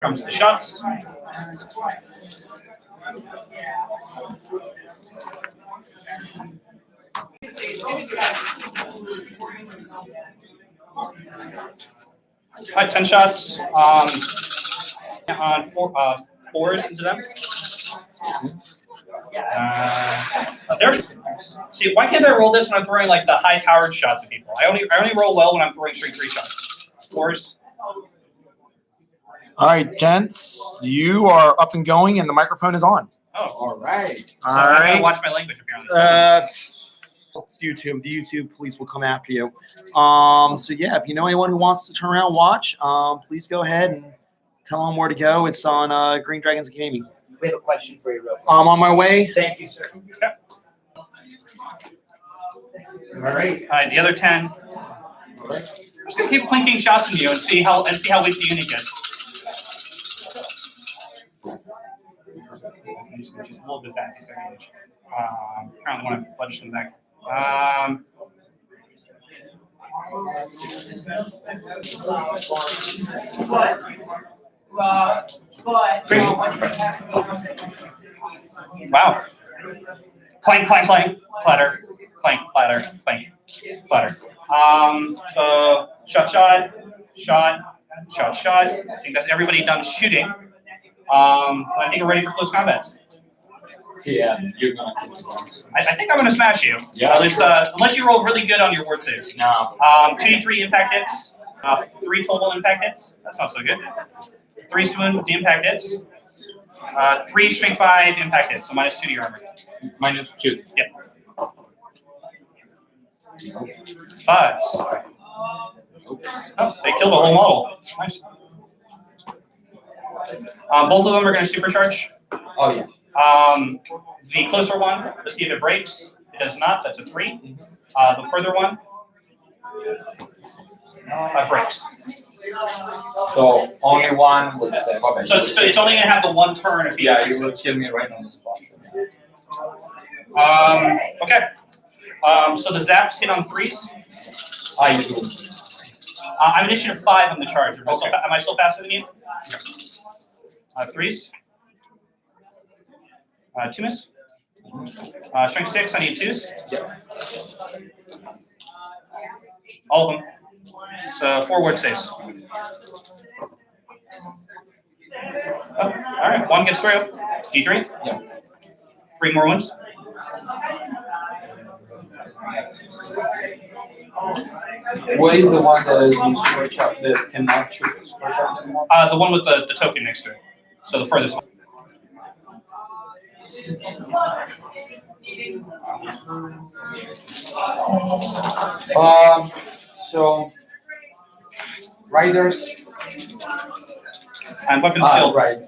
Comes the shots. Ten shots. On fours into them. See, why can't I roll this when I'm throwing like the high-powered shots at people? I only roll well when I'm throwing straight 3 shots. Fours. All right, gents, you are up and going, and the microphone is on. Oh, all right. So I gotta watch my language apparently. It's YouTube. The YouTube police will come after you. So yeah, if you know anyone who wants to turn around and watch, please go ahead and tell them where to go. It's on Green Dragons Gaming. We have a question for you, real quick. I'm on my way. Thank you, sir. Okay. All right. The other 10. All right. Just gonna keep clinking shots in you and see how weak the unit gets. Just a little bit back. Apparently want to budge them back. Wow. Clank, clank, clank, clatter, clank, clatter, clank, clatter. So shot. I think that's everybody done shooting. I think we're ready for close combat. Yeah, you're gonna kill the I think I'm gonna smash you. Yeah. At least, unless you roll really good on your ward saves. No. 2d3 impact hits. 3 total impact hits. That's not so good. 3 stun impact hits. 3 strength 5 impact hits. So -2 to your armor. -2. Yep. 5s. Oh, they killed a whole model. Nice. Both of them are going to supercharge. Oh yeah. The closer one, let's see if it breaks. It does not. That's a 3. The further one breaks. So only one will stay. Okay. So it's only going to have the one turn of yeah, you will kill me right on the spot. Okay. So the zaps hit on 3s. I do. I'm initiative 5 on the charger. Okay. Am I still faster than you? 3s. 2 miss. Strength 6. I need 2s. Yeah. All of them. So 4 ward saves. Oh, all right. 1 gets through. D3. Yeah. 3 more wounds. What is the one that is in supercharge that cannot shoot the supercharge anymore? The one with the token next to it. So the furthest one. So riders And weapon skill. right.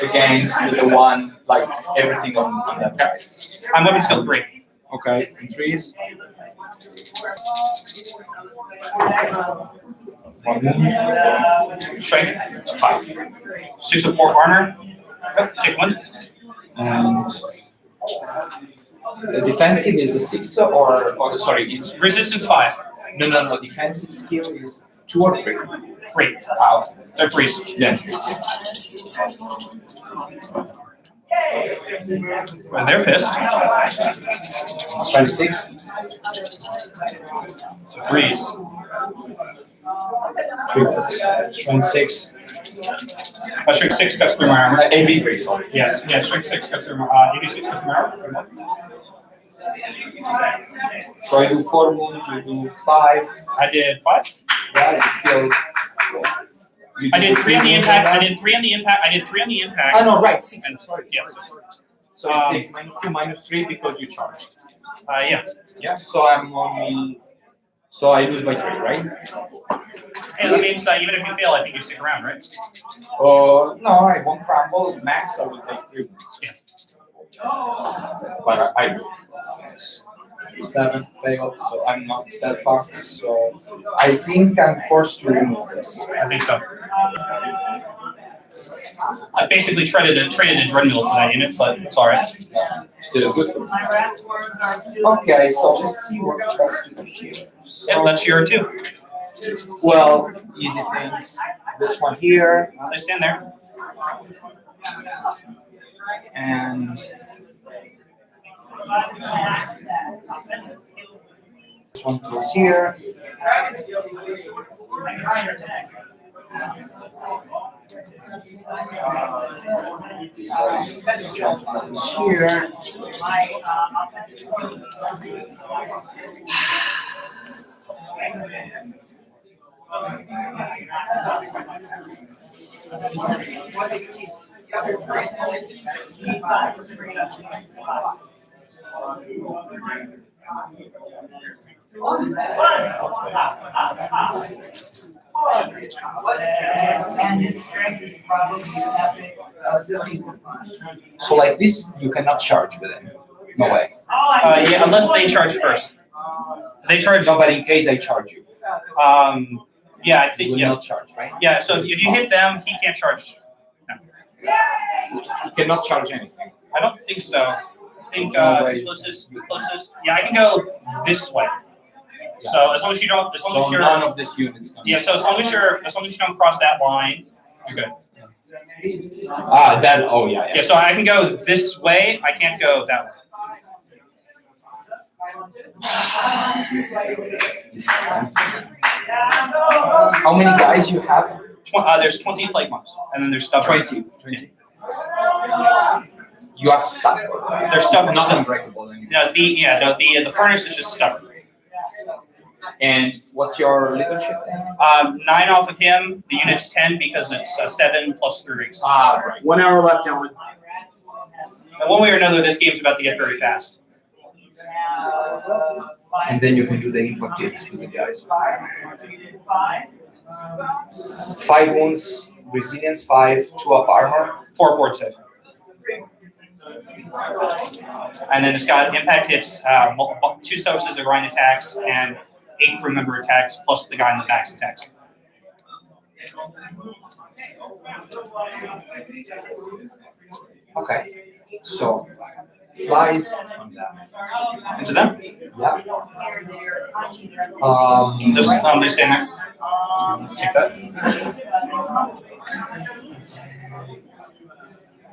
Against the one like everything on that guy. I'm weapon skill 3. Okay. And 3s. 1 wound. Strength 5. 6 support armor. Yep, take 1. And the defensive is a 6 or sorry, it's Resistance 5. no. Defensive skill is 2 or 3. 3. Wow. They're 3s. Yes. And they're pissed. Strength 6. 3s. 3 words. Strength 6. Strength 6 cuts through my armor. AB3, sorry. Yeah, strength 6 cuts through my AB6 cuts through my armor. So I do 4 wounds, you do 5. I did 5. Yeah, you killed. I did 3 on the impact. I did 3 on the impact. I did 3 on the impact. Oh no, right, 6. And, Sorry. yeah. So it's 6 -2 -3 because you charged. Yeah. Yeah. So I'm only. So I lose by 3, right? Hey, that means even if you fail, I think you stick around, right? No, I won't crumble. Max, I will take 3 wounds. Yeah. But I will. 7 failed, so I'm not steadfast. So I think I'm forced to remove this. I think so. I basically traded a Dreadnought for that unit, but it's all right. Still good for me. Okay, so let's see what's best to do here. So, Yeah, that's your 2. Well, easy things. This one here, They stand there. and this one goes here. These guys jump on this here. And his strength is probably abilities of fun. So like this, you cannot charge with it. No way. Yeah, unless they charge first. They charge. No, but in case I charge you, Yeah, I you think will yeah. not charge, right? Yeah. So if you hit them, he can't charge. You cannot charge anything. I don't think so. I think No way. the closest. Yeah, I can go this way. Yeah. So as long as you don't, as long as So you're. none of these units can. Yeah. So as long as you don't cross that line, you're good. Ah, that. Oh yeah, Yeah. So I can go this way. I can't go that way. This is empty. How many guys you have? There's 20 plague monks, and then there's stubborn. 20. You are stuck. They're stubborn. It's not unbreakable anymore. No, the furnace is just stubborn. And what's your leadership then? 9 off of him. The unit's 10 because it's 7 plus 3 rings. Ah, right. 1 hour left, gentlemen. And one way or another, this game's about to get very fast. And then you can do the impact hits with the guys. 5 wounds, resilience 5, 2 up armor. 4 board save. And then it's got impact hits, 2 sources of grind attacks, and 8 crew member attacks, plus the guy in the back's attacks. Okay. So flies on that. Into them? Yeah. They stand there. Take that.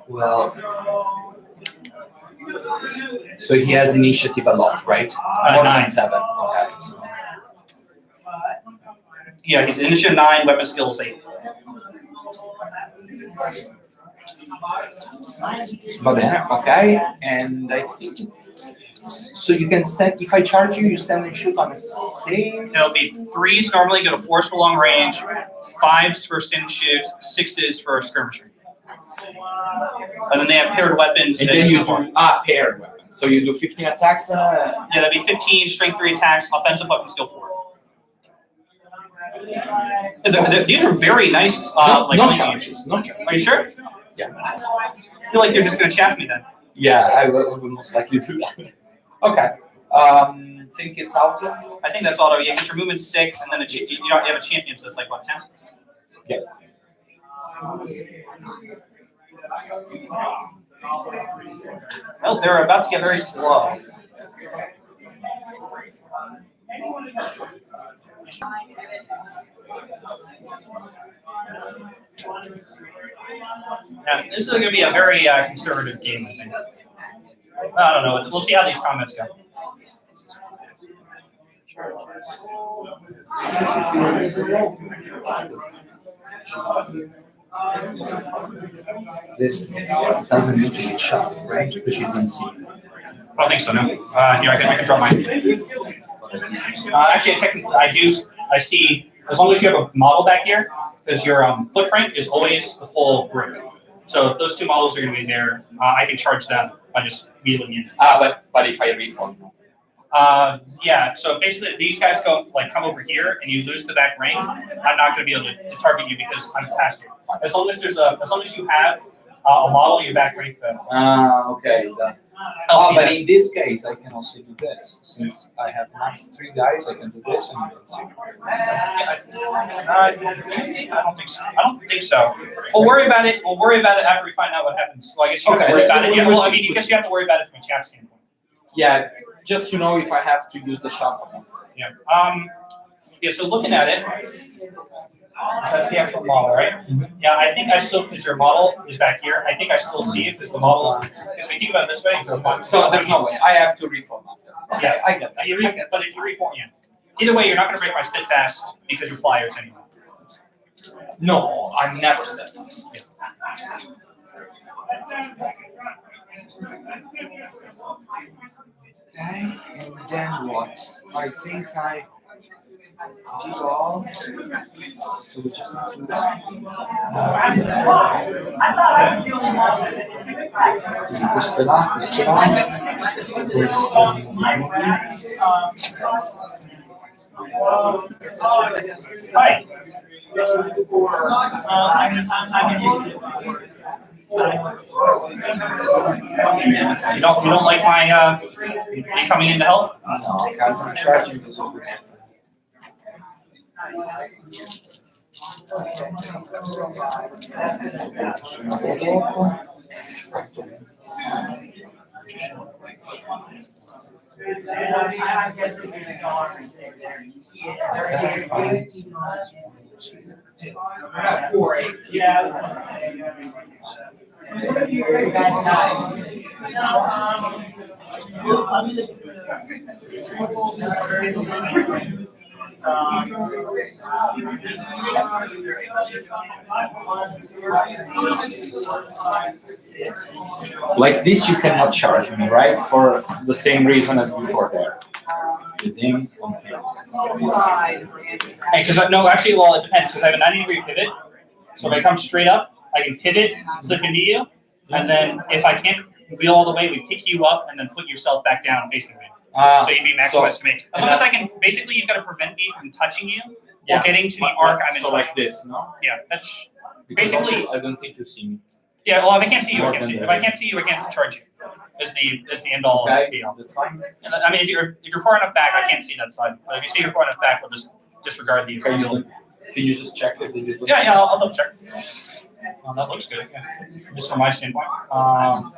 Well, so he has initiative a lot, right? More 9. than 7. Okay. So Yeah, he's initiative 9, weapon skills 8. but then, okay, and I think so. You can stand. If I charge you, you stand and shoot on the same. It'll be 3s normally go to force for long range, 5s for stand and shoot, 6s for skirmishing. And then they have paired weapons. And that then you shoot do paired weapons. So you do 15 attacks. Yeah, that'd be 15 strength 3 attacks, offensive weapon skill 4. These are very nice. No like charges. No charges. Are you sure? Yeah. I feel like you're just gonna chaff me then. Yeah, I will most likely do that. Okay. Think it's out. I think that's all. You get your movement 6, and then you have a champion, so it's like what 10? Yeah. Oh, they're about to get very slow. Yeah, this is going to be a very conservative game, I think. I don't know. We'll see how these comments go. This doesn't need to be shoved, right? Because you can see. I don't think so, no. Here, I can draw mine. Actually, technically, I see, as long as you have a model back here, because your footprint is always the full brick. So if those 2 models are going to be there, I can charge them by just wheeling in. But if I reform. Yeah, so basically these guys come over here and you lose the back rank, I'm not going to be able to target you because I'm past you. As long as you have a model in your back rank, though. Okay. I'll see But that. in this case, I can also do this. Since I have max 3 guys, I can do this and you can see. I don't think so. I don't think so. We'll worry about it. We'll worry about it after we find out what happens. Well, I guess you have to Okay, worry about it. Yeah, we'll well, I see. mean, I guess you have to worry about it from a chat standpoint. Yeah, just to know if I have to use the shuffle. Yeah. Yeah, so looking at it, that's the actual model, right? Yeah, I think I still, because your model is back here, I think I still see it because the model, because we think about it this way. So there's no way. I have to reform after. Okay, Yeah. I get that. But if you reform, yeah. Either way, you're not gonna break my steadfast because you're flyers anyway. No, I'm never steadfast. Okay, and then what? I think I did all. So we just need to questo là, questo là, questo. Hi. You don't like my me coming in to help? No, I'm charging this over. Like this, you cannot charge me, right? For the same reason as before there. Redeem on here. Hey, because no, actually, well, it depends because I have a 90-degree pivot. So if I come straight up, I can pivot, clip into you, and then if I can't wheel all the way, we pick you up and then put yourself back down facing me. So you'd be maximized to me. As long as I can, basically, you've got to prevent me from touching you or getting to the arc I'm in. So like this, no? Yeah, that's Because basically. also, I don't think you see me. Yeah, well, if I can't see you, I can't see you. If I can't see you, I can't charge you. Is the end all Okay, be all. that's fine. And I mean, if you're far enough back, I can't see that side. But if you see you're far enough back, we'll just disregard the. Can you just check if they did? Yeah, I'll double check. That looks good. Yeah. Just from my standpoint. Like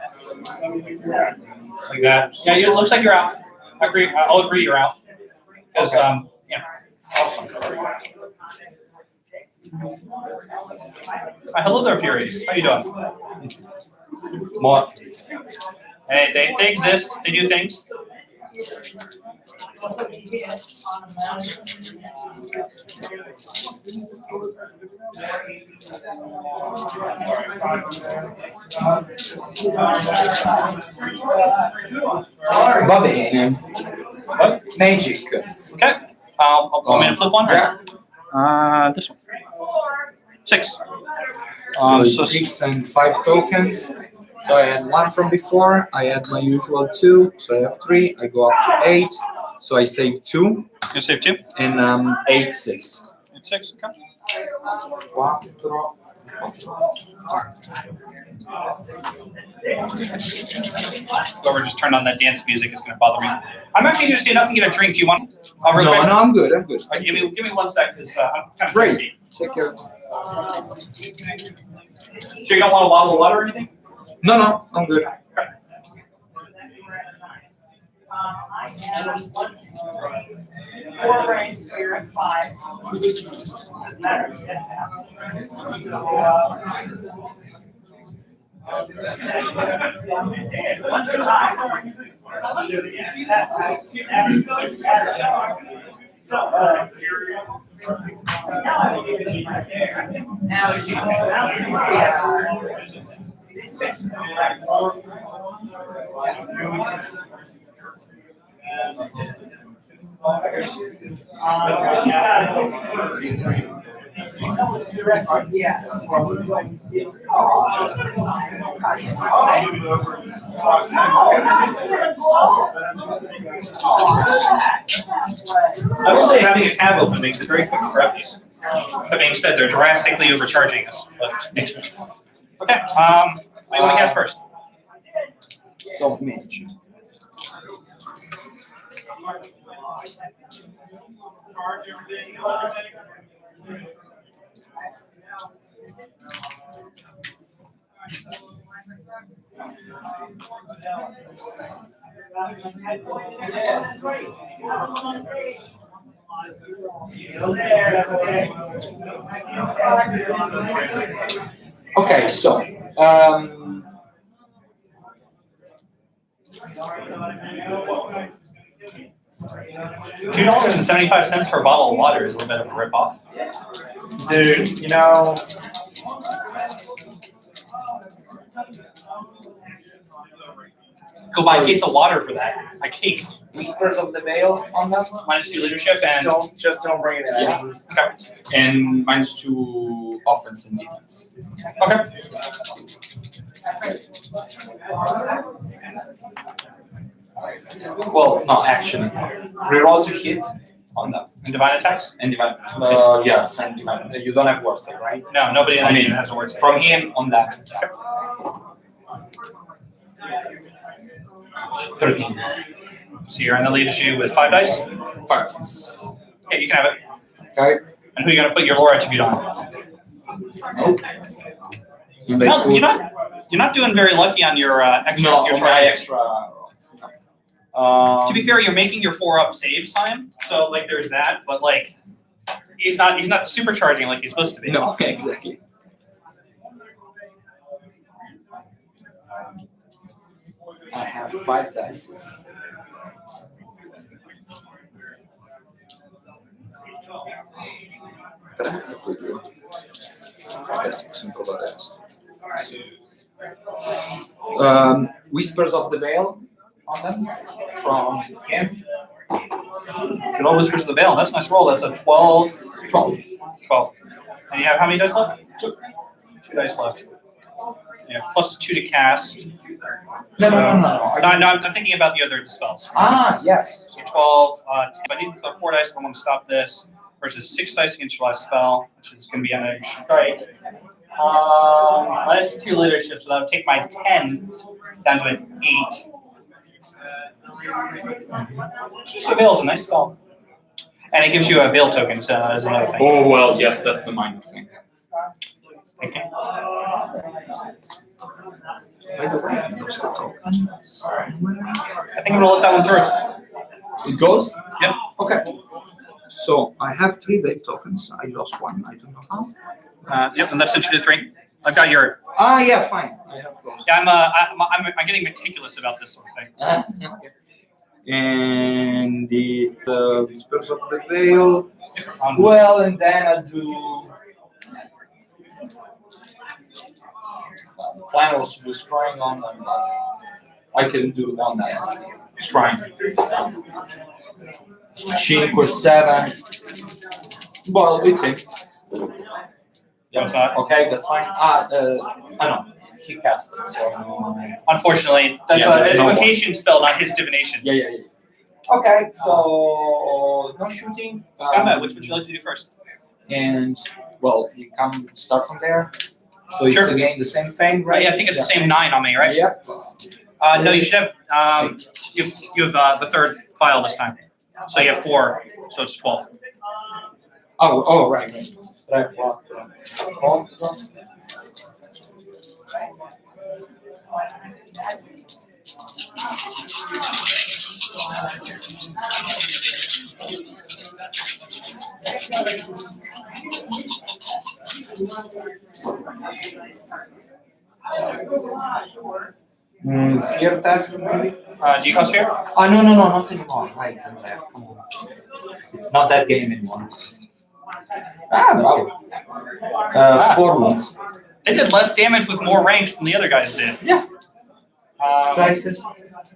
that. Yeah, it looks like you're out. I agree. I'll agree you're out. Because Okay. yeah. Awesome. Hello there, Furies. How you doing? Moth. Hey, they exist. They do things. Bobby. What? Magic. Okay. I'm gonna flip one. Yeah. This one. 6. So So 6 and 5 tokens. So I had 1 from before. I had my usual 2. So I have 3. I go up to 8. So I save 2. you save 2. And 8, 6. And 6. Okay. 4. Whoever just turned on that dance music is gonna bother me. I'm actually gonna stand up and get a drink. Do you want? Real No, quick? no, I'm good. I'm good. Give me 1 sec, because I'm kind of Great. thirsty. Take care. So you don't want a bottle of water or anything? No, no, I'm good. Four ranks here and 5. Yes. I will say having a tab open makes it very quick to grab these. That being said, they're drastically overcharging us. But, okay. What do you want to guess first? So Mage. Okay, so $2.75 for a bottle of water is a little bit of a ripoff. Dude, you know, Go buy a case of water for that. A case. Whispers of the Veil on them. -2 leadership and just don't bring it in. Yeah. okay. And -2 offense and defense. Okay. Well, no, actually, reroll to hit on them And divine attacks? and divine. Yes, and divine. You don't have words, right? No, nobody in I that mean, game has a word. From him on that. 13. So you're in the lead issue with 5 dice. 5. Okay, you can have it. Okay. And who are you gonna put your lore attribute on? Okay. No, you're not doing very lucky on your extra. No, your on my target. extra rolls. To be fair, you're making your 4-up saves time, so like there's that, but like he's not supercharging like he's supposed to be. No, exactly. I have 5 dice. Whispers of the Veil on them from him. Good old Whispers of the Veil. That's a nice roll. That's a 12. 12. And you have how many dice left? 2. 2 dice left. Yeah, +2 to cast. No. No, I'm thinking about the other spells. Ah, yes. So 12. 10. If I need to throw 4 dice, I want to stop this. Versus 6 dice against your last spell, which is going to be on a strike. -2 leadership, so that would take my 10 down to an 8. So Veil is a nice spell. And it gives you a Veil token, so as another thing. Oh, well, yes, that's the minor thing. Okay. By the way, there's the token. I think I'm going to let that one through. It goes? Yep. Okay. So I have 3 big tokens. I lost 1. I don't know how. Yep, and that's sent you to 3. I've got your. Ah, yeah, fine. I have those. Yeah, I'm getting meticulous about this sort of thing. And the Whispers of the Veil. Um, Well, and then I'll do. Plan was destroying on them, but I can do on that. Destroying. 5, 7. Well, it's it. Yeah, it's not. Okay, that's fine. I know. He cast it, so. Unfortunately, that's Yeah, an there's no invocation spell, not his divination. Yeah. Okay, so no shooting. Combat, which would you like to do first? And well, you can start from there. So it's Sure. again the same thing, Right, right? yeah, I think it's the same 9 on me, right? Yep. No, you should have. You have the 3rd file this time, so you have 4, so it's 12. Oh, right. Fear test, maybe? Do you cost fear? No, not anymore. Right, in there. Come on. It's not that game anymore. Bravo. 4 wounds. They did less damage with more ranks than the other guys did. Yeah. Dices.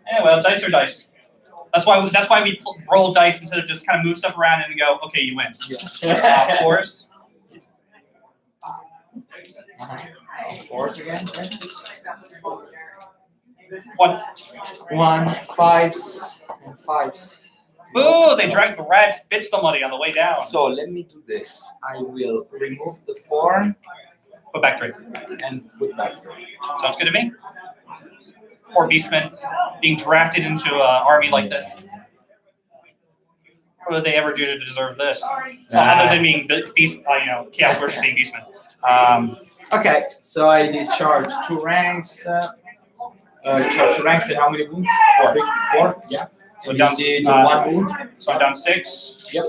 Yeah, well, dice are dice. That's why we roll dice instead of just kind of move stuff around and go, okay, you win. Of course. Force again. 1. 1, 5s, and 5s. Boo! They dragged the rat, bit somebody on the way down. So let me do this. I will remove the 4 Put back 3. and put back 3. Sounds good to me. Poor Beastman being drafted into an army like this. What did they ever do to deserve this? Other than being Chaos worshipping Beastman. Okay, so I did charge 2 ranks. Charge 2 ranks and how many wounds? 4. 4? Yeah. So down, did uh, one wound. so I'm down 6. Yep.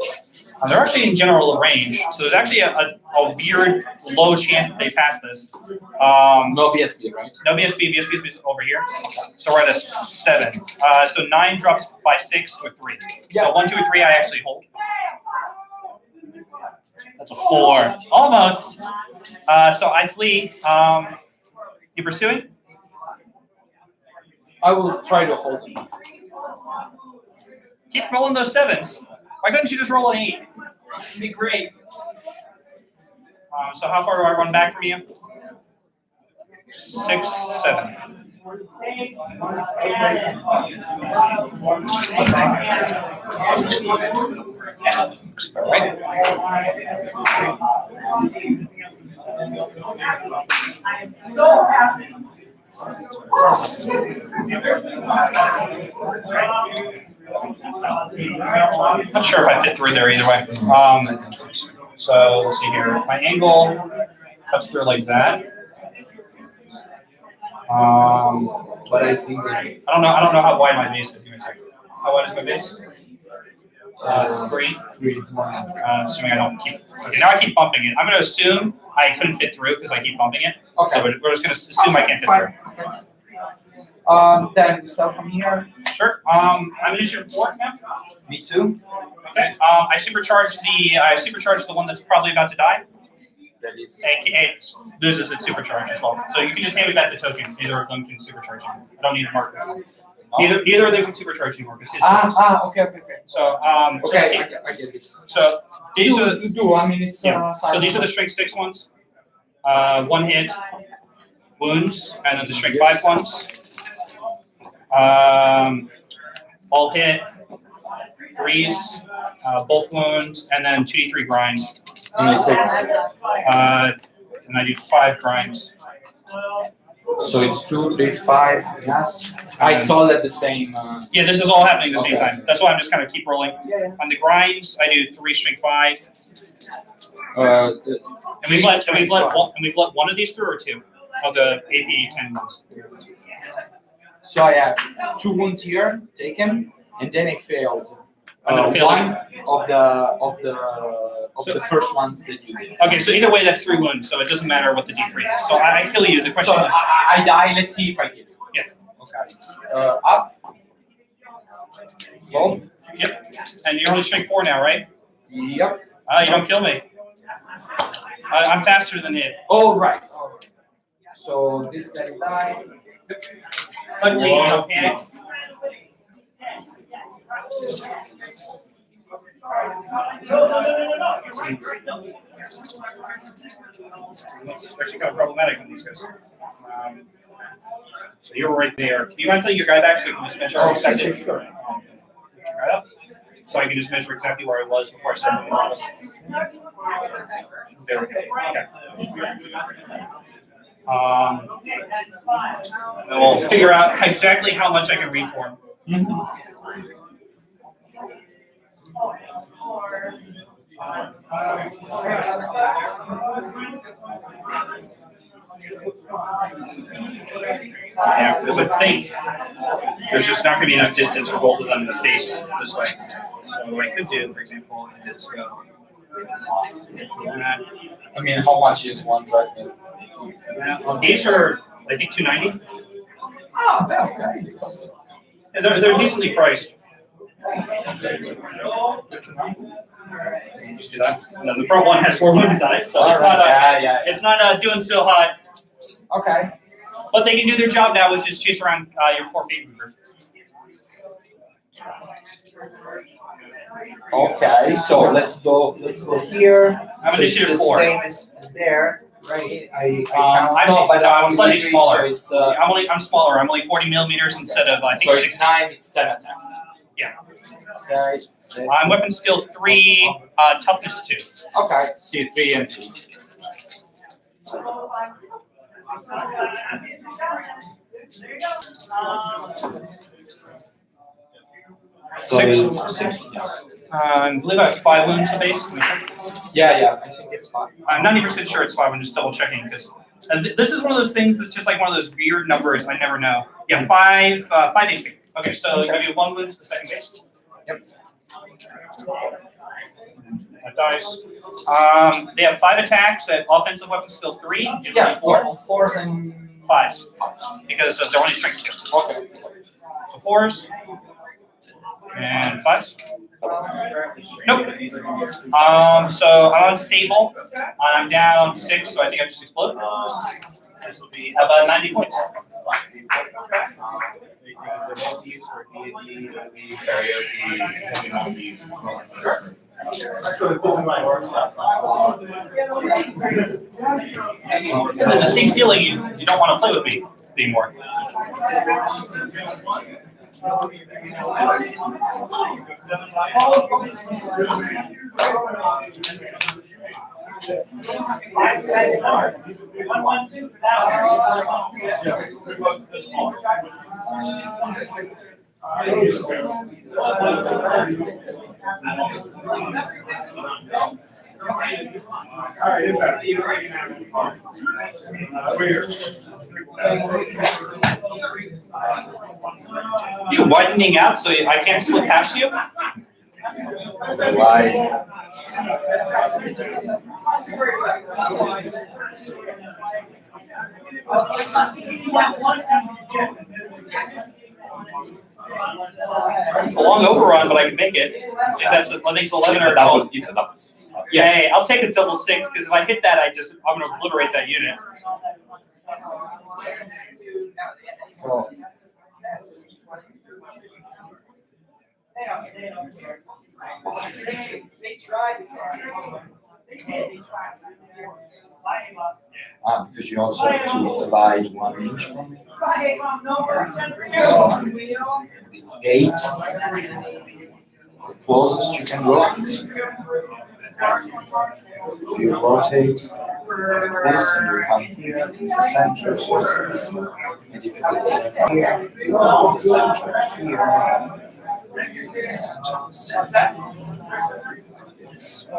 They're actually in general range, so there's actually a weird low chance that they pass this. No BSB, right? No BSB is over here. So we're at a 7. So 9 drops by 6 to a 3. So 1, 2, 3 I actually hold. That's a 4. Almost. So I flee. You pursuing? I will try to hold him. Keep rolling those 7s. Why couldn't you just roll an 8? It'd be great. So how far do I run back from you? 6, 7. All right. I'm so happy. Not sure if I fit through there either way. So let's see here. My angle cuts through like that. But I think that I don't know how wide my base is. Give me a second. How wide is my base? 3. 3 more than 3. Assuming I don't keep. Okay, now I keep bumping it. I'm going to assume I couldn't fit through because I keep bumping it. Okay. So we're just going to assume I can't fit Fine. through. Okay. Then we start from here. Sure. I'm initiative 4 now. Me too. Okay. I supercharge the one that's probably about to die. That is. It loses its supercharge as well. So you can just hand me back the tokens. Neither of them can supercharge anymore. I don't need a marker. Neither of them can supercharge anymore because his tokens. Okay. So Okay, so, I get this. so these are You do. I mean, it's. yeah. So these are the strength 6 ones. 1 hit, wounds, and then the strength 5 ones. All hit, 3s, both wounds, and then 2d3 grinds. And I say. And I do 5 grinds. So it's 2, 3, 5. Yes. It's all at the same. Yeah, this is all happening at the same Okay. time. That's why I'm just kind of keep rolling. Yeah. On the grinds, I do 3 strength 5. Uh, And we've let one of these through or 2 of the AP 10 ones. So I have 2 wounds here taken, and then it failed. And then it failed. One of the first ones that you did. Okay, so either way, that's 3 wounds, so it doesn't matter what the D3 is. So I kill you. The question So is, I die. Let's see if I kill you. Yeah. Okay. Up. Both. yep. And you're only strength 4 now, right? Yep. You don't kill me. I'm faster than it. All right. So this guy's died. Ugly, you don't panic. It's actually kind of problematic on these guys. So you're right there. Can you mind telling your guy back so you can just measure exactly? Sure. Lift your guy up, so I can just measure exactly where I was before I started the models. There we go. Okay. And we'll figure out exactly how much I can reform. Yeah, because I think there's just not going to be enough distance for both of them in the face this way. So what I could do, for example, is go. I mean, how much is one dragon? These are, I think, 290. Ah, okay. Because And they're decently priced. Just do that. And then the front one has 4 wounds on it, so it's not doing so hot. Okay. But they can do their job now, which is chase around your poor feet movers. Okay, so let's go here. I'm So it's initiative the 4. same as there, right? I I'm no, but I'm slightly three, smaller. So it's I'm smaller. I'm only 40 millimeters instead of I think so 60. it's 9. It's 10 attacks. Yeah. Side, side. I'm weapon skill 3, toughness 2. Okay, so 3 and 2. Six. I believe I have 5 wounds to base. Yeah, I think it's fine. I'm 90% sure it's 5. I'm just double checking because this is one of those things that's just like one of those weird numbers I never know. Yeah, 5 HP. Okay, so you give 1 wound to the second base. Yep. That dice. They have 5 attacks at offensive weapon skill 3. Yeah, 4. 4s and 5s. Because they're only strength skills. Okay. So 4s and 5s. Nope. So I'm unstable. I'm down 6, so I think I just explode. This will be about 90 points. The distinct feeling you don't want to play with me anymore. You widening out so I can't slip past you? Wise. It's a long overrun, but I can make it. If that makes 11 or 12. It's a double. Yeah, hey, I'll take a double 6 because if I hit that, I'm gonna obliterate that unit. So, because you also have to divide 1 inch from it. So, 8. The closest you can go is. So you rotate like this and you come here in the center. So this, and if you do the same here, you go to the center here. And center. This. You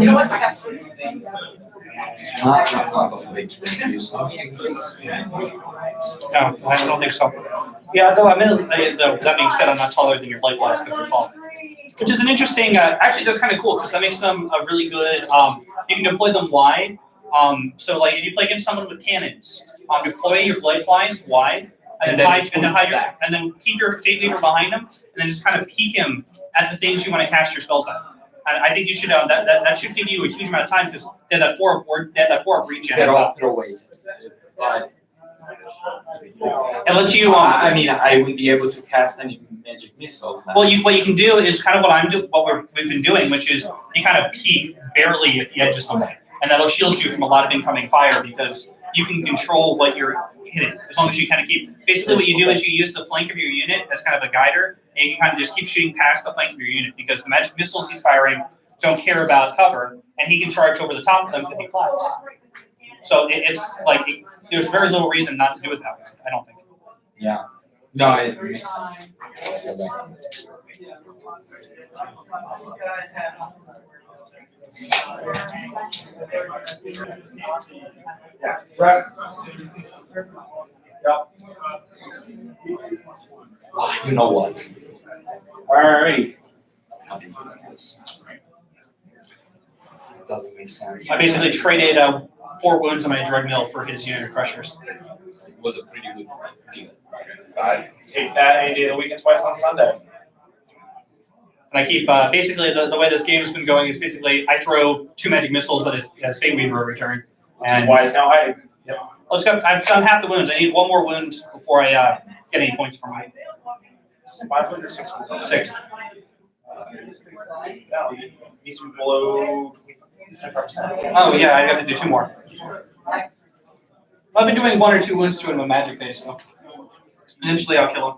know what? I got Not way to confuse something. No, I don't think so. Yeah, though that being said, I'm not taller than your blade blast because you're tall. Which is an interesting, actually that's kind of cool because that makes them a really good, you can deploy them wide. So like if you play against someone with cannons, deploy your blade flies wide and then keep your Fate Weaver behind him and then just kind of peek him at the things you want to cast your spells at. And I think you should, that should give you a huge amount of time because they had that 4 up reach. They'll wait. And let you. I mean, I would be able to cast any magic missiles. Well, what you can do is kind of what we've been doing, which is you kind of peek barely at the edge of something, and that'll shield you from a lot of incoming fire because you can control what you're hitting as long as you kind of keep. Basically, what you do is you use the flank of your unit as kind of a guider, and you can kind of just keep shooting past the flank of your unit because the magic missiles he's firing don't care about cover, and he can charge over the top of them because he flies. So it's like. There's very little reason not to do it that way, I don't think. Yeah. No, it makes sense. You know what? All right. It doesn't make sense. I basically traded 4 wounds on my drug mill for his unit of crushers. It was a pretty good deal. I'd take that any day of the week and twice on Sunday. And I keep, basically the way this game has been going is basically I throw 2 magic missiles at his Fate Weaver return. Which is why it's now hiding. Yep. I've done half the wounds. I need 1 more wound before I get any points from my 500 or 600. 6. No, it needs to be below 25%. Oh yeah, I have to do 2 more. I've been doing 1 or 2 wounds to him with magic base, so eventually I'll kill him.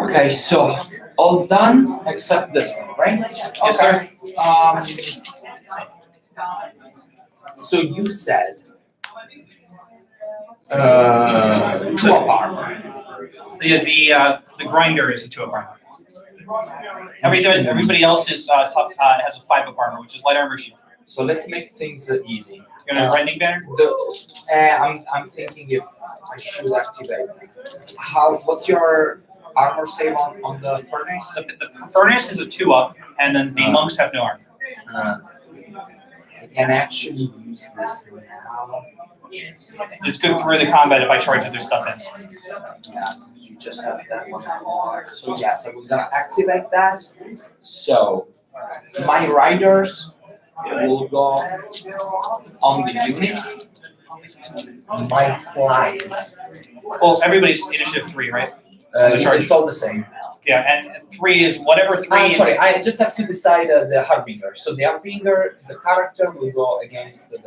Okay, so All done except this one, right? Yes, sir. So you said 2-up armor. The grinder is a 2-up armor. Everybody else is tough. Has a 5-up armor, which is light armor shield. So let's make things easy. You're gonna rending banner. I'm thinking if I should activate. What's your armor save on the furnace? The furnace is a 2-up, and then the monks have no armor. I can actually use this now. It's good for the combat if I charge their stuff in. Yeah, you just have that one more. So yes, I'm gonna activate that. So my riders will go on the unit. My flies. Well, everybody's initiative 3, right? The charge. It's all the same. Yeah, and 3 is whatever 3 is. Sorry, I just have to decide the Harbinger. So the Harbinger, the character will go against the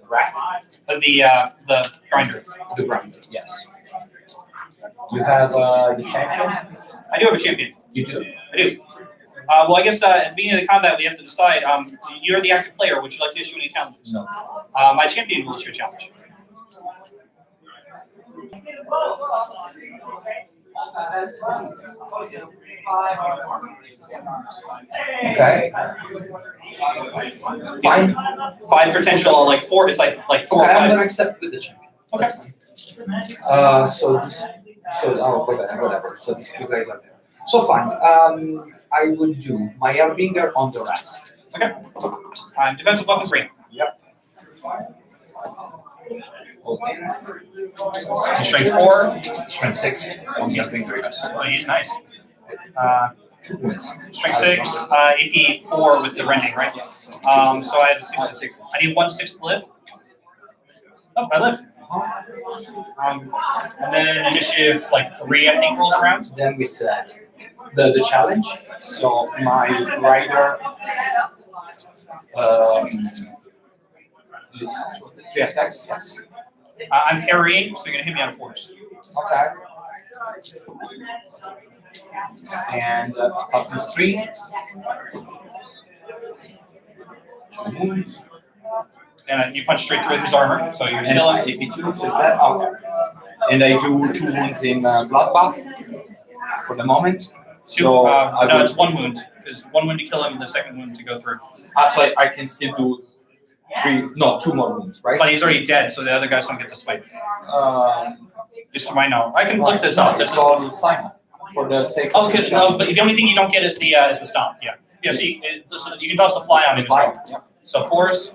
rat. The grinder. The grinder, yes. You have the champion? I do have a champion. You do? I do. Well, I guess at the beginning of the combat, we have to decide. You're the active player. Would you like to issue any challenges? No. My champion will issue a challenge. Okay. Fine. 5 potential, like 4. It's like 4 Okay, or I'm 5. gonna accept with the champion. Okay. Whatever. So these 2 guys are there. So fine. I will do my Harbinger on the rat. Okay. Defensive weapons 3. Yep. Okay. Strength 4. Strength 6 on the Harbinger. Oh, he's nice. 2 points. Strength 6. AP 4 with the rending, right? Yes. So I have a 6. I need 1/6 to live. Oh, I live. And then initiative 3, I think, rolls around. Then we said the challenge. So my rider it's 3 attacks, yes. I'm parrying, so you're gonna hit me on force. Okay. And toughness 3. 2 wounds. And you punch straight through his armor, so you're gonna And kill him. AP2, so is that? Okay. And I do 2 wounds in Bloodbath for the moment. So I no, will, it's 1 wound. Because 1 wound to kill him, and the second wound to go through. so I can still do 2 more wounds, right? But he's already dead, so the other guys don't get to swipe. Just for my knowledge, I can look this up. This is, all Simon for the sake of because no, but the only thing you don't get is the stomp. Yeah, yeah. So you can toss the fly on him as well. Fire. So force,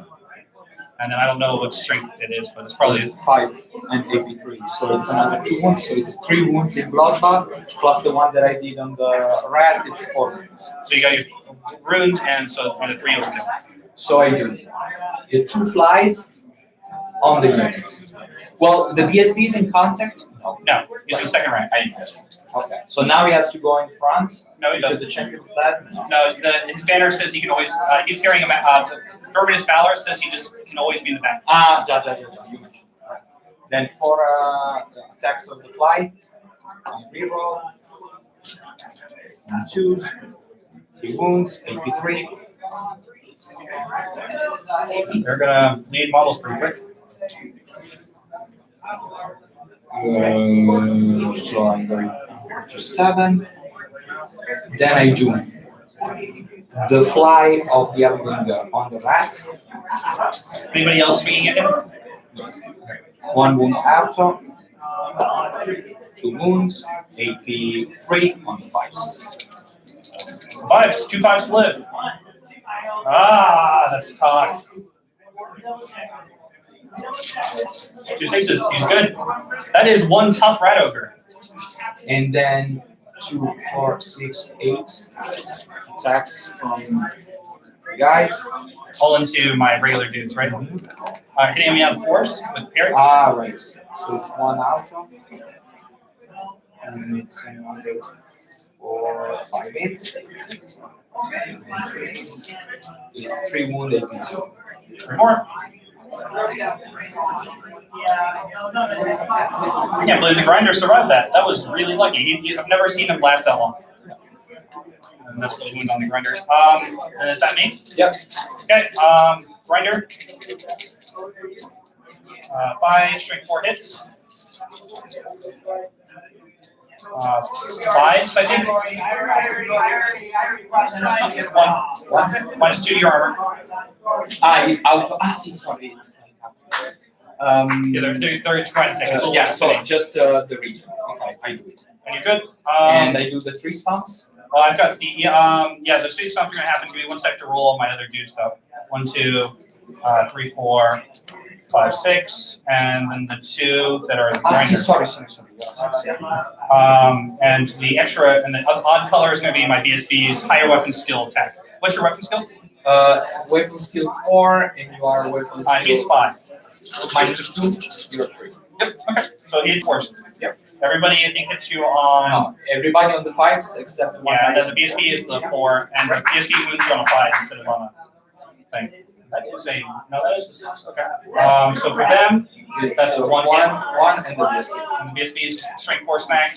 and then I don't know what strength it is, but it's probably 5 and AP3. So it's another 2 wounds. So it's 3 wounds in Bloodbath plus the one that I did on the rat. It's 4 wounds. so you got your runes, and so the 3 overkill. So I do the 2 flies on the unit. Well, the BSB is in contact. No, he's in the second rank. Okay. So now he has to go in front No, he because doesn't. the champion's dead. No, his banner says he can always. He's carrying a Verminous Valor says he just can always be in the back. Ja. You mentioned. Right. Then for attacks of the fly, I reroll. 1 2s, 3 wounds, AP3. They're gonna need models pretty quick. So I'm going to 7. Then I do the fly of the Harbinger on the rat. Anybody else swinging at him? 1 wound auto. 2 wounds. AP3 on the 5s. 5s, 2 5s to live. Ah, that's cocked. 2 6s, he's good. That is 1 tough rat ogre. And then 2, 4, 6, 8 attacks from guys. All into my regular dudes, right? Hitting me on force with parry. Right. So it's 1 auto. And it's another 4, 5, 8. It's 3 wound AP2. 3 more. I can't believe the grinder survived that. That was really lucky. I've never seen him last that long. And that's the wound on the grinder. And is that me? Yep. Okay. Grinder. 5, strength 4 hits. 5s, I think. One. Minus 2 to your armor. Sorry, it's Yeah, they're trying to take it. yeah, so just the region. Okay, I do it. And you're good. And I do the 3 stomps. Well, I've got the the 6 stomps are gonna happen. Give me 1 sec to roll all my other dude stuff. 1, 2, 3, 4, 5, 6, and then the 2 that are the grinder. Sorry. And the extra and the odd color is gonna be my BSB's higher weapon skill attack. What's your weapon skill? Weapon skill 4, and you are weapon He's skill 5. -2. You're 3. Yep. Okay. So he force. Yep. Everybody I think hits you on. No, everybody on the 5s except one. Yeah, and then the BSB is the 4, and the BSB wounds you on a 5 instead of on a thing. That is that is the 6. Okay. So for them, that's So one one, hit. one, and the BSB. And the BSB is strength 4 smack,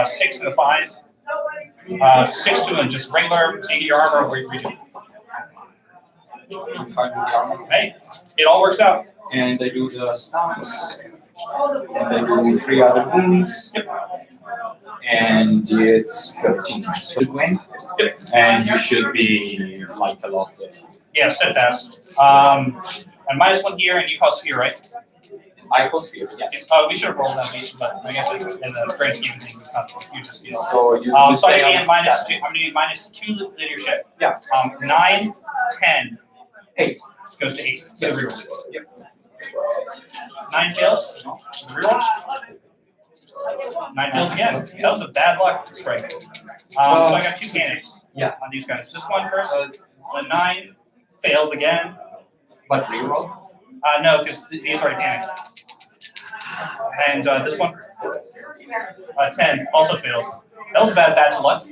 6 and a 5, 6 to just regular. So you get your armor or region. I'm fine with the armor. Hey, it all works out. And I do the stomps. And I do 3 other wounds. Yep. And it's 13. So you win. Yep. And you should be like a lot of. Yeah, steadfast. And -1 here, and you cost here, right? I cause fear, yes. We should have rolled that, but I guess in the grand scheme of things, it's not a huge deal. So you So I'm stay gonna on be minus 7. 2. I'm gonna be -2 leadership. Yeah. 9, 10 8. goes to 8. Yeah. The reroll. Yep. 9 fails. The reroll. 9 fails again. That was a bad luck strike. So I got 2 cannons. Yeah. On these guys. This one first. The 9 fails again. But reroll? No, because these already panicked. And this one, 10 also fails. That was a bad batch of luck.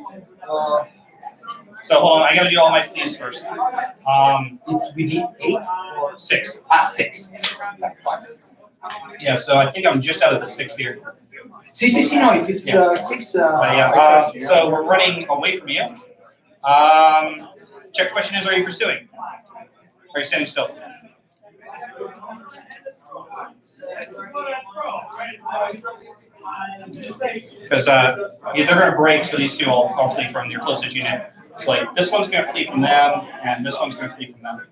So hold on, I gotta do all my fleas first. It's within 8 or 6. 6. That's fine. Yeah, so I think I'm just out of the 6 here. No, if it's Yeah. 6, But yeah, I trust you. so we're running away from you. Check question is, are you pursuing? Are you standing still? Because they're going to break, so these two all flee from your closest unit. So like this one's going to flee from them, and this one's going to flee from them.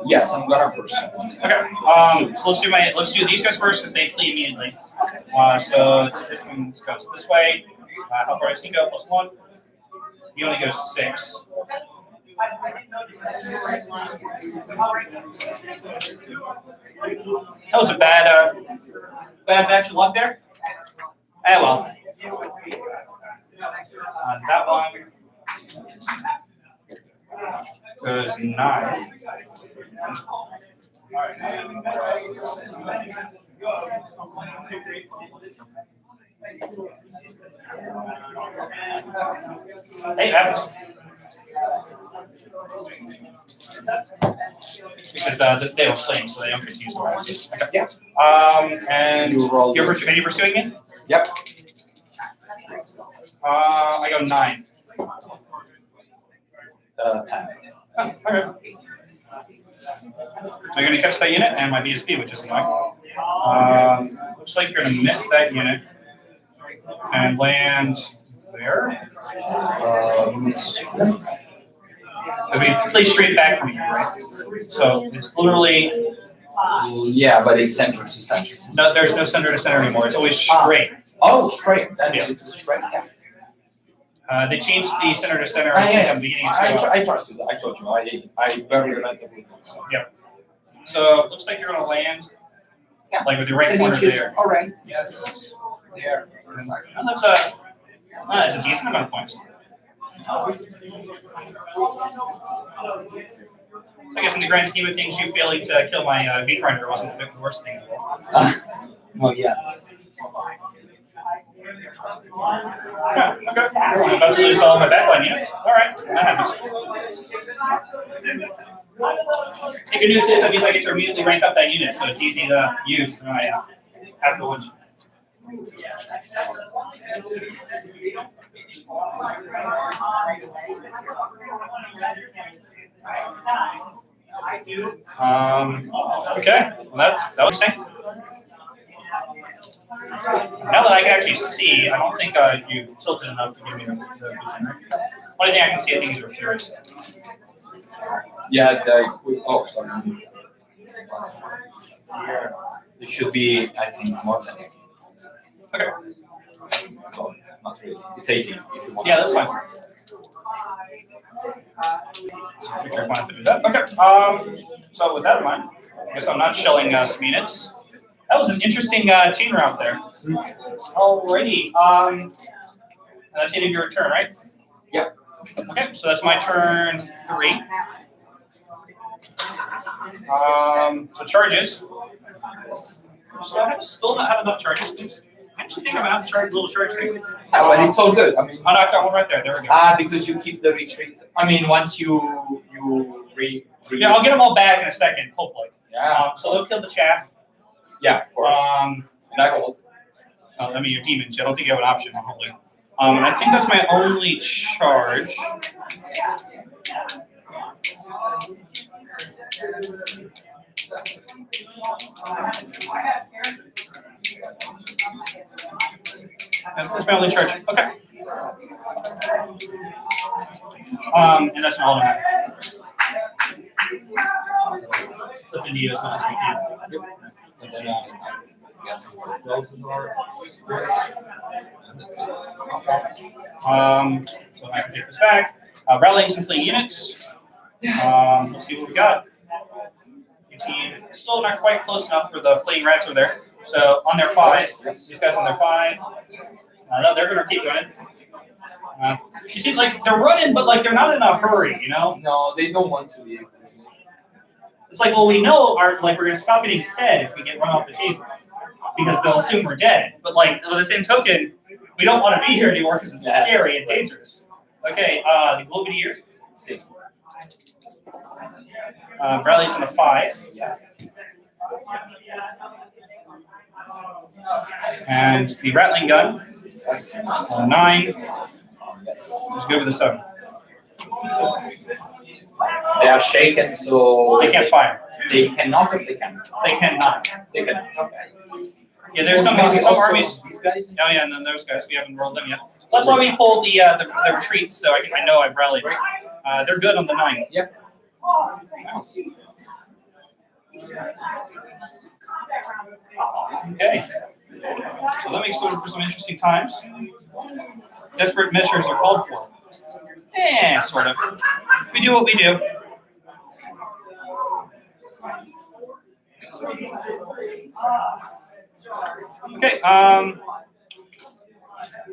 Yes, I'm gonna pursue. Okay. So let's do these guys first because they flee immediately. So this one goes this way. How far does he go? +1. He only goes 6. That was a bad batch of luck there. Well. That one goes 9. Hey, it happens. Because they were playing, so they don't confuse the rest. Okay. Yeah. And You roll you're the- are you pursuing me? Yep. I go 9. 10. Oh, okay. So you're gonna catch that unit and my BSP, which is annoying. Looks like you're gonna miss that unit and land there. Because we play straight back from you, right? So it's literally Yeah, but it's center to center. no. There's no center to center anymore. It's always straight. Oh, straight. Then Yeah. if it's straight, yeah. They changed the center to center Yeah, at the beginning. I trust you. I told you. I very read the book. So. So it looks like you're gonna land like with your right corner there. All right. Yes. There. And that's a decent amount of points. So I guess in the grand scheme of things, you failing to kill my beat grinder wasn't the worst thing. Well, yeah. Yeah, okay. I'm about to lose all my backline units. All right, that happens. The good news is that means I get to immediately rank up that unit, so it's easy to use when I have to lunch. Okay, well, that was interesting. Now that I can actually see, I don't think you tilted enough to give me the vision. Only thing I can see, I think, is your Furies. Yeah, oh, sorry. It should be, I think, more than 18. Okay. Oh, not really. It's 18 if you want. Yeah, that's fine. Picture fine to do that. Okay. So with that in mind, I guess I'm not shelling some units. That was an interesting chain route there. Alrighty. That's the end of your turn, right? Yep. Okay, so that's my turn 3. So charges. Still not have enough charges. I actually think I'm gonna have to charge little charge things. But it's all good. I mean, Oh, no, I've got one right there. There we go. because you keep the retreat. I mean, once you Yeah, I'll get them all back in a second, hopefully. Yeah. So they'll kill the chaff. Yeah, of course. And I hold. I mean, your demons. I don't think you have an option, hopefully. And I think that's my only charge. That's my only charge. Okay. And that's an automatic. Flip into you as much as we can. And then I guess closes or and that's it. Okay. So I can take this back. Rallying some fleeing units. Let's see what we got. 18. Still not quite close enough for the fleeing rats over there. So on their 5. These guys on their 5. No, they're gonna keep running. You see, like they're running, but like they're not in a hurry, you know. No, they don't want to be. It's like, well, we know we're gonna stop getting fed if we get run off the table because they'll assume we're dead. But like, on the same token, we don't want to be here anymore because it's scary and dangerous. Okay, the Globadier. 6. Rallies on the 5. Yeah. And the Rattling Gun. Yes. 9. Yes. Let's go with the 7. They are shaken, so They can't fire. They cannot, or they can. They cannot. They can. Okay. Yeah, there's some Maybe also armies. These guys. Oh yeah, and then those guys, we haven't rolled them yet. That's why we pulled the retreats, so I know I've rallied. They're good on the 9. Yep. Okay. So that makes for some interesting times. Desperate measures are called for. Sort of. We do what we do. Okay.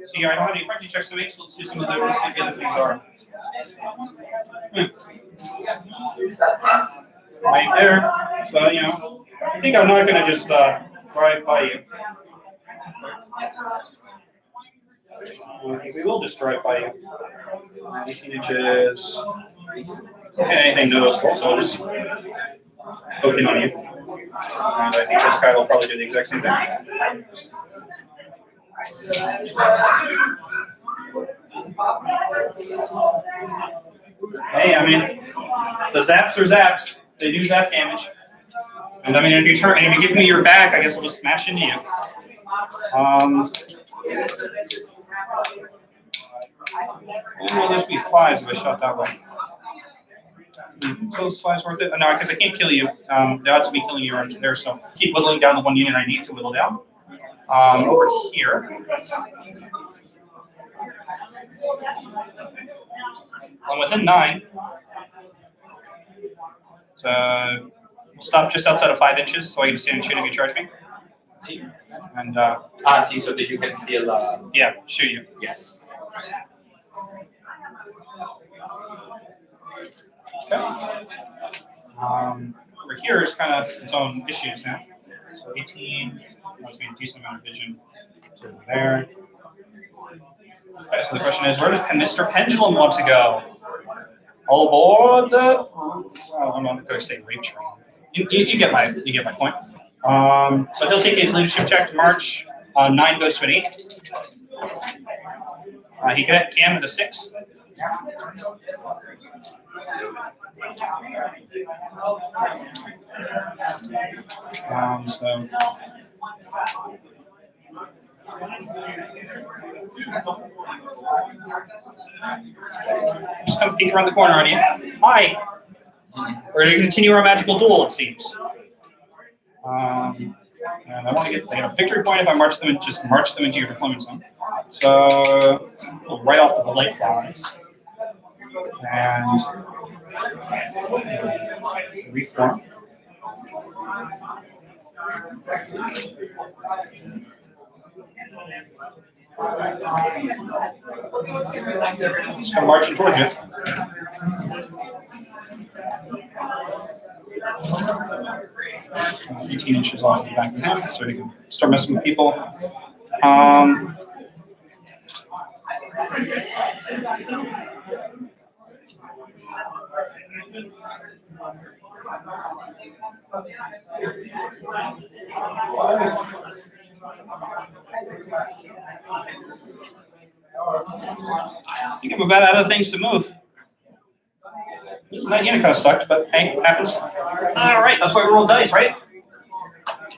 See, I don't have any frenzy checks to make, so let's do some of the let's see what the other things are. Right there. So I think I'm not gonna just drive by you. I think we will just drive by you. 18 inches. Anything noticeable, so I'll just poke in on you. And I think this guy will probably do the exact same thing. Hey, I mean, the zaps are zaps. They do zap damage. And I mean, if you give me your back, I guess I'll just smash into you. Will this be 5s if I shot that way? So is 5s worth it? No, because I can't kill you. The odds of me killing you are there, so keep whittling down the 1 unit I need to whittle down. Over here. I'm within 9. So we'll stop just outside of 5 inches so I can stand and shoot if you charge me. See. And See, so that you can still. yeah, shoot you. Yes. Okay. Over here is kind of its own issues now. So 18, that's me a decent amount of vision to over there. Okay, so the question is, where does Mr. Pendulum want to go? All aboard the. Well, I'm not going to say rape train. You get my point. So he'll take his leadership check to march 9 goes to an 8. He can with a 6. So just come peek around the corner on you. Hi. We're going to continue our magical duel, it seems. And I want to get a victory point if I march them and just march them into your deployment zone. So we'll write off the light flies and reform. Just come marching towards you. Uh, 18 inches off the back of him, so he can start messing with people. I think I'm about out of things to move. That unit kind of sucked, but hey, happens. All right, that's why we roll dice, right?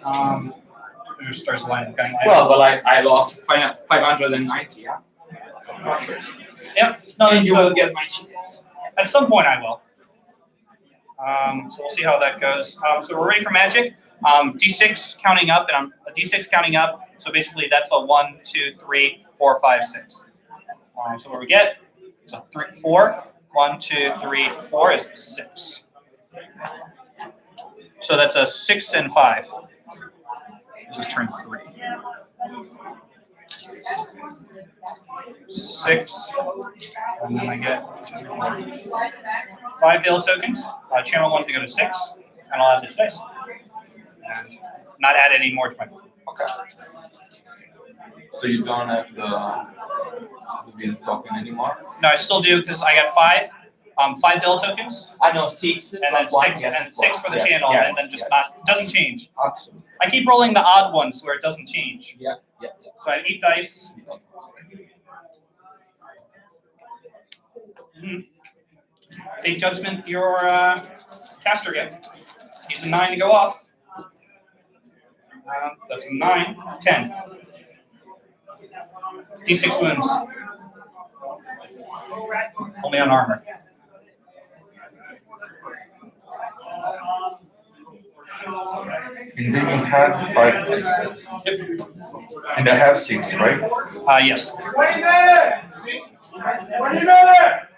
It just starts lining going. Well, but I lost 590. Yeah. Yep. No, And you so will get my chickens. at some point I will. So we'll see how that goes. So we're ready for magic. D6 counting up, and I'm a D6 counting up. So basically, that's a 1, 2, 3, 4, 5, 6. So what we get? It's a 3, 4. 1, 2, 3, 4 is 6. So that's a 6 and 5. This is turn 3. 6, and then I get 5 Veil tokens. Channel 1 to go to 6, and I'll add the 2 dice. And not add any more to my board. Okay. So you don't have the Veil token anymore? No, I still do because I got 5 Veil tokens, I know 6 and then plus 1. 6, Yes, and of 6 course. for the Yes, channel, yes, and then just yes. not doesn't change. Absolutely. I keep rolling the odd ones where it doesn't change. Yeah. So I have 8 dice. You don't- Fate Judgment, your caster again. He's a 9 to go off. That's a 9, 10. D6 wounds. Only on armor. And then you have 5 dice. Yep. And I have 6, right? Yes. 20 minutes! 20 minutes!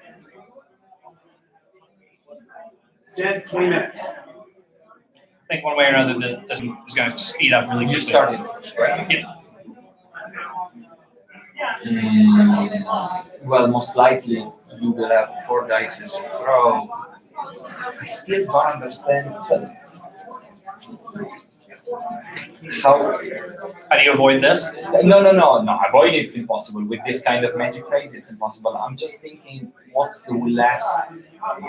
Jed's 20 minutes. I think one way or another, this is going to speed up really You quickly. started first, right? Yep. Well, most likely you will have 4 dice to throw. I still don't understand how. How do you avoid this? No. Avoid it's impossible. With this kind of magic phase, it's impossible. I'm just thinking, what's the last?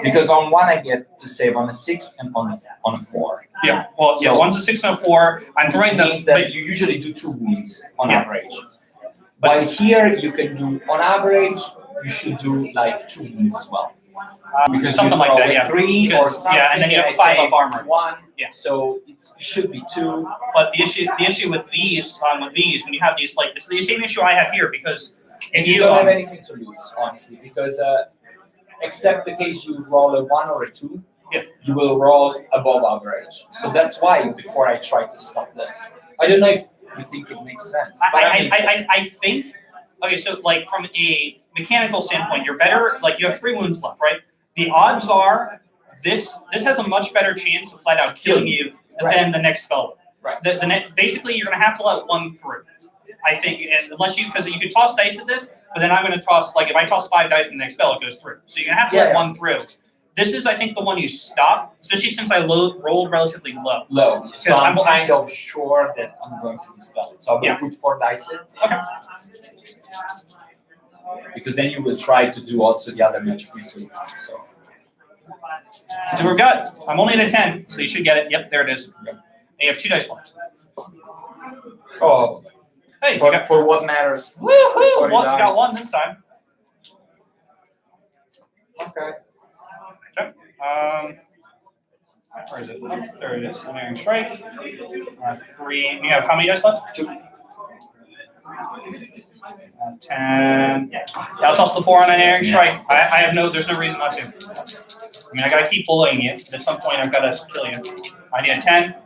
Because on 1 I get to save on a 6 and on a 4. Yeah. Well, yeah. So- One's a 6 and a 4. I'm Which throwing means the. that you usually do 2 wounds on Yeah. average. But- While here you can do, on average, you should do like 2 wounds as well. Because something you like throw that, a yeah. 3 Because- or something. yeah, and then you have I 5 save up armor. 1. Yeah. So it should be 2. But the issue with these, when you have these, like, it's the same issue I have here because And if you you don't have anything to lose, honestly, because except the case you roll a 1 or a 2, Yeah. you will roll above average. So that's why before I try to stop this, I don't know if you think it makes sense. But I think, okay, so like from a mechanical standpoint, you're better, like you have 3 wounds left, right? The odds are this has a much better chance of flat out killing you than the next spell. Right. Basically, you're going to have to let 1 through. I think, and unless because you could toss dice at this, but then I'm going to toss, like if I toss 5 dice in the next spell, it goes through. So you're going to have to let 1 through. This is, I think, the one you stop, especially since I rolled relatively low. low. So I'm I'm- kind of sure that I'm going to dispel it. So I'm Yeah. going to put 4 dice in. Okay. Because then you will try to do also the other magic missile. So So we've got, I'm only at a 10, so you should get it. Yep, there it is. And you have 2 dice left. oh, Hey, Hey, you got, For what matters. woohoo! Forty One, you got dice. one this time. Okay. Where is it? Oh, there it is. Unerring strike. 3. You have how many dice left? 2. 10. Yeah, I'll toss the 4 on unerring strike. I have no. There's no reason not to. I mean, I gotta keep bullying you. At some point, I've gotta kill you. I need a 10.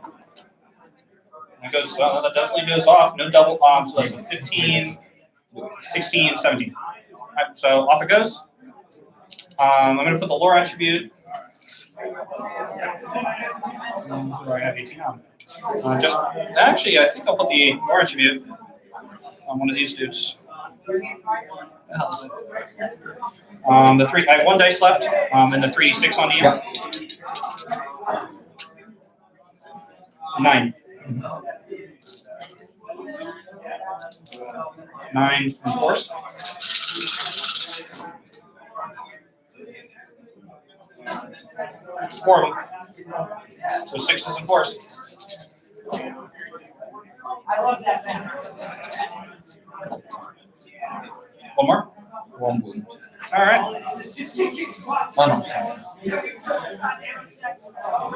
That goes. That definitely goes off. No double. So that's a 15, 16, 17. Alright, so off it goes. I'm gonna put the lore attribute. Who do I have 18 on? Actually, I think I'll put the lore attribute on one of these dudes. The 3. I have 1 dice left. And the 3d6 on you. Yep. 9. 9 and force. Four of them. So 6s and 4s. I love that man. One more. 1 wound. All right. Oh no, sorry. All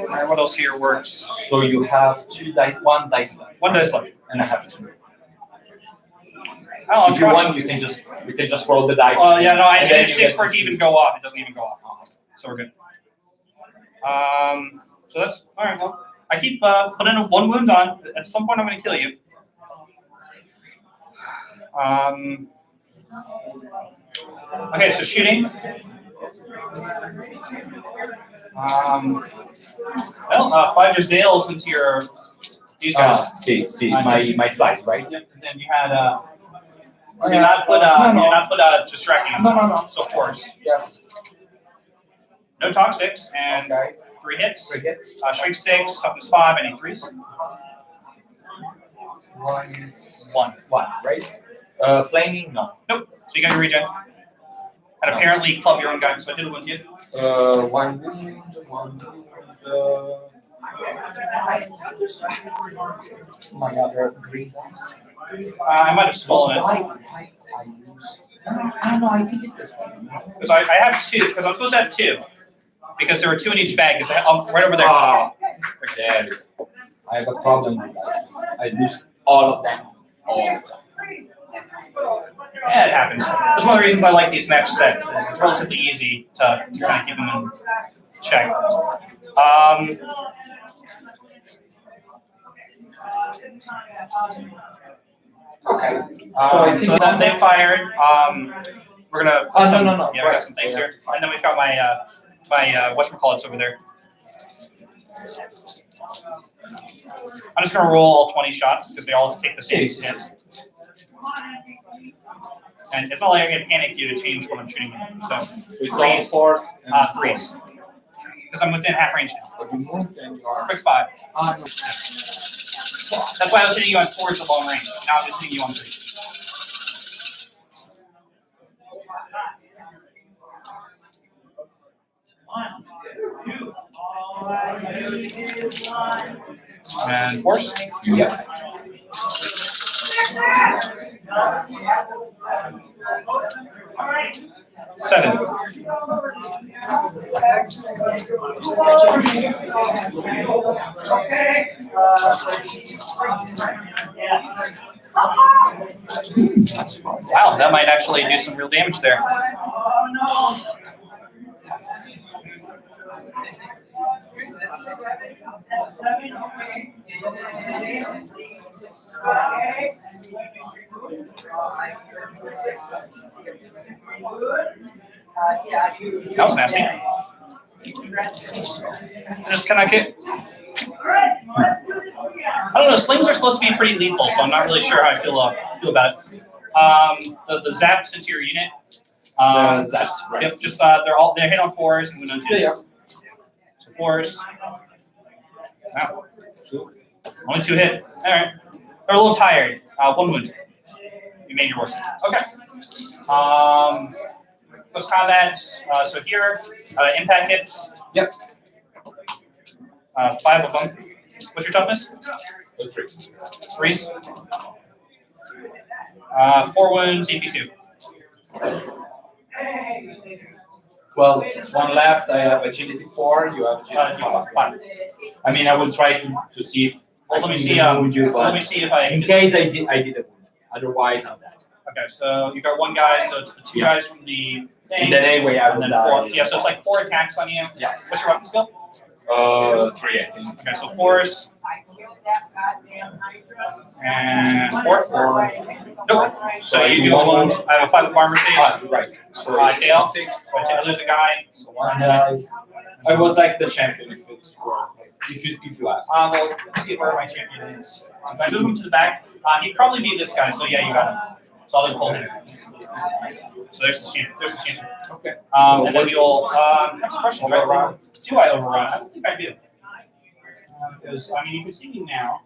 right. What else here works? So you have 1 dice left. 1 dice left. And I have 2. Oh, I'm If you trying. want, you can just roll the dice. Well, yeah, no, I and then need you 6 get for it to to even choose. go off. It doesn't even go off. So we're good. So that's all right. Well, I keep putting a 1 wound on. At some point, I'm going to kill you. Okay, so shooting. Well, 5 Jazales into your these guys. See, my flies, right? Yep. And then you had you did not put distracting. No. So force. Yes. No toxics and Okay. 3 hits. 3 hits. Strength 6, toughness 5. Any 3s? 1 is 1. 1, right? Flaming, no. Nope. So you got your regen. And apparently club your own guy. So I did wound you. 1 wound, 1 wound. My other green ones. I might have stolen it Why I use? No, I think it's this one. because I have 2 because I'm supposed to have 2 because there were 2 in each bag. Because right over there. Ah, there. I have a problem with dice. I lose all of them all the time. Yeah, it happens. That's one of the reasons I like these match sets. It's relatively easy to kind of keep them in check. Okay. So I think so then they fired. We're gonna. Oh, no. Yeah, we got some things here, and then we've got my whatchamacallits over there. I'm just gonna roll all 20 shots because they all take the same hits. And it's not like I'm gonna panic you to change what I'm shooting you. So it's all 4s and 3s. Because I'm within half range now. But you move, then you are. Quick 5. No. That's why I was hitting you on 4s at long range. Now I'm just hitting you on 3s. And force. Yeah. Seven. Wow, that might actually do some real damage there. That was nasty. Just can I get? I don't know. Slings are supposed to be pretty lethal, so I'm not really sure how I feel about it. The zaps into your unit. Zaps, right. Yep. Just they're hit on 4s and on 2s. Yeah. So 4s. Wow. Only 2 hit. All right. They're a little tired. 1 wound. You made your worst. Okay. Close combat. So here, impact hits. Yep. 5 of them. What's your toughness? 3. 3s. 4 wounds, EP2. Well, one left. I have agility 4. You have agility 5. Fine. I mean, I will try to see if Well, I let me can see. wound you, Let but me see if I. in case I did a wound. Otherwise, I'm dead. Okay, so you got 1 guy, so it's the 2 guys from the thing. And then anyway, I and will then 4. die. Yeah, so it's like 4 attacks on you. Yeah. What's your weapon skill? 3, I think. Okay, so force and 4. Nope. So you do a wound. I have a 5 armor save. Right. So I it's fail. 6. I lose a guy. So 1 dies. I was like the champion if it's worth it. If you have. Well, let's see where my champion is. If I move him to the back, he'd probably be this guy. So yeah, you got him. So I'll just pull him. So there's the champion. There's the champion. Okay. And then you'll. Next question. Overrun. Do I overrun? I don't think I do. Because I mean, you can see me now.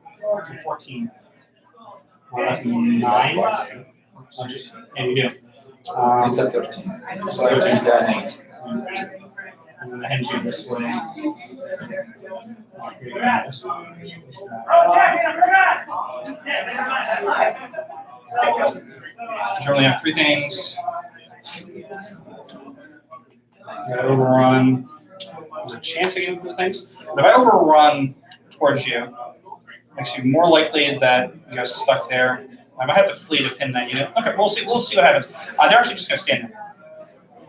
14. That's 9. And you do. It's a 13. So I do an 8. I'm going to hand you this way. You only have 3 things. Overrun. There's a chance I can do things. But if I overrun towards you, makes you more likely that you got stuck there. I might have to flee to pin that unit. Okay, we'll see. We'll see what happens. They're actually just going to stand there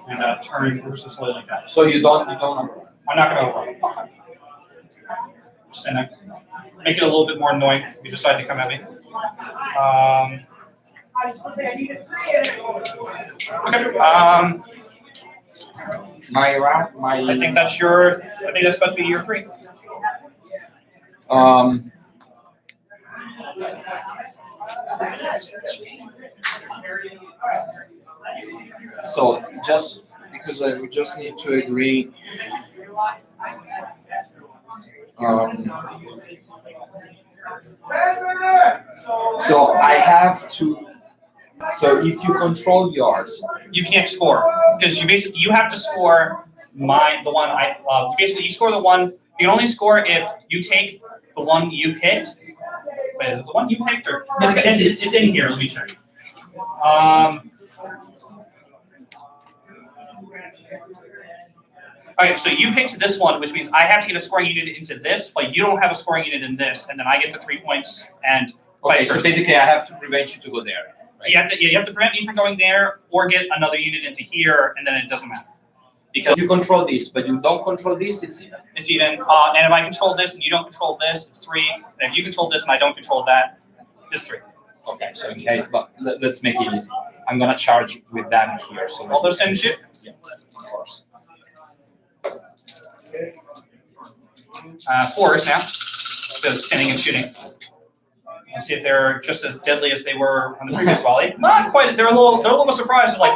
and turn ever so slowly like that. So you don't overrun. I'm not going to overrun. Just gonna make it a little bit more annoying if you decide to come at me. Okay. My round, I think that's your. I think that's supposed to be your 3. So just because I would just need to agree. So I have to. So if you control yours, You can't score because you have to score the one I basically you score the one. You can only score if you take the one you picked. Wait, is it the one you picked or it's in here? Let me check. Okay, so you picked this one, which means I have to get a scoring unit into this, but you don't have a scoring unit in this, and then I get the 3 points. And okay, so basically I have to prevent you to go there. Right? you have to prevent me from going there, or get another unit into here, and then it doesn't matter. Because you control this, but you don't control this, it's even. It's even. And if I control this and you don't control this, it's 3. And if you control this and I don't control that, it's 3. Okay, so okay, but let's make it easy. I'm gonna charge with them here. So All those things shit. Yeah, of course. 4s now. Because standing and shooting. And see if they're just as deadly as they were on the previous volley. Not quite. They're a little bit surprised. They're like,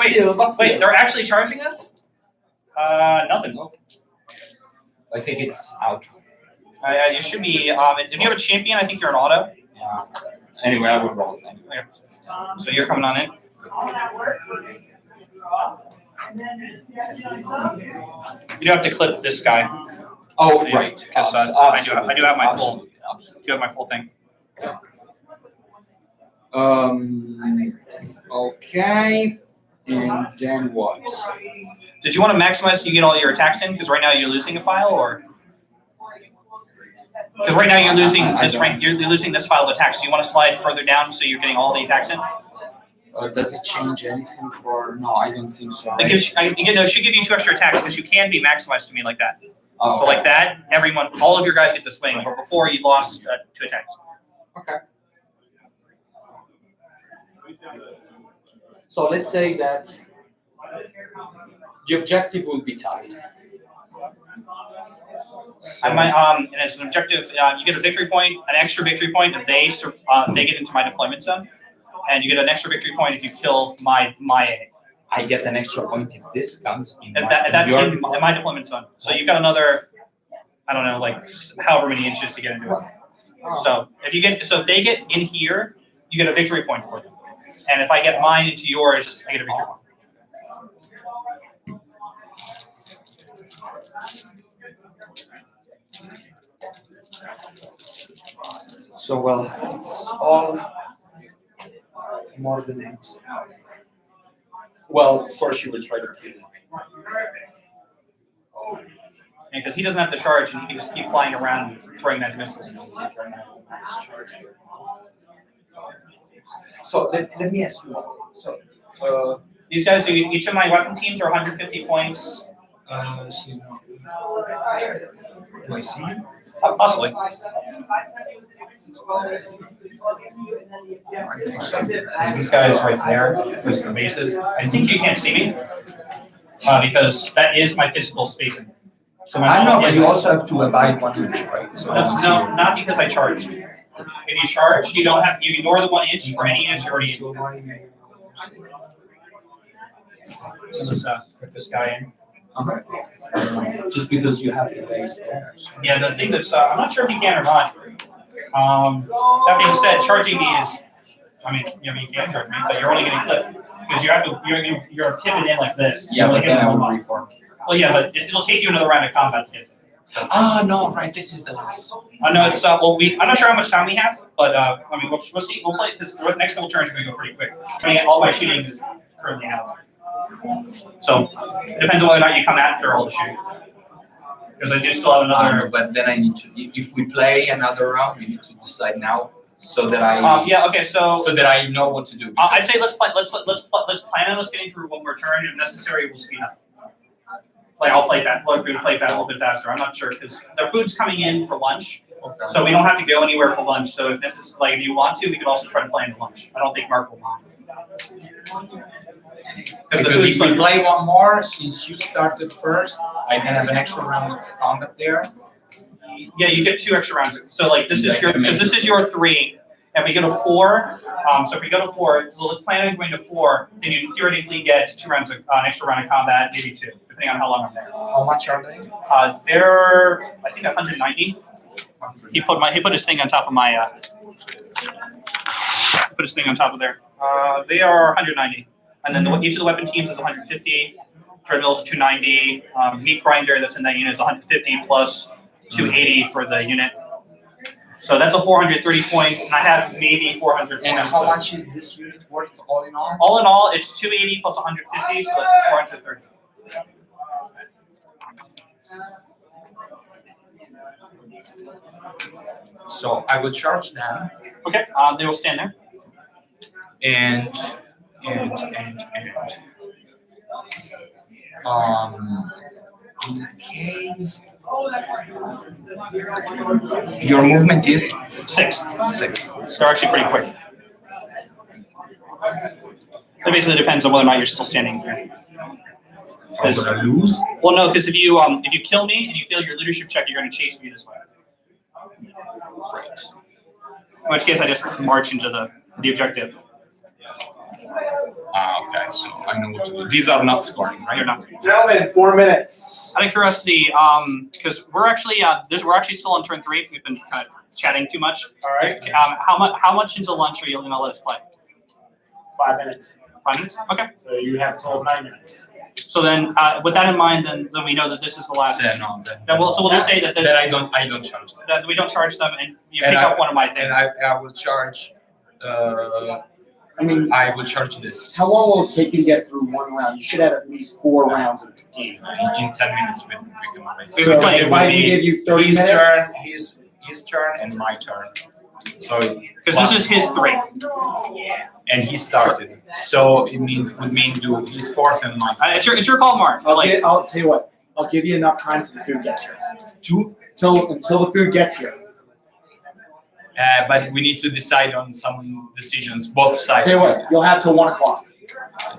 wait, they're actually charging us? Nothing. I think it's out. You should be. If you have a champion, I think you're an auto. Yeah. Anyway, I will roll. Anyway. So you're coming on in. You do have to clip this guy. Oh, right. Because I do have my full. Absolutely. Do have my full thing. Okay. And then what? Did you want to maximize so you get all your attacks in? Because right now you're losing a file, or because right now you're losing this rank. You're losing this file of attacks. So you want to slide further down so you're getting all the attacks in. Does it change anything for? No, I don't think so. It gives, it should give you 2 extra attacks because you can be maximized to me like that. Oh, So like that, all of your guys get to swing. But before you lost 2 attacks. Okay. So let's say that the objective will be tied. I might, and it's an objective. You get a victory point, an extra victory point if they get into my deployment zone, and you get an extra victory point if you kill my A. I get an extra point if this comes in. That's in my deployment zone. So you've got another, I don't know, like however many inches to get into it. So if they get in here, you get a victory point for them. And if I get mine into yours, I get a victory point. So well, it's all more than X. Well, of course you will try to kill him. Because he doesn't have to charge, and he can just keep flying around and throwing magic missiles. So let me ask you one thing. So, These guys, each of my weapon teams are 150 points. do I see you? Possibly. These guys right there, who's the bases. I think you can't see me because that is my physical spacing. So my I know, normal but is- you also have to abide 1 inch, right? So I No, don't see no, you. not because I charged. If you charge, you don't have, you ignore the 1 inch for any inch you're already in. Let's put this guy in. Just because you have the base there. Yeah, the thing that's, I'm not sure if you can or not. That being said, charging me is, you can charge me, but you're only getting clipped. Because you have to, you're pivot in like this. Yeah, You're but then I hitting will one. reform. Well, yeah, but it'll take you another round of combat to get there. Ah, no, right, this is the last. I know it's, well, I'm not sure how much time we have, but, we'll see, we'll play, this next couple turns are gonna go pretty quick. All my shooting is currently out. So, it depends on whether or not you come after all the shooting. Because I do still have another. But then I need to, if we play another round, we need to decide now so that I, Yeah, okay, so that I know what to do. I'd say let's plan on us getting through one more turn. If necessary, we'll speed up. I'll play that. We're gonna play that a little bit faster. I'm not sure because their food's coming in for lunch, Okay. so we don't have to go anywhere for lunch. So if necessary, if you want to, we could also try to play into lunch. I don't think Mark will mind. Because if we play one more, since you started first, I can have an extra round of combat there. Yeah, you get 2 extra rounds. So this is your, because this is your 3. If we go to 4, so if we go to 4, so let's plan on going to 4, then you theoretically get 2 rounds of, an extra round of combat, maybe 2, depending on how long I'm there. How much are they? They're, I think 190. He put his thing on top of my, put his thing on top of there. They are 190. And then each of the weapon teams is 150. Treadmills are 290. Meat grinder that's in that unit is 150 plus 280 for the unit. So that's a 430 points, and I have maybe 400 And points. how so much is this unit worth all in all? all in all, it's 280 plus 150, so that's 430. So I will charge them Okay, they will stand there. and in case your movement is 6. 6. So they're actually pretty quick. It basically depends on whether or not you're still standing here. I'm gonna lose. Well, no, because if you kill me and you fail your leadership check, you're going to chase me this way. Right. In which case, I just march into the objective. Okay, so I know what to do. These are not scoring, right? You're not. Gentlemen, 4 minutes. Out of curiosity, because we're actually still on turn 3. We've been kind of chatting too much. All right, How much into lunch are you going to let us play? 5 minutes. 5 minutes? Okay. So you have a total of 9 minutes. So then, with that in mind, then we know that this is the last. Then no, then We'll just say that I don't charge them. that we don't charge them, and you And pick I- up one of my things. And I will charge. I mean, I will charge this. how long will it take you to get through one round? You should have at least 4 rounds of the game. In 10 minutes we can make. We So would play- if I can give you 30 his minutes. turn, his turn, and my turn. So Because this is his 3. and he started. So it would mean do his 4th and my 4th. It's your call, Mark. I'll tell you what. I'll give you enough time till the food gets here. 2. Until the food gets here. But we need to decide on some decisions, both sides. Tell you what. You'll have till 1 o'clock.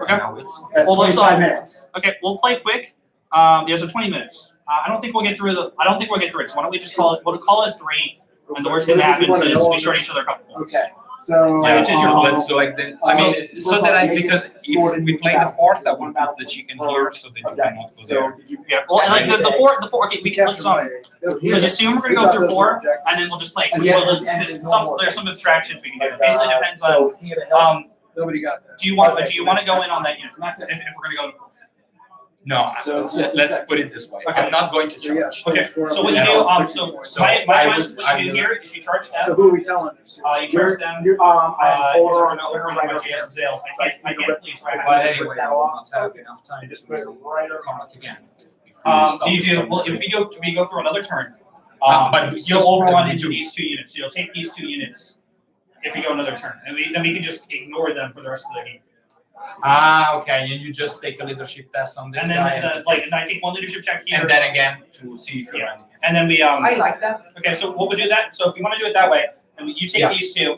Okay. Now it's- That's Well, let's, 25 minutes. Okay, we'll play quick. Yeah, so 20 minutes. I don't think we'll get through it. So why don't we just call it? We'll call it 3. And the worst thing that happens is we short each other a couple points. Okay. So Yeah, which is your let's do like the, I mean, so that because if we play the 4th, I will put the chicken here so that you cannot go there. Yeah. Well, and like the 4. Okay, we can let's Let's assume we're gonna go through 4, and then we'll just play. There's some abstractions we can do. It basically depends on. Nobody got that. Do you want to go in on that unit? If we're gonna go. No, let's put it this way. I'm not going to charge. Okay, so what you do, so my advice, what you do here is you charge So them, who are we telling? you charge them, You're, I'm you're over not over on my jail sales, I can't please, right? But anyway, I will not have enough time Just to put it right over. comment again. If we stop You do, talking well, to if we go through another turn, but you'll overrun we into do. these 2 units, so you'll take these 2 units if we go another turn, and then we can just ignore them for the rest of the game. Okay, and you just take a leadership test on this And guy. then, and I take one leadership check here. And then again, to see if you're Yeah. running. And then we, I like that. okay, so we'll do that, so if you wanna do it that way, and you take Yeah. these 2,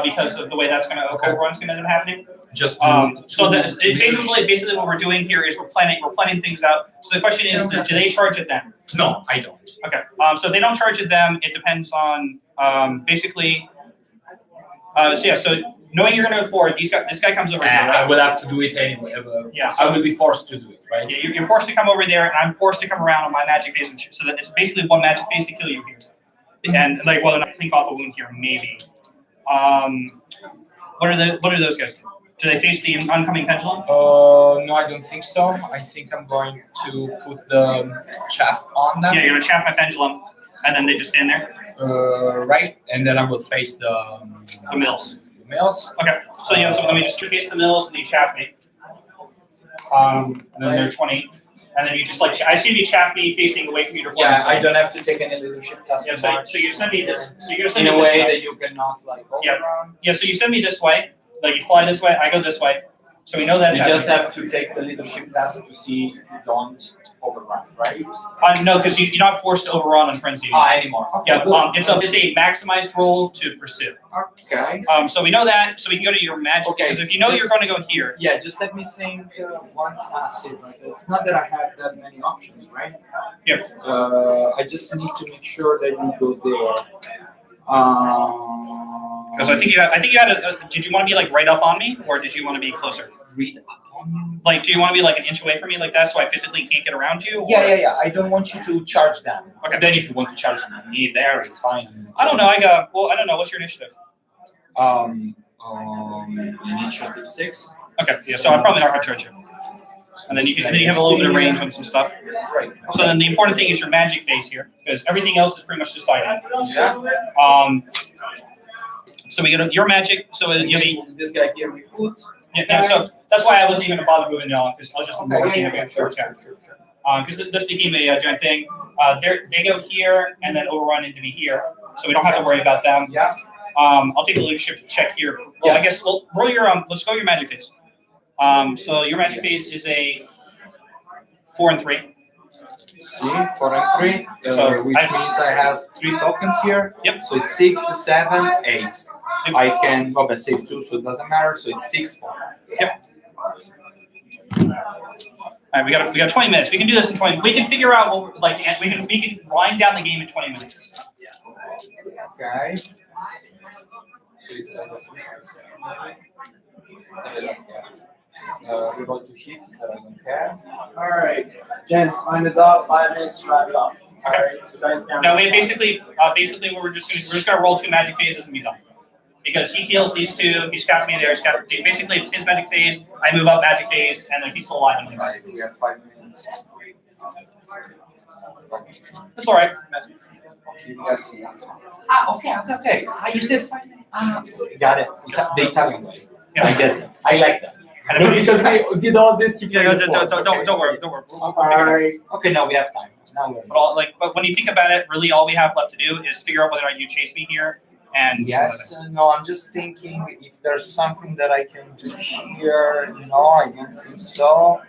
because of the way that's gonna, Okay. overrun's gonna end up happening. Just So that, basically what we're doing here is we're planning things out, so the question is, do they charge it then? No, I don't. Okay, so if they don't charge it them, it depends on, basically, so knowing you're gonna afford, this guy comes over here, And I right? will have to do it anyway. Yeah, I so, will be forced to do it, right? yeah, you're forced to come over there, and I'm forced to come around on my magic phase and shit, so that it's basically one magic phase to kill you here. And like, well, I think off a wound here, maybe. What are those guys do? Do they face the oncoming pendulum? No, I don't think so. I think I'm going to put the chaff on them. Yeah, you're gonna chaff my pendulum, and then they just stand there. Right, and then I will face the Mills. The mills. Okay, so yeah, so let me just face the mills and you chaff me. And then they're 20, and then you just like, I assume you chaff me facing away from your Yeah, deployment. I don't have to take any leadership test. Yeah, so you send me this, so you're gonna in send me a this way way. that you cannot like Yeah. overrun. Yeah, so you send me this way, like you fly this way, I go this way, so we know that's You just happening. have to take the leadership test to see if you don't overrun, right? No, because you're not forced to overrun on frenzy. Anymore. Okay, Yeah, good. it's a maximized roll to pursue. Okay. So we know that, so we can go to your magic, Okay, because if you know just- you're gonna go here, Yeah, just let me think once I see it. Like, it's not that I have that many options, right? Yeah. I just need to make sure that you go there. because I think you had did you want to be like right up on me, or did you want to be closer? Read up on you. Like, do you want to be like an inch away from me like that, so I physically can't get around you? or- Yeah. I don't want you to charge them. Okay. Then if you want to charge them on me there, it's fine. I don't know, I don't know, what's your initiative? Initiative 6. Okay, yeah, so I'm probably not gonna charge you. And then you have a little bit of range on some stuff. Right. So then the important thing is your magic phase here, because everything else is pretty much decided. Yeah. So we go to your magic, so you'll be, This guy here we put. yeah, so that's why I wasn't even gonna bother moving y'all, because I was just working Okay, a short chat. Because this became a giant thing. They go here and then overrun into me here, so we don't have to worry about them. Yeah. I'll take a leadership check here. Well, I guess we'll roll your let's go your magic phase. So your magic phase is a 4 and 3. See, 4 and 3. So Which means I have 3 tokens here. Yep. So it's 6, 7, 8. Yep. I can go back save 2, so it doesn't matter. So it's 6, 4. Yep. All right, we got 20 minutes. We can do this in 20. We can figure out what we can wind down the game in 20 minutes. Okay. So it's we're going to hit that I don't care. All right, gents, time is up. 5 minutes to wrap it up. All right, so dice down. Now we basically we're just gonna roll 2 magic phases and be done. Because he heals these 2, he's got me there. Basically it's his magic phase. I move up magic phase, and like he's still alive. And Right, we have 5 minutes. that's all right. Okay, we guys see. Okay. You said 5 minutes. Got it. The Italian way. Yeah. I get it. I like that. And if- Because we did all this to play Yeah, before. don't worry. All right. Okay, now we have time. Now we're But when you think about it, really all we have left to do is figure out whether or not you chase me here. And Yes, no, I'm just thinking if there's something that I can do here. No, I don't think so.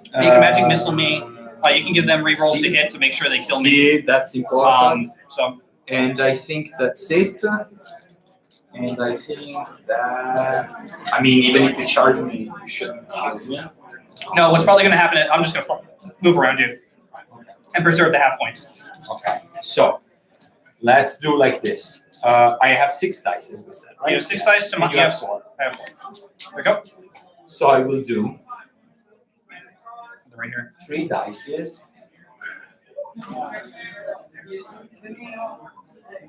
You can magic missile me. You can give them rerolls to hit to make sure they kill me. See, that's important. So And I think that's it. And I think that, I mean, even if you charge me, you shouldn't kill me. no, what's probably going to happen is I'm just going to move around you and preserve the half points. Okay, so let's do like this. I have 6 dice, as we said, right? You have 6 dice to And my you have 4. I have 4. There we go. So I will do Right here. 3 dice.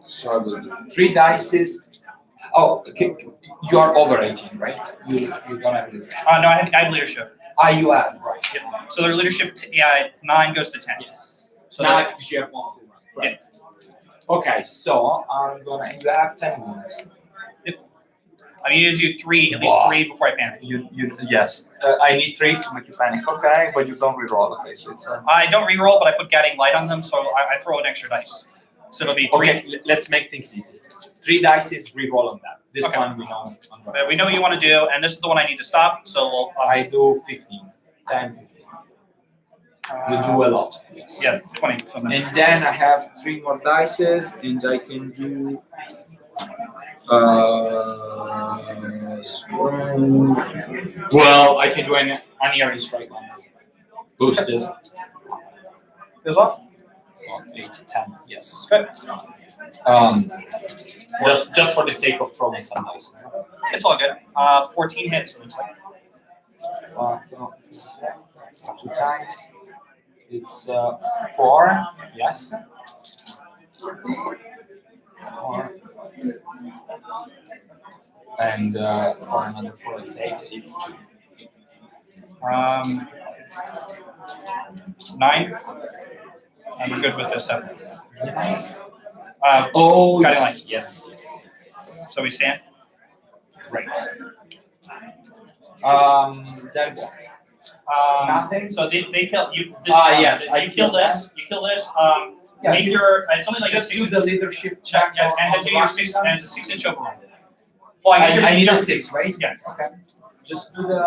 So I will do 3 dice Oh, okay. You are over 18, right? You don't have leadership. No, I have leadership. Ah, you have, right. So their leadership, 9 goes to 10. Yes. So Now that- because you have one full round. Right. Okay, so you have 10 minutes. I need to do 3, at least Wow. 3 before I panic. Yes. I need 3 to make you panic. Okay, but you don't reroll. Okay, so it's I don't reroll, but I put guiding light on them, so I throw an extra dice. So it'll be 3. Okay, let's make things easy. 3 dice is reroll on that. This Okay. one we know. We know what you want to do, and this is the one I need to stop. So we'll. I do 15. 10, 15. You do a lot. Yes. Yeah, 20. Something. And then I have 3 more dices, and I can do. Well, I can do an area strike on boosted. Goes off. 8 to 10. Yes. Good. Just for the sake of throwing some dice. It's all good. 14 hits. It looks like. No, 2 times. It's 4. Yes. 4. And for another 4, it's 8. It's 2. 9. I'm good with this 7. Oh, Guiding yes, yes, yes, yes. So we stand. Right. Then what? Nothing? So they kill you. This Yes, You I kill kill this. You kill this. Yeah, Make your. It's only like just a do 6. the leadership check. Yeah, and then do your 6. And it's a 6-inch overrun. Well, I guess I need you're- a 6, right? Yes. Okay. Just do the.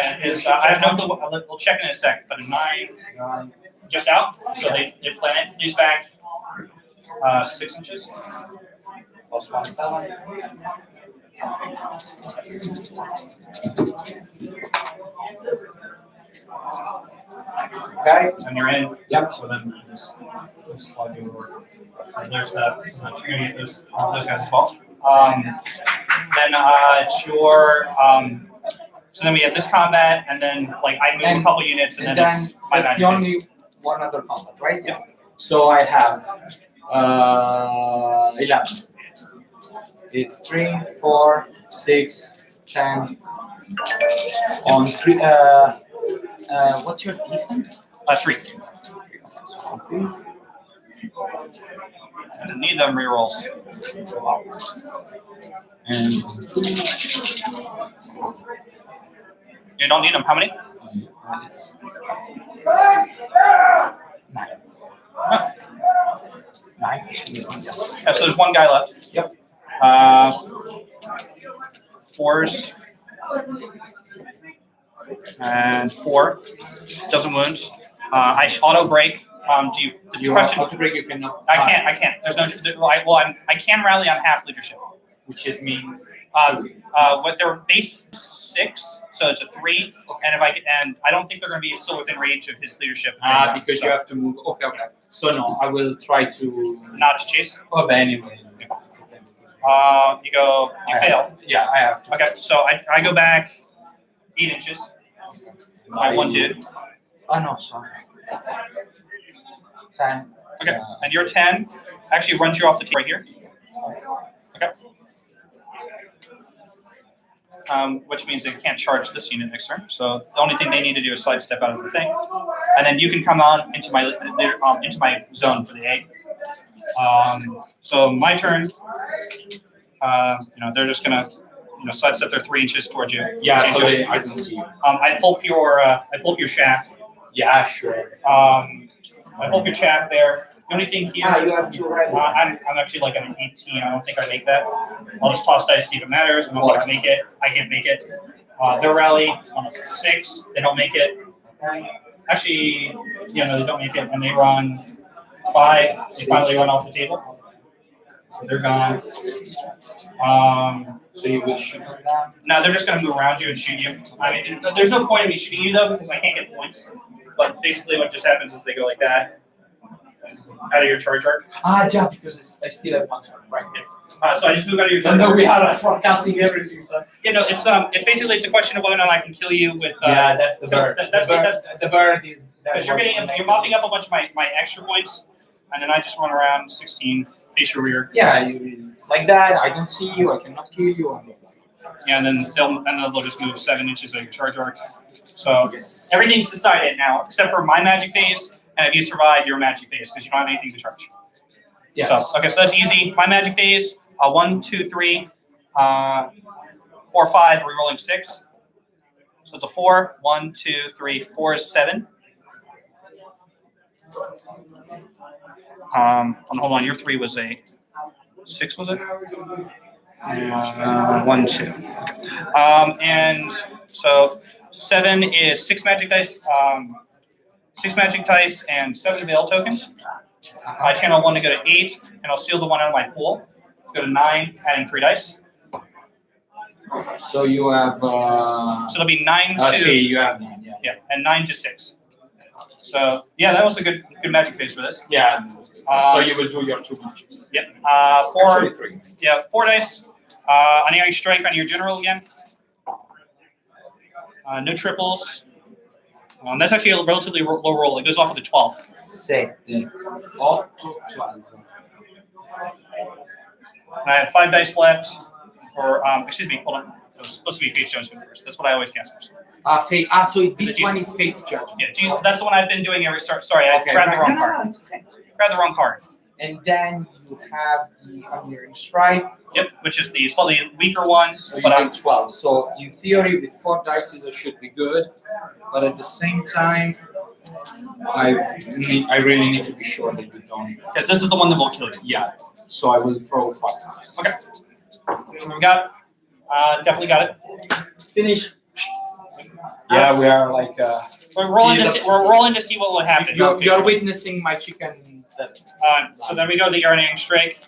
And it's, I have no clue. We'll check in a sec. But a 9 just out. So they flat it. He's back. 6 inches. Plus 1, 7. Okay. And you're in. Yep. So then you just slide you over. So there's that. So you're gonna get those guys as well. Then it's your. So then we have this combat, and then like I move a couple units, and, And then then it's my that's the 9 only one other combat, right? Yeah. So I have 11. It's 3, 4, 6, 10. On 3. What's your defense? 3. I don't need them rerolls. And You don't need them. How many? it's 9. 9. Yeah, so there's one guy left. Yep. 4s. And 4. Doesn't wounds. I auto break. Do you? The You question. have to break. You cannot. I can't. There's no. I can rally on half leadership. Which just means. What their base 6, so it's a 3, and I don't think they're going to be still within range of his leadership. Because you have to move. Okay, okay. So no, I will try to. Not to chase. Oh, but anyway. You fail. Yeah, I have to. Okay, so I go back 8 inches. I one dude. Oh no, sorry. 10. Okay, and your 10 actually runs you off the tee right here. Okay. Which means they can't charge this unit next turn. So the only thing they need to do is sidestep out of the thing, and then you can come on into my zone for the 8. So my turn. They're just gonna sidestep their 3 inches towards you. Yeah, so I can see you. I pull up your shaft. Yeah, sure. I pull up your shaft there. The only thing here. You have to right. I'm actually like an 18. I don't think I make that. I'll just toss dice, see if it matters. I don't think I make it. I can't make it. Their rally on a 6. They don't make it. Actually, they don't make it, and they run 5. They finally run off the table. So they're gone. So you will shoot on them. Now they're just going to move around you and shoot you. I mean, there's no point in me shooting you though because I can't get points. But basically, what just happens is they go like that out of your charge arc. Yeah, because I still have 1 turn, right? So I just move out of your charge And then arc. we are forecasting everything. So. It's basically a question of whether or not I can kill you with. That's the bird. That's the bird is. because you're mopping up a bunch of my extra points. and then I just run around 16, face your rear. Yeah, like that. I don't see you. I cannot kill you. Yeah, and then they'll just move 7 inches of your charge arc. So Yes. everything's decided now, except for my magic phase, and if you survive your magic phase, because you don't have anything to charge. Yes. So okay, so that's easy. My magic phase, 1, 2, 3, 4, 5, rerolling 6. So it's a 4, 1, 2, 3, 4 is 7. Hold on, your 3 was a 6, was it? 1, 2. Okay. And so 7 is 6 magic dice, 6 magic dice, and 7 veil tokens. I channel 1 to go to 8, and I'll seal the 1 out of my pool. Go to 9, add in 3 dice. So you have. So it'll be 9 to See, you have 9. Yeah. yeah, and 9 to 6. So yeah, that was a good magic phase for this. Yeah. So you will do your 2 matches. Yep. 4. Actually 3. Yeah, 4 dice. Unerring strike on your general again. No triples. That's actually a relatively low roll. It goes off with a 12. 7, 8, 12. And I have 5 dice left for, excuse me, hold on. It was supposed to be Fate's Judgment first. That's what I always cast first. So this one is Fate's Judgment. Yeah, that's the one I've been doing every start. Sorry, I grabbed the wrong card. It's okay. Grabbed the wrong card. And then you have the Unerring Strike. Yep, which is the slightly weaker one. So you But have 12. So in theory, with 4 dice, it should be good. But at the same time, I really need to be sure that you don't. because this is the one that will kill you. Yeah. So I will throw 5 dice. Okay. We got definitely got it. Finish. Yeah, we are like. We're rolling to see, what will happen. You're witnessing my chicken. So then we go to the Unerring Strike.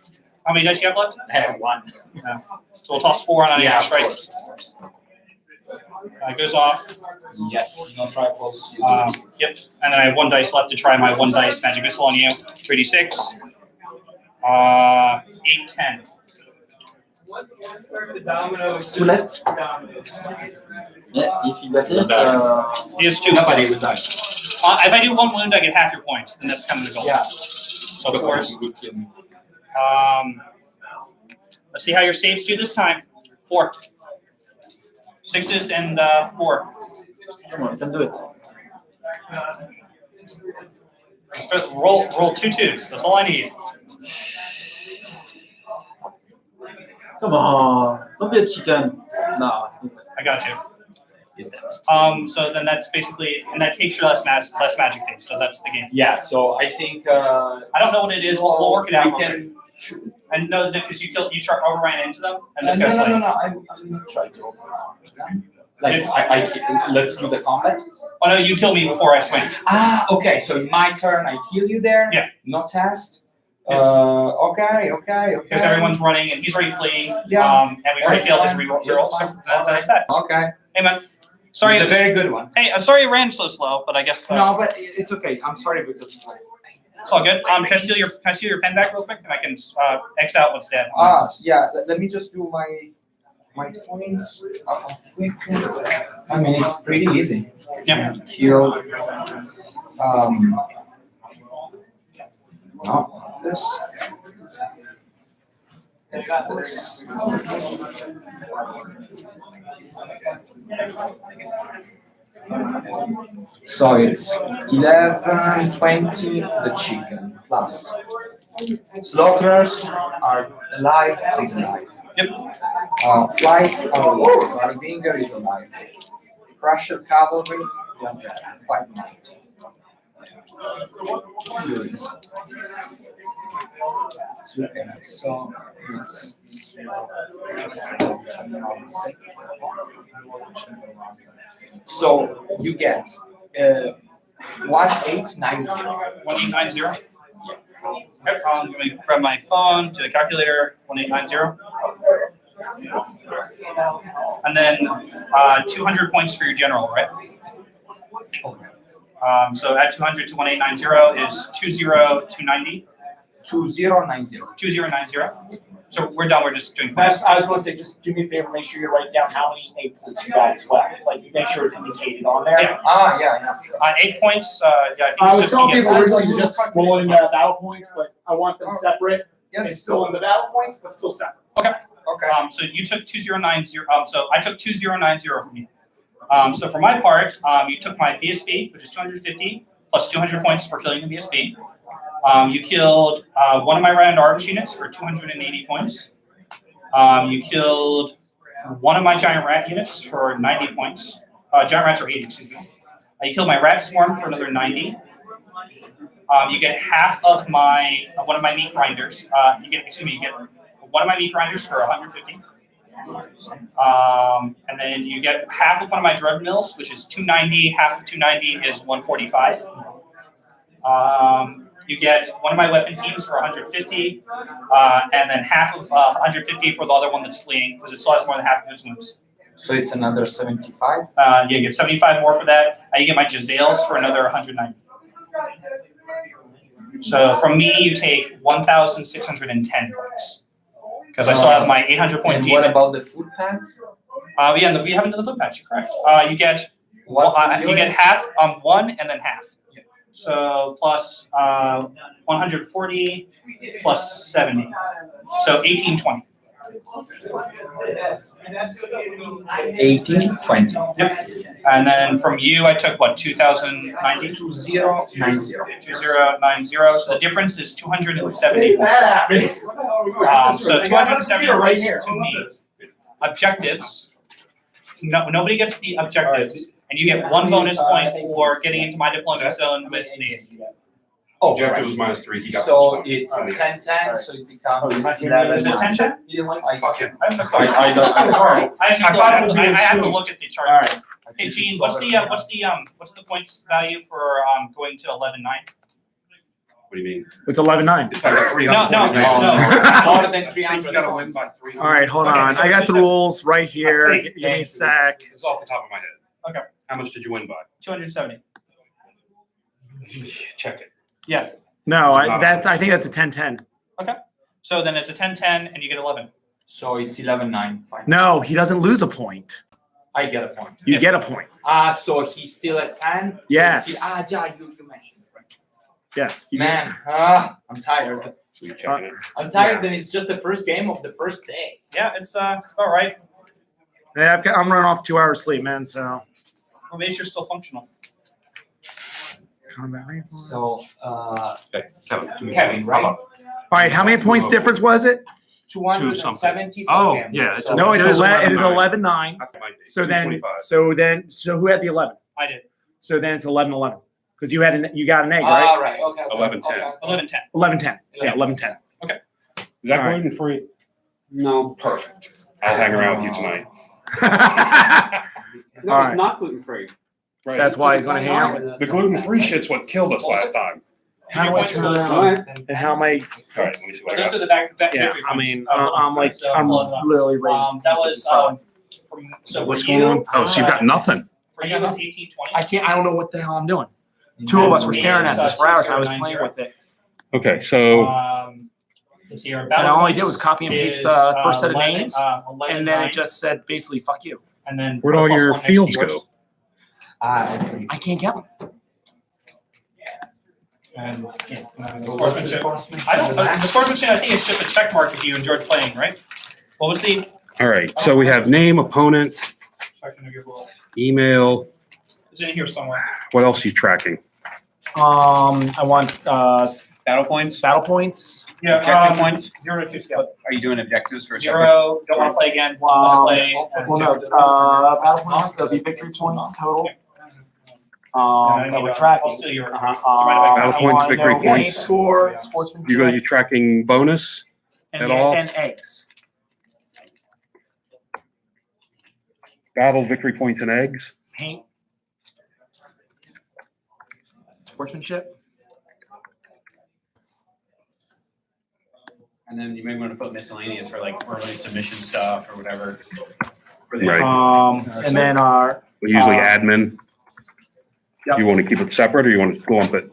How many dice you have left? I have 1. So we'll toss 4 on Unerring Yeah, of Strike. course. It goes off. Yes. No triples. Yep. And then I have 1 dice left to try my 1 dice magic missile on you. 3d6. 8, 10. The dominoes. 2 left. Yeah, if you got it, He has 2. Nobody will die. If I do 1 wound, I get half your points. Then that's kind of the goal. Yeah. So of course. You will kill me. Let's see how your saves do this time. 4. 6s and 4. come on, you can do it. Roll 2 2s. That's all I need. Come on, don't be a chicken. No. I got you. So then that's basically, and that takes your less magic phase. So that's the game. Yeah. So I think. I don't know what it is. We'll work it out. We can. And no, because you overran into them, and No, this guy's no, like, no. I will not try to overrun them. Like let's do the combat. oh no, you kill me before I swing. Okay. So in my turn, I kill you there. Yeah. No test. Yeah. Okay. Because everyone's running and he's already fleeing. Yeah. And we've already That's failed his fine. reroll. That's So fine. that's that. Okay. Hey man, sorry. It's a very good one. Hey, I'm sorry it ran so slow, but I guess No, but it's okay. I'm sorry because. it's all good. Can I steal your pen back real quick, and I can X out what's dead. Yeah. Let me just do my points quickly. I mean, it's pretty easy. Yeah. Kill. No, this. It's this. So it's 11, 20, the chicken plus. Slaughterers are alive and alive. Yep. Flies are alive. Harbinger is alive. Crusher cavalry, yeah, 590. Okay, so it's so you get 1890. 1890. Okay, let me grab my phone to the calculator. 1890. And then 200 points for your general, right? Okay. So add 200 to 1890 is 20290. 2090. 2090. So we're done. We're just doing That's, points. I was going to say, just do me a favor, make sure you write down how many 8 points you got as well. Like, you make sure it's indicated on there. Yeah. Yeah. 8 points. Yeah, I think I it's was just telling you people get- originally to just roll in battle points, but I want them separate. And Yes. still in the battle points, but still separate. Okay. So you took 2090. So I took 2090 from you. So for my part, you took my BSB, which is 250 plus 200 points for killing the BSB. You killed one of my round arms units for 280 points. You killed one of my giant rat units for 90 points. Giant rats are 80, excuse me. You killed my rat swarm for another 90. You get half of my one of my meat grinders. You get one of my meat grinders for 150. And then you get half of one of my drug mills, which is 290. Half of 290 is 145. You get one of my weapon teams for 150, and then half of 150 for the other one that's fleeing, because it still has more than half of its wounds. So it's another 75. You get 75 more for that. You get my Jazales for another 190. So from me, you take 1,610 points. Because I still have my 800 point And demon. what about the food pads? Yeah, we haven't done the foot patch, correct. You get What you get half one and then half. So plus 140 plus 70. So 1820. 1820. Yep. And then from you, I took what, 2090? 2090. 2090. So the difference is 270 points. So 270 points to me. Objectives. No, nobody gets the objectives, and you get 1 bonus point for getting into my deployment zone with me. Oh, Objective right. was -3. He got So +1. it's 10-10, so it becomes Is it 11. 10? You didn't like I fucking. I have to I don't- I have to look at the chart. All right. Hey Gene, what's the points value for going to 11-9? What do you mean? It's 11-9. It's like a 300. No. More than I think 300. you gotta win by 300. All right, hold Okay, on. so I got just the a- rules right here. I Give think- me a sec. This is off the top of my head. Okay. How much did you win by? 270. Check it. Yeah. No, I think that's a 10-10. So then it's a 10-10 and you get 11. So it's 11-9. Fine. No, he doesn't lose a point. I get a point. You Yeah. get a point. So he's still at 10? So Yes. yeah, you mentioned. Right. Yes. You Man, I'm tired. Are you checking it? I'm tired, and it's just the first game of the first day. Yeah, it's about right. Yeah, I'm running off 2 hours sleep, man. So. Well, maybe you're still functional. Combat reinforcements. So, Okay, Kevin. Kevin, right? All right, how many points difference was it? 270 for Oh, him. yeah, it's So- No, it's It is 11. It is 11-9. 11-9. That might be. So then, 225. so who had the 11? I did. So then it's 11-11 because you got an egg, right? All right. Okay. 11-10. Okay. 11-10. 11-10. Yeah, 11-10. Is that All right. gluten free? No. Perfect. I'll hang around with you tonight. All right. Not gluten free. Right. That's why he's going to hang out with. The gluten free shit's what killed us last time. How do I turn around? Alright. And how am I? All right, let me see what I Those got. are the back Yeah, victory I points. mean, I'm like, So, I'm hold on. literally raised. That was from, so What's for going you, on? Oh, so you've got nothing. For you, it was 1820. I can't. I don't know what the hell I'm doing. 2 of us were staring at this for hours. I was playing with it, Okay, so Let's see here. and all I did was copy and paste the first set of 11, names, 11, and then 9, it just said basically "fuck you." and then where'd all plus your one next to fields yours. go? I can't get them. And the sportsmanship. I don't. The sportsmanship. I think it's just a check mark if you enjoyed playing, right? What was the All right, so we have name, opponent, section of your rule? email. It's in here somewhere. What else are you tracking? I want Battle points? battle points. Yeah. Objective points? 0 to 2 scale. Are you doing objectives for a separate? 0. Don't want to play again. Want to play. Well, no, battle points. There'll be victory points total. That we're I'll tracking. steal your. Battle points, victory points. Score, You sportsmanship, tracking bonus? and, at all? and eggs. Battle, victory points, and eggs? Paint. Sportsmanship. And then you may want to put miscellaneous for like early submission stuff or whatever. Right. And then our Usually admin. Yep. You want to keep it separate or you want to lump it?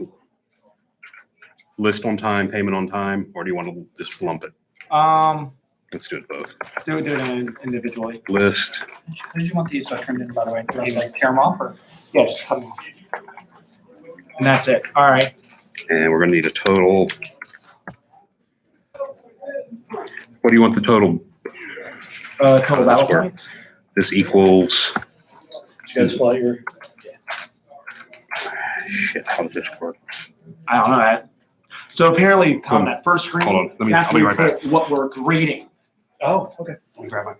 list on time, payment on time, or do you want to just lump it? Let's do it both. Do it individually. List. How did you want these turned in, by the way? Do you like tear them off or? Yeah, just cut them off. And that's it. All right. And we're gonna need a total. What do you want the total? Total battle Square. points. This equals, You guys follow your. shit, how does this work? I don't know that. So apparently, Tom, that first screen. Hold on, That's I'll be where right you back. put what we're grading. Oh, okay. Let me grab my.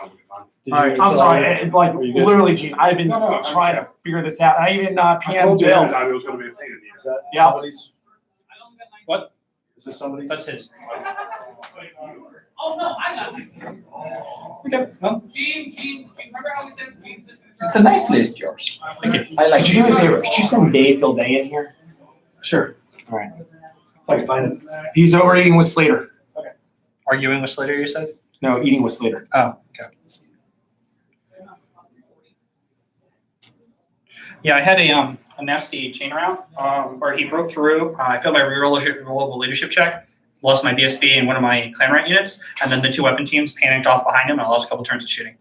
All right. I'm sorry. Like literally, Gene, I've been trying to figure this out. I even PM Bill. It was gonna be a pain in the Is that Yeah. somebody's? What? Is this somebody's? That's his. Oh, no, I got it. Okay, well, Gene, remember how we said Gene's sister? It's a nice list, yours. thank you. I like. Could you do me a favor? Could you send Dave Gilday in here? Sure. All right. If I can find him. He's over eating with Slater. Arguing with Slater, you said? No, eating with Slater. Oh, okay. Yeah, I had a nasty chain around where he broke through. I failed my rerollable leadership check, lost my BSB and one of my clan rank units, and then the two weapon teams panicked off behind him, and I lost a couple turns of shooting.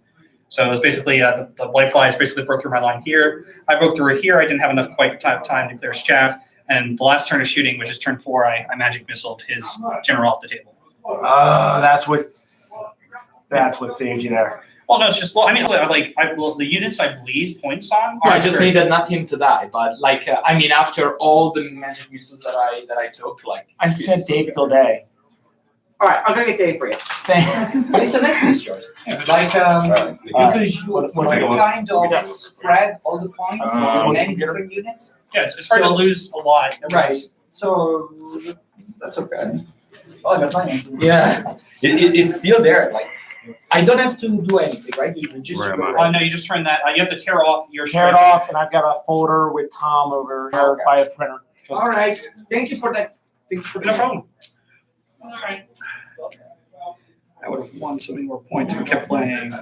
So it was basically the Blight Flies basically broke through my line here. I broke through here. I didn't have enough quite time to clear his chaff, and the last turn of shooting, which is turn 4, I magic missiled his general off the table. That's what saved you there. Well, no, it's just the units I bleed points on. I aren't just very- needed not him to die, but like I mean, after all the magic missiles that I took, like I said Dave Gilday. All right, I'll go get Dave for you. But it's a nice list, yours. Like because you What- kind of spread all the points on many different units. Yeah, it's hard to lose a lot. Right. So that's okay. Oh, I got mine. Yeah, it's still there. Like I don't have to do anything, right? You just Where am I? Oh, no, you just turn that. You have to tear off your Tear it off, and I've got a folder with Tom over here Okay. by a printer. Just- All right. Thank you for that. Thank you for No that. problem. All right. I would have won so many more points if we kept playing.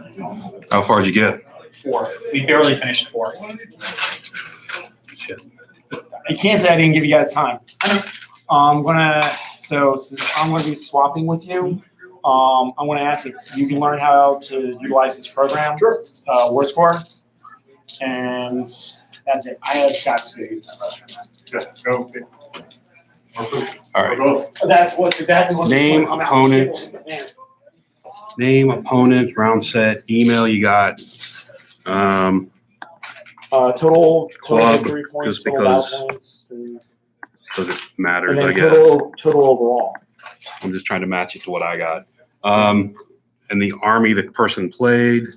How far did you get? 4. We barely finished 4. Shit. You can't say I didn't give you guys time. Since I'm gonna be swapping with you. I'm gonna ask if you can learn how to utilize this program. Sure. Word score. And that's it. I have got to use that restroom. All right. That's what's exactly what. Name, opponent. Name, opponent, round set, email you got. Total Club, victory points, just total battle because- points, and Does it matter, then I guess? total overall. I'm just trying to match it to what I got. And the army the person played.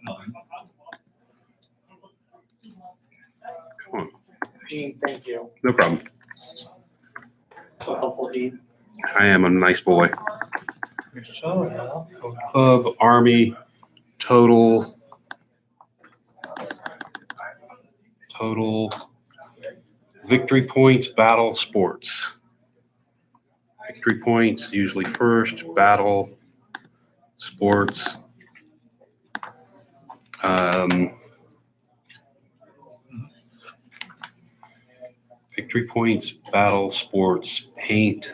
Come on, Gene, thank you. no problem. So helpful, Gene. I am a nice boy. Club, army, total. Victory points, battle, sports. Victory points, usually first, battle, sports. Victory points, battle, sports, paint.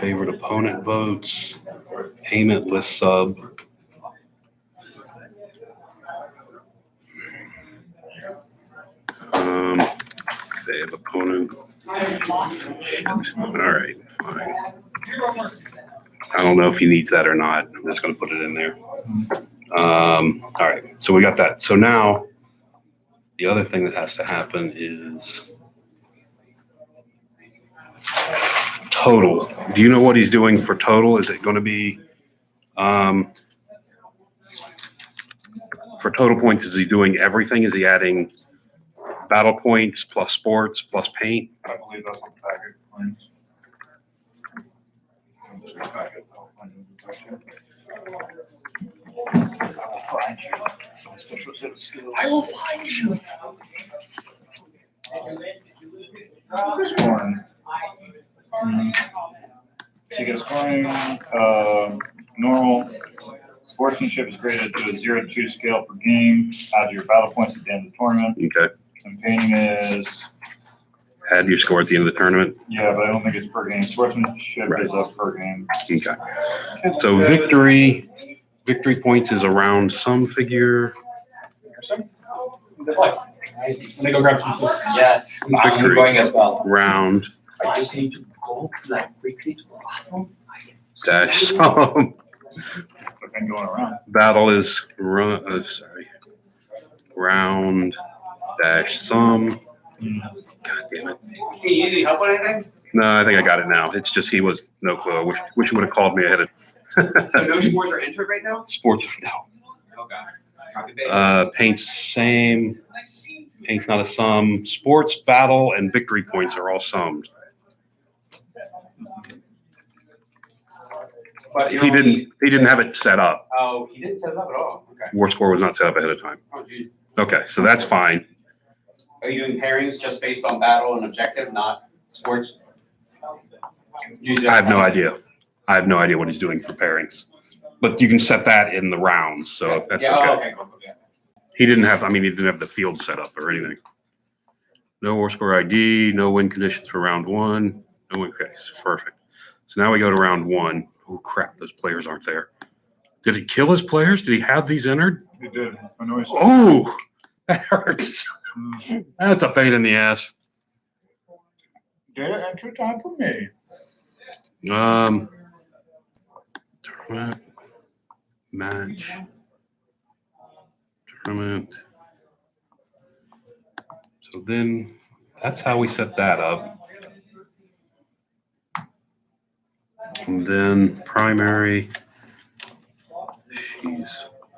Favorite opponent votes, payment list sub. Save opponent. Shit. All right, fine. I don't know if he needs that or not. I'm just gonna put it in there. All right, so we got that. So now, the other thing that has to happen is total. Do you know what he's doing for total? Is it gonna be, for total points, is he doing everything? Is he adding battle points plus sports plus paint? I believe that's on the packet. Claims. I will find you. Scoring. So you get scoring, normal. Sportsmanship is graded to a 0 to 2 scale per game. Add your battle points at the end of the tournament. Okay, And painting is, Had your score at the end of the tournament? yeah, but I don't think it's per game. Sportsmanship Right. is up per game. Okay. So victory points is around some figure. Good luck. Let me go grab some food. Yeah, I'm Victory. going as well. Round I just need to go like quickly to the bathroom. dash some. I've been going around. Battle is round dash some. God damn it. Hey, you need help with anything? No, I think I got it now. It's just he was no clue. I wish you would have called me ahead of. So no scores are entered right now? Sports, no. Okay. Copy paste. Paint's same. Paint's not a sum. Sports, battle, and victory points are all summed. But you're He only- didn't have it set up. Oh, he didn't set it up at all. Okay. War score was not set up ahead of time. Oh, geez. Okay, so that's fine. Are you doing pairings just based on battle and objective, not sports? I have no idea. I have no idea what he's doing for pairings. But you can set that in the rounds, so that's Yeah, oh, okay. cool, yeah. He didn't have the field set up or anything. No war score ID, no win conditions for round one. No win, okay, perfect. So now we go to round one. Oh crap, those players aren't there. Did he kill his players? Did he have these entered? He did. I know he's. Oh, that hurts. That's a pain in the ass. Data entry time for me. Tournament, match, tournament. So then that's how we set that up. And then primary. Jeez.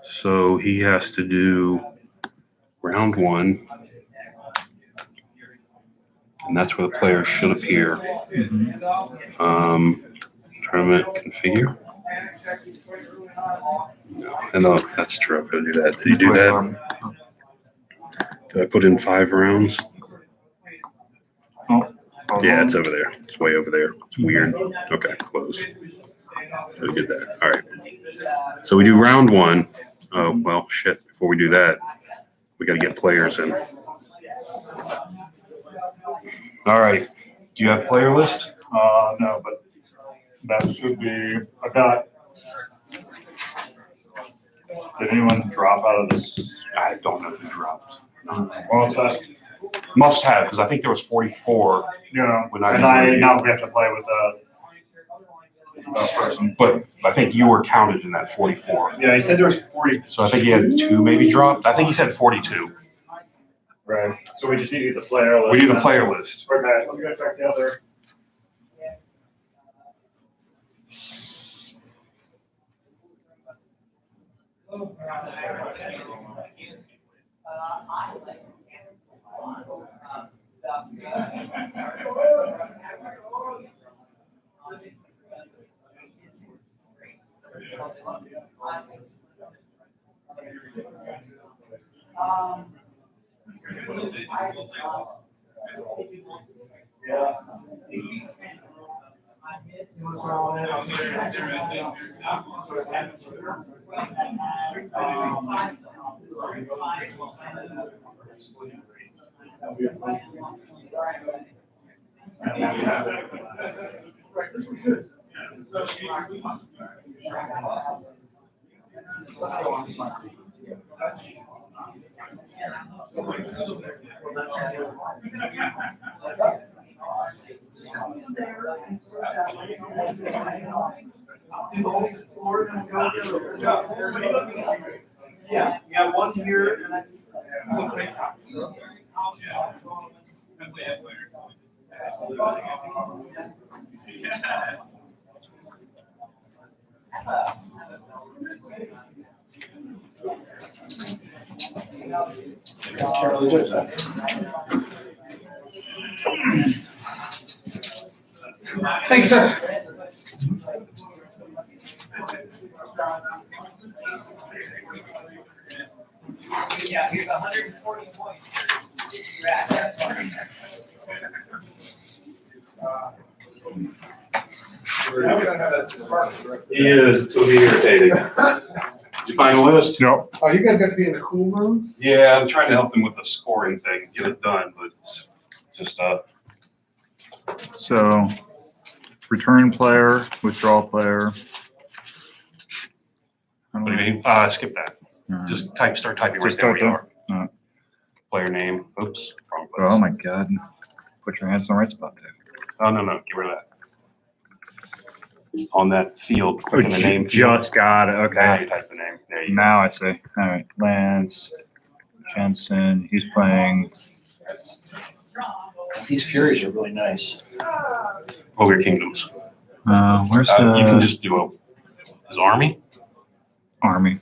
So he has to do round one. And that's where the players should appear. Tournament configure. No, that's true. I've got to do that. Did you do that? Did I put in 5 rounds? Yeah, it's over there. It's way over there. It's weird. Okay, close. We did that. All right. So we do round one. Oh, well, shit. Before we do that, we got to get players in. All right. Do you have player list? No, but that should be, I got. Did anyone drop out of this? I don't know who dropped. Well, that's, Must have, because I think there was 44. you know, When I- and now we have to play with a person. But I think you were counted in that 44. Yeah, he said there was 40. So I think he had 2 maybe dropped. I think he said 42. Right, so we just need the player list. We need a player list. Okay, let me go check the other. Yeah, you got one here and then. Can't really judge that. Thank you, sir. Yeah, here's 140 points. He is. It's going to be irritating. you find the list? Yep. Oh, you guys got to be in the cool room? Yeah, I'm trying to help them with the scoring thing, get it done, but it's just, So, return player, withdraw player. what do you mean? Skip that. Alright. Just start typing right Just there where you type are. Alright. Player name, oops, wrong place. Oh my god. Put your hands in the right spot there. Oh, no, get rid of that. On that field, click on the name. Just got it, Now okay. you type the name. There you go. Now I see. Alright, Lance Jensen, he's playing. These Furies are really nice. Ogre Kingdoms. Where's You can the just do his army. army?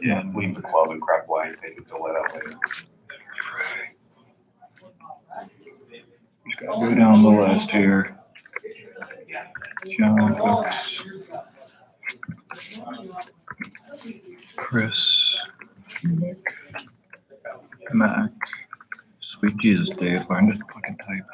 Yeah, leave the club and crap blank. They can fill that out later. Just gotta go down the list here. John Hooks. Chris. Mac. Sweet Jesus, Dave, learn to fucking type.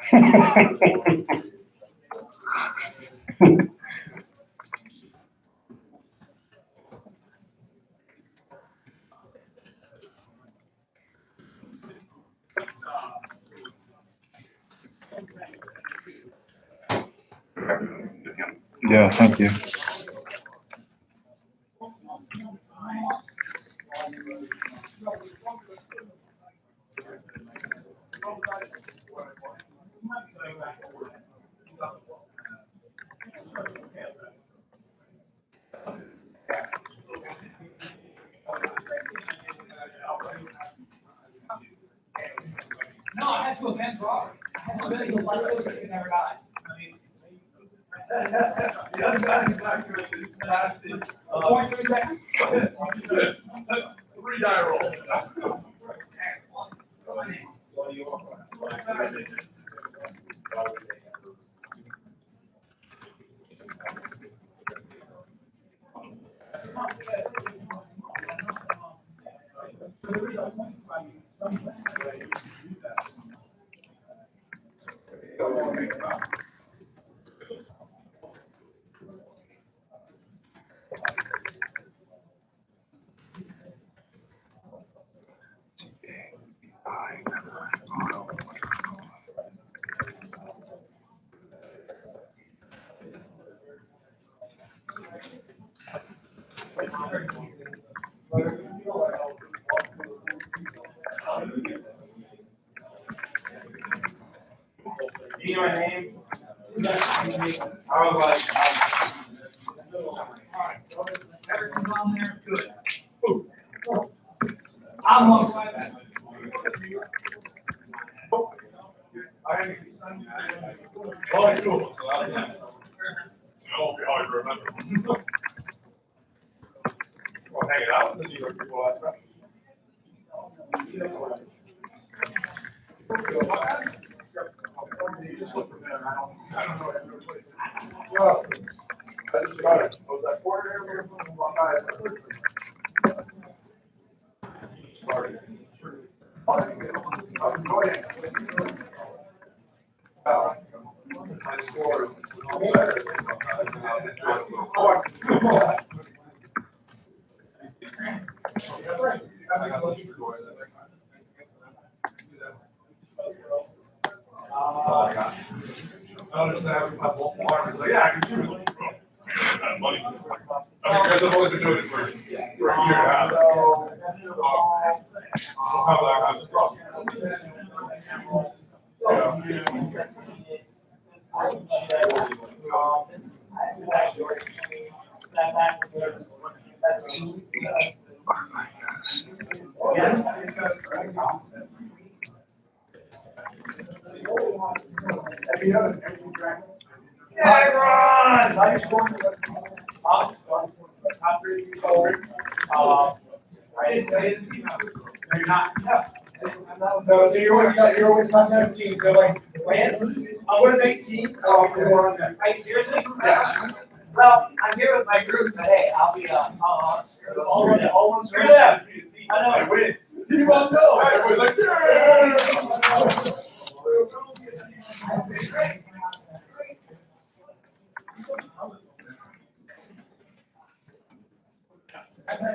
Yeah, thank you. No, I had to event Robert. I had to really like those that could never die. Point 3 seconds. 3 die roll. You know my name? I was like, Everything's on there, good. I'm on side that. oh, cool. It'll be hard to remember. Well, hang it out. This is your people last time. Just look for them. I don't know. Well, I just got it. Was that quarter here? Sorry. I scored. I understand. Yeah, I can do it. Money. I mean, you guys have only been doing it for a year and a half. How that Yes. Hi, Ron! Nice one. Top 3 people. You're not. So you're with my 19, so like, Lance? I'm with 18. Oh, you're on there. Are you seriously? Yeah. Well, I'm here with my group, but hey, I'll be, All one's You're left. I know. I win. You won't know. Everybody's like, yeah! Yeah.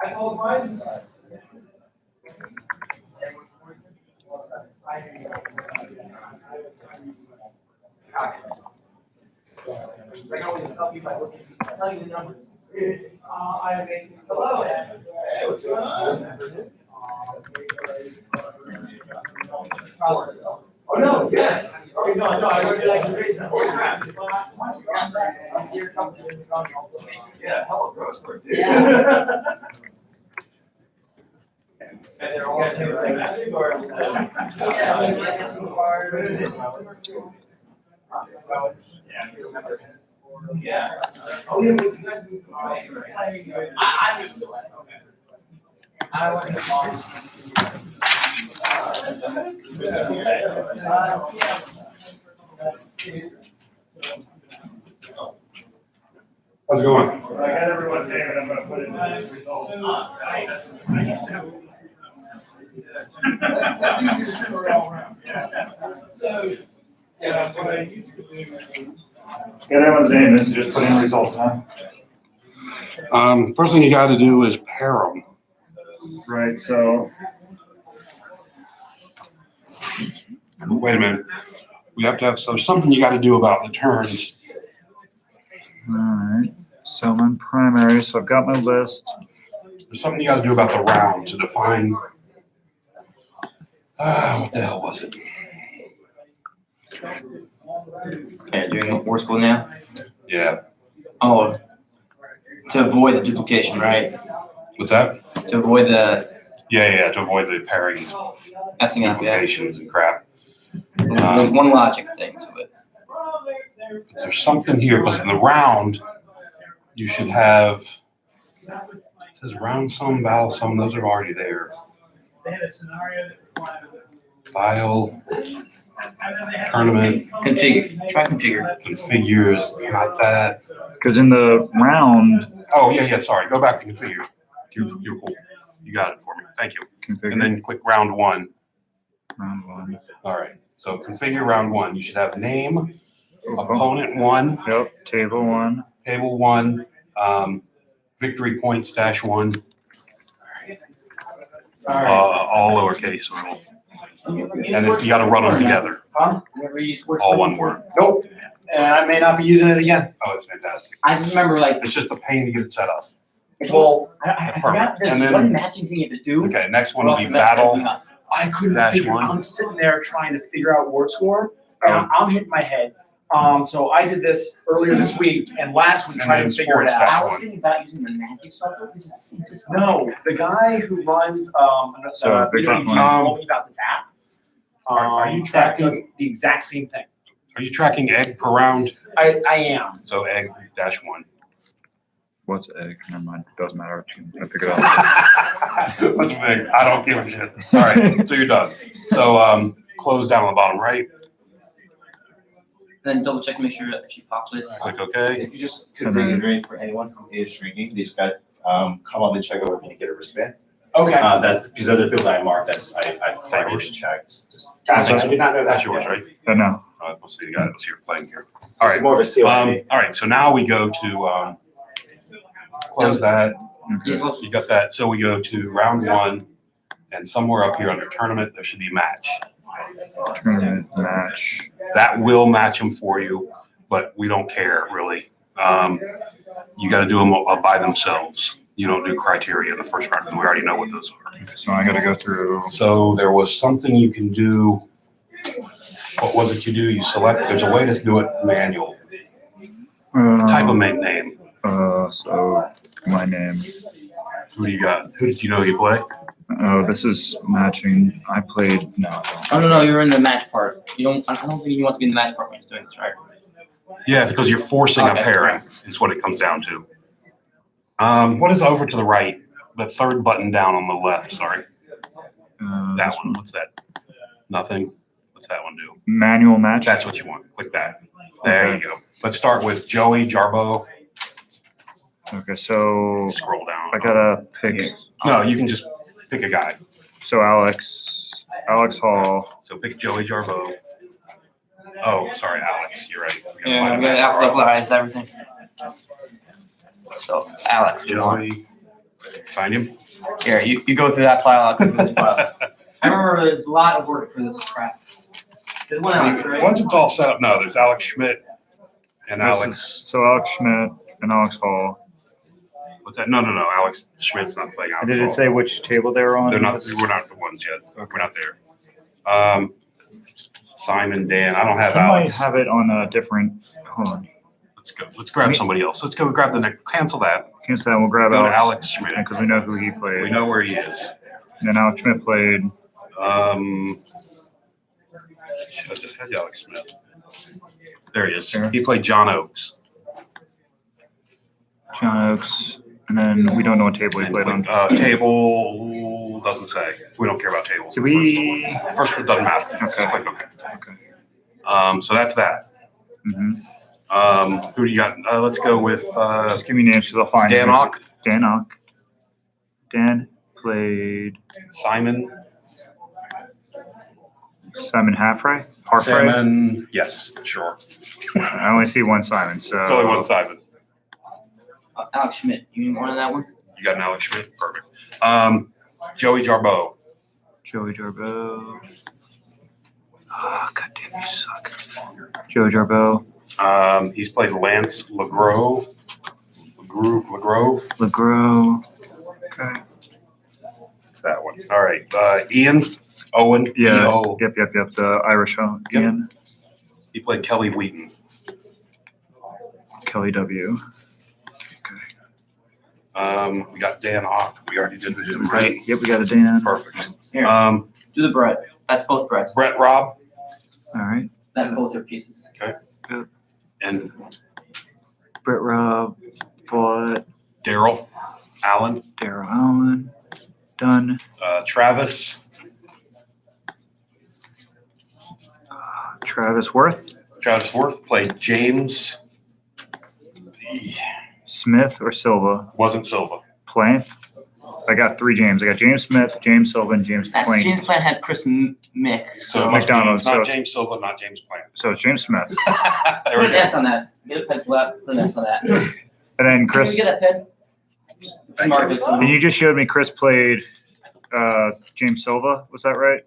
I told mine. I can always help you by looking, tell you the numbers. Hello. Hey, what's going on? Oh, no, yes. Oh, no, I recognize your face now. Holy crap. I see your company. Yeah, hello, Grossberg, dude. Yeah. Oh, yeah, but you guys moved to I moved to I went to How's it going? I got everyone's name and I'm gonna put it in the results. That's easy to simmer all around. So, yeah, that's what I used to do. Get everyone's name, this is just put in results, huh? First thing you got to do is pair them. Right, so. Wait a minute. We have to have something you got to do about the turns. Alright, so I'm in primary, so I've got my list. There's something you got to do about the round to define. What the hell was it? Okay, doing war school now? Yeah. Oh, to avoid the duplication, right? What's that? To avoid the Yeah, to avoid the pairing messing up, yeah. duplications and crap. There's one logic thing to it. There's something here because in the round, you should have, it says round sum, battle sum, those are already there. They had a scenario that required. File, tournament, Configure, try configure. configures, not that. Because in the round, Oh, yeah, sorry, go back to configure. You're cool. You got it for me, thank you. configure And then click round one. round one. All right, so configure round one. You should have name, opponent one, Yep, table one. table one, victory points dash one. All lowercase. And then you got to run them together. Huh? All one word. Nope. And I may not be using it again. Oh, it's fantastic. I just remember like, It's just a pain to get it set up. Well, I forgot there's And then- one matching thing you have to do. Okay, next one or will else be it messes battle. everything up. I couldn't Dash figure. one. I'm sitting there trying to figure out word score. And I'm hitting my head. So I did this earlier this week and last week And trying then to figure it sports out. dash I was one. thinking about using the magic software. It's just No, the guy who runs So, Victor, told me about this app. Are you that tracking- does the exact same thing. Are you tracking egg per round? I am. So egg dash one. What's egg? Never mind, doesn't matter. I figured it out. What's big? I don't give a shit. All right, so you're done. So close down on the bottom right, then double check to make sure that she populates. click OK. If you just configure it for anyone who is streaming, they just got come on the check over and get a wristband. Okay. That, these other people that I marked, I've covered and checked. Just- Gotcha, I did not know that. That's yours, right? No. Let's see the guy that was here playing here. All right. It's more of a COD. All right, so now we go to, close that. Okay. You got that. So we go to round one, and somewhere up here under tournament, there should be match. Tournament match. That will match them for you, but we don't care really. You got to do them by themselves. You don't do criteria in the first round, because we already know what those are. So I gotta go through. So there was something you can do. What was it you do? You select, there's a way to do it manual. Type of name. So my name. Who do you got? Who did you know you play? Oh, this is matching. I played. No. Oh, no, you're in the match part. I don't think you want to be in the match part when you're doing this, right? Yeah, because you're forcing Okay. a pairing, is what it comes down to. What is over to the right? The third button down on the left, sorry. That This one, what's that? Nothing. What's that one do? Manual match. That's what you want. Click that. There you go. Let's start with Joey Jarbo. Okay, so Scroll down. I gotta pick. No, you can just pick a guy. So Alex Hall. So pick Joey Jarbo. Oh, sorry, Alex. You're right. We gotta Yeah, find we a gotta match for alphabetize everything. So, Alex, you want? Joey. Find him. Here, you go through that file, I'll go through this file. I remember there's a lot of work for this crap. There's one Alex, right? Once it's all set up, no, there's Alex Schmidt and This Alex. is- so Alex Schmidt and Alex Hall. What's that? No. Alex Schmidt's not playing Alex Did Hall. it say which table they were on? They're not. We're not the ones yet. We're not there. Simon, Dan. I don't have I might Alex. have it on a different. Hold on. Let's go. Let's grab somebody else. Let's go grab the next. Cancel that. Cancel that. We'll grab Go to Alex. Alex Schmidt. Because we know who he played. We know where he is. And then Alex Schmidt played. Should have just had Alex Schmidt. There he is. Sure. He played John Oakes. John Oakes. And then we don't know what table he And played on. click, table doesn't say. We don't care about tables. Do we? First, it doesn't matter. Okay. Just click OK. So that's that. Mm-hmm. Who do you got? Let's go with Just give me names because I'll find Dan him. Ock. Dan Ock. Dan played Simon Harfrey. Simon. Yes, sure. I only see one Simon, so. It's only one Simon. Alex Schmidt, you need one on that one? You got an Alex Schmidt. Perfect. Joey Jarbo. Joey Jarbo. Ah, God damn, you suck. Joey Jarbo. He's played Lance LeGrove. LeGros. Okay. It's that one. All right. Ian Owen. Yeah. E-O. Yep. The Irish Ian. He played Kelly Wheaton. Kelly W. We got Dan Ock. We already did him, right? Yep, we got a Dan. Perfect. Here, do the bread. That's both breads. Brett Robb. All right. That's both their pieces. And Brett Robb. Fought. Daryl Allen. Daryl Allen. Done. Travis. Travis Worth. Travis Worth played James. Smith or Silva. Wasn't Silva. Plant. I got three James. I got James Smith, James Silva, and James That's Plant. James Plant had Chris Mick. So it must be McDonald's, not so- James Silva, not James Plant. So it's James Smith. There Put we an go. S on that. Get a pencil out, put an S on that. And then Can Chris. we get that pen? Thank Mark you. it. And you just showed me Chris played James Silva. Was that right?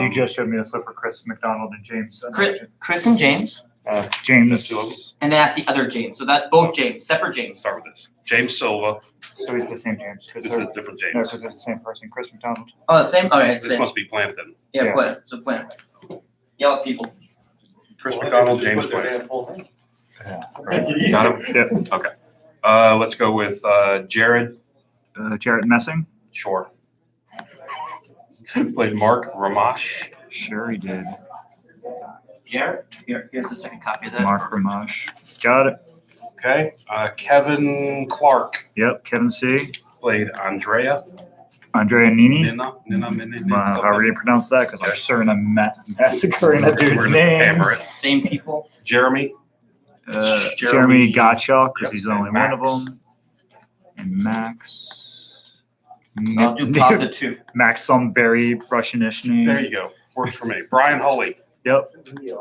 You just showed me the slip for Chris McDonald and James. Chris and James, James. That's two of them. and then that's the other James. So that's both James, separate James. Start with this. James Silva. So he's the same James. This is a different No, James. because it's the same person. Chris McDonald. Oh, the same? Okay, it's the This same. must be Plant then. Yeah, yeah. Plant. So Plant. Yell at people. Chris McDonald, James Plant. Got him? Yep. Okay. Let's go with Jared Jarrett Messing. Shore. Played Mark Ramash. Sure, he did. Jared, here's the second copy of that. Mark Ramash. Got it. Okay. Kevin Clark Yep. Kevin C. played Andrea. Andrea Nini. Nina. However you pronounce that, because I'm certain I'm massacring that dude's We're gonna name. hammer it. Same people. Jeremy. Jeremy Gottschalk, because Yep, he's the only and one of Max. them. And Max. I'll do Plaza 2. Max, some very Russianish name. There you go. Works for me. Brian Hulley. Yep. He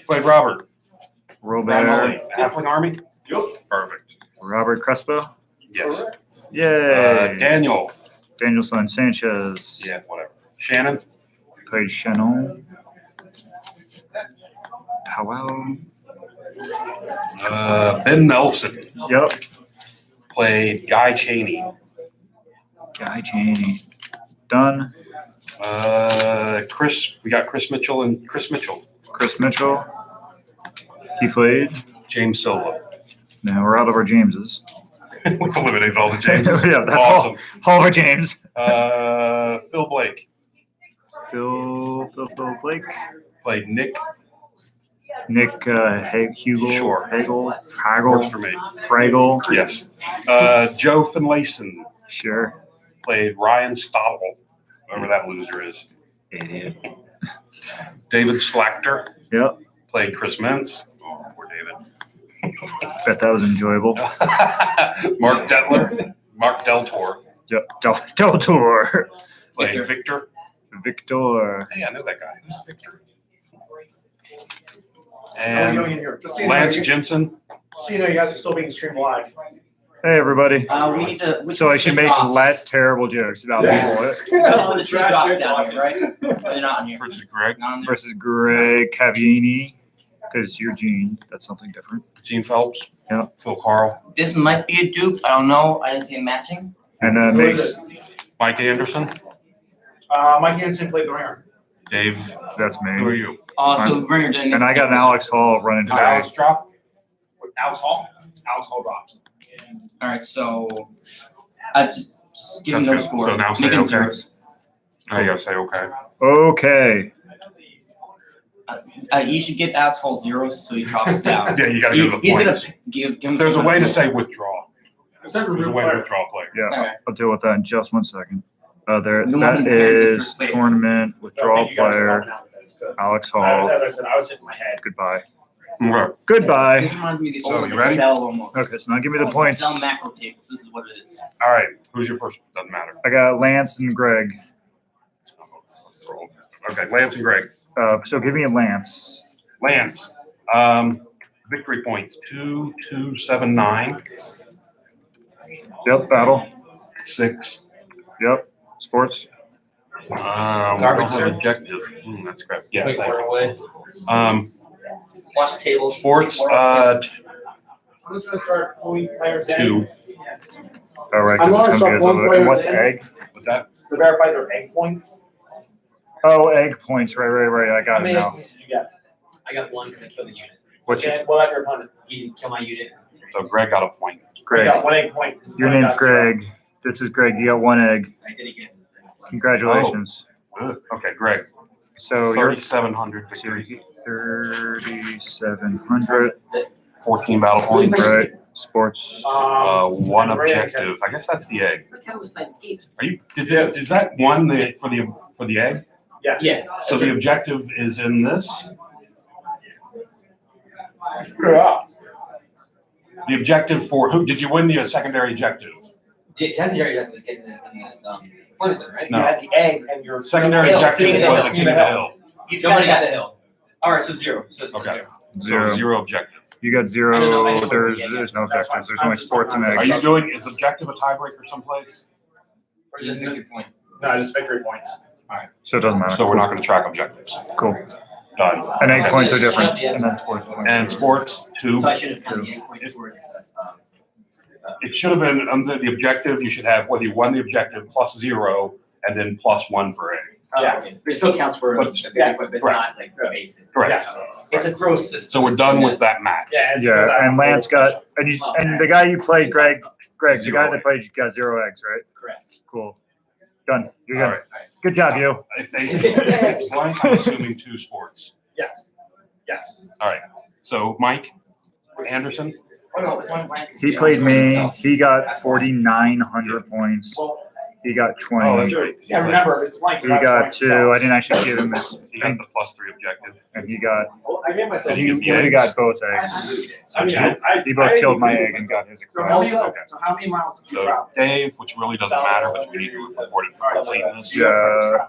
played Robert. Brian Hulley. Robert. Halfling Army? Yep. Perfect. Robert Crespo. Yes. Yay. Daniel. Danielson Sanchez. Yeah, whatever. Shannon. Played Shannon. Powell. Ben Nelson. Yep. Played Guy Cheney. Guy Cheney. Done. We got Chris Mitchell and Chris Mitchell. Chris Mitchell. He played. James Silva. Now we're out of our Jameses. We've eliminated all the Jameses. Yeah, that's awesome. all of our James. Phil Blake. Phil Blake. Played Nick. Hugel. Sure. Works for Hagel. me. Fragel. Yes. Joe Finlayson. Sure. Played Ryan Stottle. Whoever that loser is. Idiot. David Slachter. Yep. Played Chris Mintz. Oh, poor David. Bet that was enjoyable. Mark Detler. Mark Deltor. Yep. Del Tour. Played Victor. Victor. Hey, I know that guy. Who's Victor? How are you doing And in here? Just so you know, Lance you- Jensen. So you know, you guys are still being streamed live. Hey, everybody. We need to. So I should make less terrible jokes about people The two drops down here, right? They're not on here. Versus Greg. Not on there. versus Greg Cavini, because you're Gene. That's something different. Gene Phelps. Yeah. Phil Carl. This might be a dupe. I don't know. I didn't see him matching. And then Who makes is Mike Anderson. Mike Hansen played the ringer. Dave. that's Who are me. you? So Ringer didn't. And I got an Alex Hall running Did Alex today. drop? Alex Hall. Alex Hall dropped. All right, so I just give me That's no good. score. So now say Make it okay. zeros. Now you gotta say okay. Okay. You should give Alex Hall zeros so he drops down. Yeah, you gotta give him the He's gonna points. give him. There's a way to say withdraw. It says There's a remove way to player. withdraw a player. Yeah, Okay. I'll deal with that in just 1 second. There, No that one can is displace. tournament withdrawal Okay, you guys are player. helping out with this, 'cause Alex Hall. As I said, I was hitting my head. Goodbye. Okay. Goodbye. This reminds me of the So, old you ready? Excel almost. Okay, so now give me the points. Excel macro tables. This is what it is. All right. Who's your first? Doesn't matter. I got Lance and Greg. Okay, Lance and Greg. So give me a Lance. Lance. Victory points 2,279. Yep, battle. 6. Yep, sports. We don't have objective. That's crap. Yes. Watch tables. Sports. I'm just gonna start pulling players in 2. All right, I'm because it's gonna gonna be start one player what's in. egg? What's that? to verify their egg points. Oh, egg points. Right. I How got it many egg now. points did you get? I got one because I killed the unit. What's your, Okay, what about your opponent? He didn't kill my unit. So Greg got a point. You Greg? got 1 egg point. Your name's Greg. This is Greg. You got 1 egg. I did again. Congratulations. Good. Okay, Greg. So you're 3,700 victory. 3,700. 14 battle points. Right. Sports. 1 objective. I guess that's the egg. Cat was playing Steve. Are you? Is that one for the egg? Yeah. Yeah. So the objective is in this. Yeah. The objective for who? Did you win the secondary objective? The secondary was getting in the points, right? No. You had the egg and your Secondary Hill, objective King of the was Hill. the King of the Hill. Somebody got the hill. All right, so 0. So Okay. Zero. So 0 objective. You got I don't know 0. where There's we get there's it. no objectives. There's only sports and Are eggs. you doing? Is objective a tiebreaker someplace? Or just victory point. No, just victory points. So it doesn't matter. So we're not going to track objectives. Cool. Done. And egg Okay. points are different. And then sports points. And sports 2. So I should have done the egg point towards. It should have been under the objective. You should have whether you won the objective plus 0 and then plus 1 for egg. Yeah. Okay. But it still counts for But- a victory point, but it's correct. not like basic. Correct. It's a gross system. So we're done with that match. Yeah. Yeah, and Lance got and the guy you played, Greg, the guy Zero. that played got 0 eggs, right? Correct. Cool. Done. You're All good. right. Good job, you. If they blank, I'm assuming 2 sports. Yes. Yes. All right. So Mike Anderson. Oh, no, one blank. He played me. He got 4,900 points. Well, He got 20. Oh, that's right. Yeah, remember, it's like. He got 2. I didn't actually give him his. He got the +3 objective. And he got. I gave myself. You got both eggs. I mean, He both killed my egg and got his. So how many, Okay. so how many miles did you So travel? Dave, which really doesn't matter, but we need to report it for completeness. Yeah,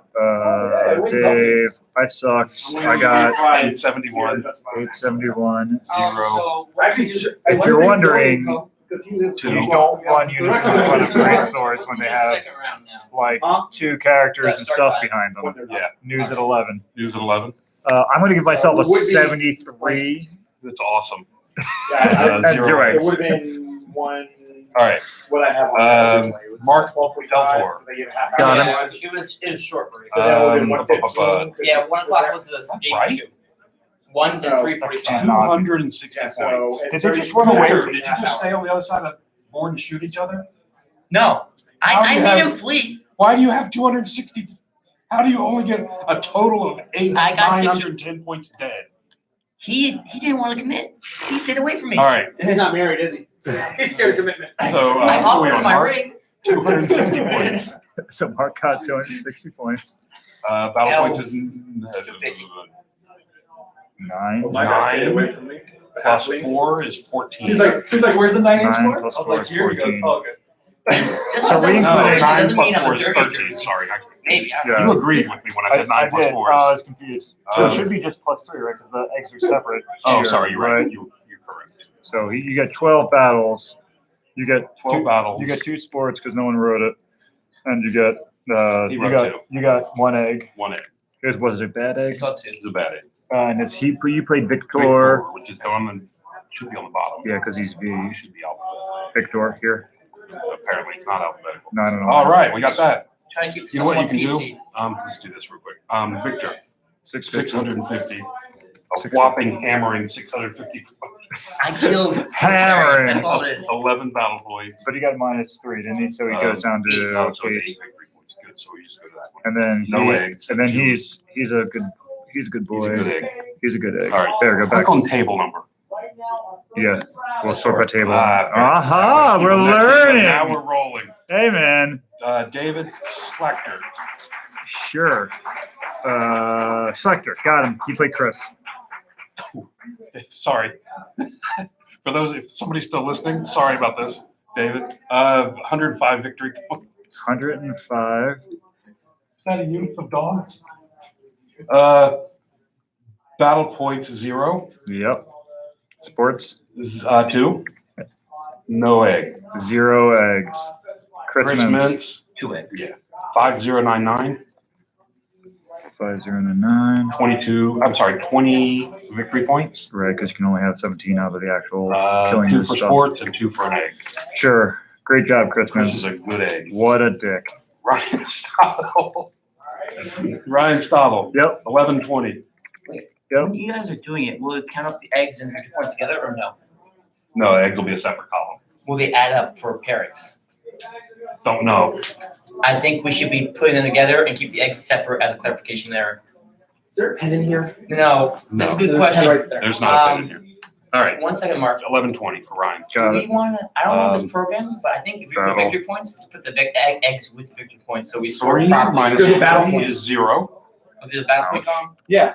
Dave, I sucked. I got 871. 871. 0. Actually, If you're wondering, you you don't want units to run of great swords when they have like 2 characters and stuff behind them. Yeah. News at 11. News at 11. I'm going to give myself a Would be- 73. That's awesome. Yeah, And 0 it eggs. would have been one, All right. what I have on originally. It was Mark 12:45, Teltor. they gave a half Got hour. him. It was short break. So that would've been Um, 1:15, 'cause Yeah, it 1 was o'clock there. was the Right? game 2. 1 and So- 3:45. 260 Yeah, so. points. and Did they 30 just run away Victor, from did you just stay on the other side of the board and shoot each other? No, How do I you made have- him flee. Why do you have 260? How do you only get a total of I got 910 points dead? He didn't want to commit. He stayed away from me. All right. He's not married, is he? He's scared of commitment. So I who are we offered him on, my Mark? ring. 260 points. So Mark got 260 points. Battle That points was is 9. Oh, my guy stayed away from me. plus 4 is 14. He's like, where's the 9-inch 9 for? I plus was 4 like, is here he goes. 14. Oh, okay. Just So because we I'm No, included sorry, 9 doesn't plus mean 4 I'm is dirty. 13. Sorry. Maybe. I don't Yeah. You agreed with me when I said 9 plus did. 4 I is. was confused. So it should be just +3, right? Because the eggs are separate. Oh, here, sorry. You're right. You're correct. So you get 12 battles. You get 12 battles. You get 2 sports because no one wrote it, and you get He wrote 2. you got 1 egg. 1 egg. Here's was it a bad egg? This is a bad egg. And it's you played Victor. Victor, which is on the should be on the bottom. Yeah, because he's V. You should be alphabetical. Victor here. Apparently, it's not alphabetical. No, I don't know. All right, we got that. Try to keep You know what you someone can PC. do? Let's do this real quick. Victor, 650. 650. A whopping hammering 650. I killed Hammering. That's all it is. 11 battle points. But he got -3, didn't he? So he goes down to No, so it's 8. 8 victory points. Good, so we just go to that one. And then No eggs. And then he's a good boy. He's a good egg. He's a good egg. All right, There, go back. click on table number. Yeah, we'll sort by table. Very Aha, good. we're Now learning. we're rolling. Hey, man. David Slackner. Sure. Selector, got him. He played Chris. Sorry. For those, if somebody's still listening, sorry about this, David. 105 victory points. 105. Is that a unit of dogs? Battle points 0. Yep. Sports. This is 2. No egg. 0 eggs. Chris Mintz. Mintz. 2 eggs. Yeah. 5099. 5099. 22. I'm sorry. 20 victory points. Right, because you can only have 17 out of the actual 2 killing for this stuff. sports and 2 for an egg. Sure. Great job, Chris Chris is Mintz. a good egg. What a dick. Ryan Stottle. Ryan Stottle. Yep. 1120. Yep. When you guys are doing it, will it count up the eggs and victory points together or no? No, eggs will be a separate column. Will they add up for pairings? Don't know. I think we should be putting them together and keep the eggs separate as a clarification there. Is there a pen in here? No, that's a No. good There's a pen question. right there. There's not a pen in here. All right. 1 second, Mark. 1120 for Ryan. Do Got we it. want to? I don't know this program, but I think if you put Battle. victory points, put the eggs with the victory points, so we sort 3 properly. minus There's a battle 3 point. is 0. Oh, there's a battle point column? Yeah.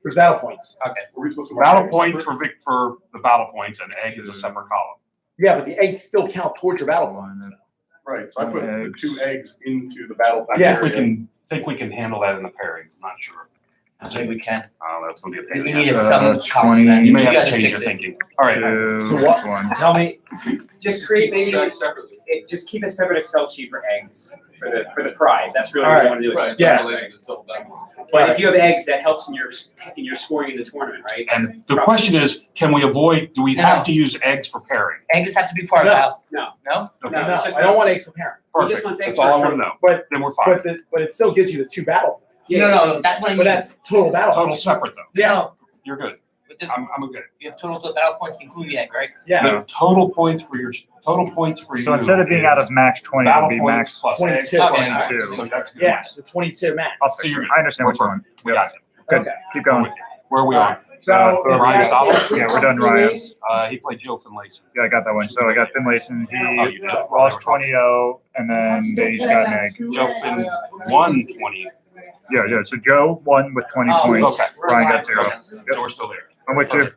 There's battle points. Okay. Were we supposed to Battle mark point eggs separate? for the battle points, and egg is a separate column. Yeah, but the eggs still count towards your battle points. Right, so I put the Eggs. 2 eggs into the battle. I Yeah. think we can handle that in the pairings. I'm not sure. I think we can. That's going to be a pain We in the need ass. some 20. columns then. You may have guys to change fix your it. thinking. All right. 2, So what- 1. Tell me, Just create maybe, separately. just keep a separate Excel sheet for eggs, for the prize, that's really All what right. you wanna do. is- Right. Yeah. But if you have eggs, that helps in your scoring in the tournament, right? And the question is, can we avoid, do we have to use eggs for pairing? Eggs have to be part No. of that. No. No? Okay. no, it's just- I don't want eggs for parent. He just Perfect. wants eggs That's all I for want to know. But Then we're fine. but it still gives you the 2 battle. No, that's what I mean. But that's total battle. Total points. separate though. Yeah. You're good. With the- I'm okay. You have total battle points, including the egg, right? Yeah. The total points for you. So instead of being out of max 20, it'll battle be points max plus eggs 22. plus Okay, all right. 22. So that's good. Yeah, it's a 22 max. I'll So fix you're it. good. I understand what's going on. We got you. Good. Okay. Keep We're going. with you. Where are we on? So. Ryan Stottle? Yeah, we're done Ryan. He played Joe Finlayson. Yeah, I got that one. So I got Finlayson. Oh, you He did? lost 20-0, and then they each got an egg. Joe Finn won 20. Yeah. So Joe won with 20 points. Okay. Ryan got 0. Okay. So we're still there. I'm with you.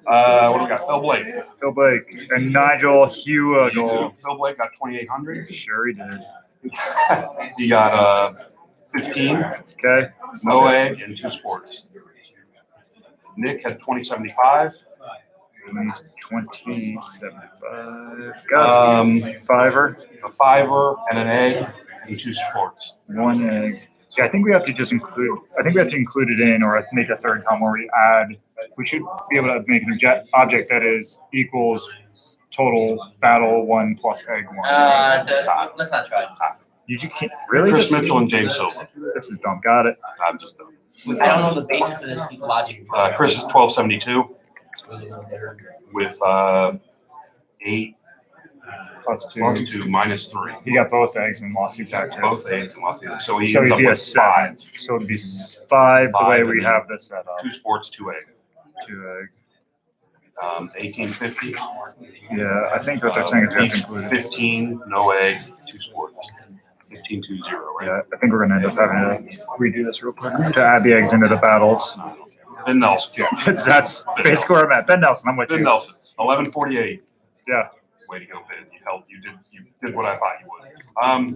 What do we got? Phil Blake. Phil Blake and Nigel Hugel. Phil Blake got 2,800. Sure he did. He got 15. Okay. No egg and 2 sports. Nick had 2075. 2075. Got it. Fiver. A 5er and an egg and 2 sports. 1 egg. Yeah, I think we have to just include. I think we have to include it in, or make a third column where we add. We should be able to make an object that is equals total battle 1 plus egg 1. Let's not try. You can't really. Chris Mitchell and James Silva. This is dumb. Got it. I'm just dumb. I don't know the basis of this logic. Chris is 1272 with 8 plus 2 minus 3. He got both eggs and lost the objective. Both eggs and lost the other. So he So ends he'd up be a with 7. 5. So it'd be 5 the way Five, we and have this set up. 2 sports, 2 egg. 2 egg. 1850. Yeah, I think what they're saying is we have to He's include it. 15, no egg, 2 sports. 15-2-0, right? Yeah, I think we're gonna end up having to redo this real quick to add the eggs into the battles. Ben Nelson. Yeah, that's basically where I'm at. Ben Nelson, I'm with Ben you. Nelson, 1148. Yeah. Way to go, Ben. You helped. You did what I thought you would.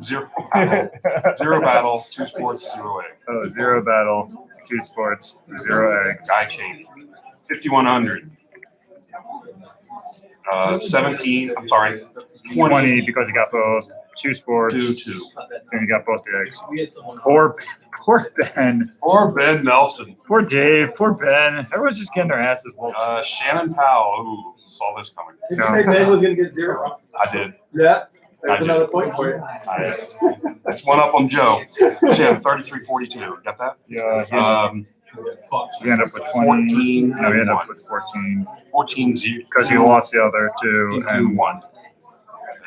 0 battle. 0 battle, 2 sports, 0 egg. Oh, 0 battle, 2 sports, 0 eggs. Guy Cheney. 5100. 17. I'm sorry. 20 because he got both 2 sports. 2-2. And he got both the eggs. Poor Ben. Poor Ben Nelson. Poor Dave. Poor Ben. Everyone's just getting their asses whooped. Shannon Powell. Ooh, saw this coming. Did you say Ben was gonna get 0? I did. Yeah. I That's did. another point for you. That's one up on Joe. Shannon, 3342. Got that? Yeah. He ended up with 20. 14. No, he ended up with 14. 14-0. Because he lost the other 2 and 1.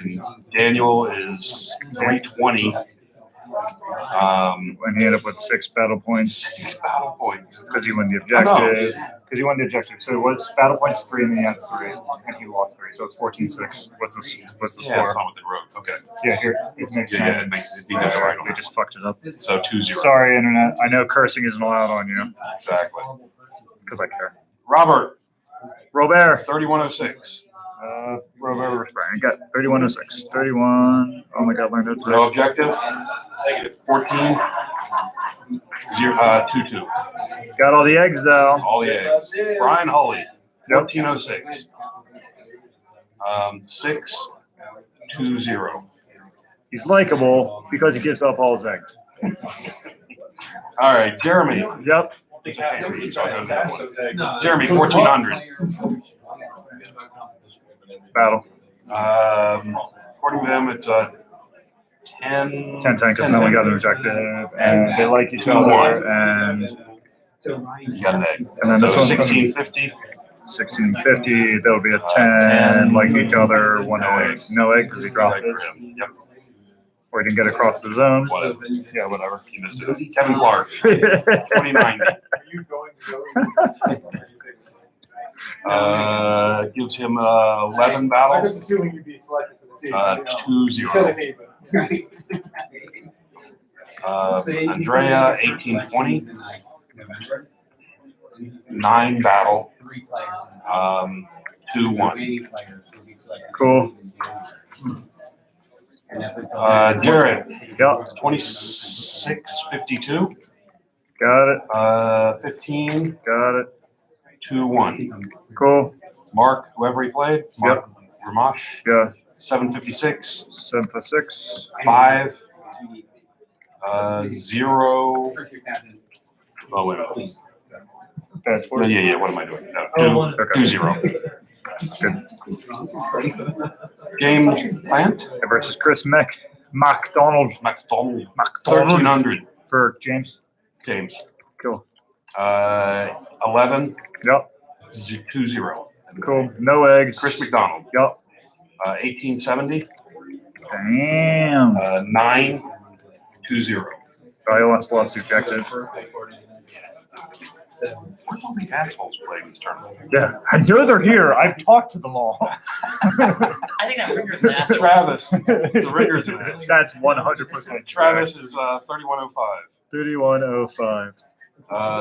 And Daniel is 320. And he ended up with 6 battle points. 6 battle points. Because he won the Oh, no. objective. Because he won the objective. So it was battle points 3 and then he had 3. And he lost 3. So it's 14-6 was the Yeah, score. that's not what they wrote. Okay. Yeah, here. It makes Yeah, sense. it makes it does right. They just fucked it up. So 2-0. Sorry, Internet. I know cursing isn't allowed on you. Exactly. Because I care. Robert, Robert. 3106. Robert. I got 3106. 31. Oh my God, learned it. No objective. 14. 2-2. Got all the eggs though. All the eggs. Brian Hulley, 1406. 6-2-0. He's likable because he gives up all his eggs. All right, Jeremy. Yep. Jeremy, 1400. Battle. According to them, it's 10. 10 because then we got an objective and they like each other and You got an egg. And then So this one's 1650. 1650. There'll be a 10 like each other. One egg. No egg because he dropped it. Yep. Or he didn't get across the zone. Whatever. Yeah, whatever. You missed it. Kevin Clark, 2090. Gives him 11 I'm battle. just assuming you'd be selected for the team. 2-0. Andrea, 1820. 9 battle. 2-1. Cool. Jared. Yep. 2652. Got it. 15. Got it. 2-1. Cool. Mark, whoever he played. Mark Ramash. Yeah. 756. 7 for 6. 5. 0. Oh, wait a minute. That's No, yeah. What am I doing? No, 2-0. Good. James Plant Versus Chris McDonald. 1300 for James. James. Cool. 11. Yep. 2-0. Cool. No eggs. Chris McDonald. Yep. 1870. Damn. 9-2-0. Oh, he lost the objective. Where's all the assholes playing this tournament? Yeah, I know they're here. I've talked to them all. I think that Ringer's an asshole. Travis, the Ringer's an asshole. That's 100%. Travis is 3105. 3105.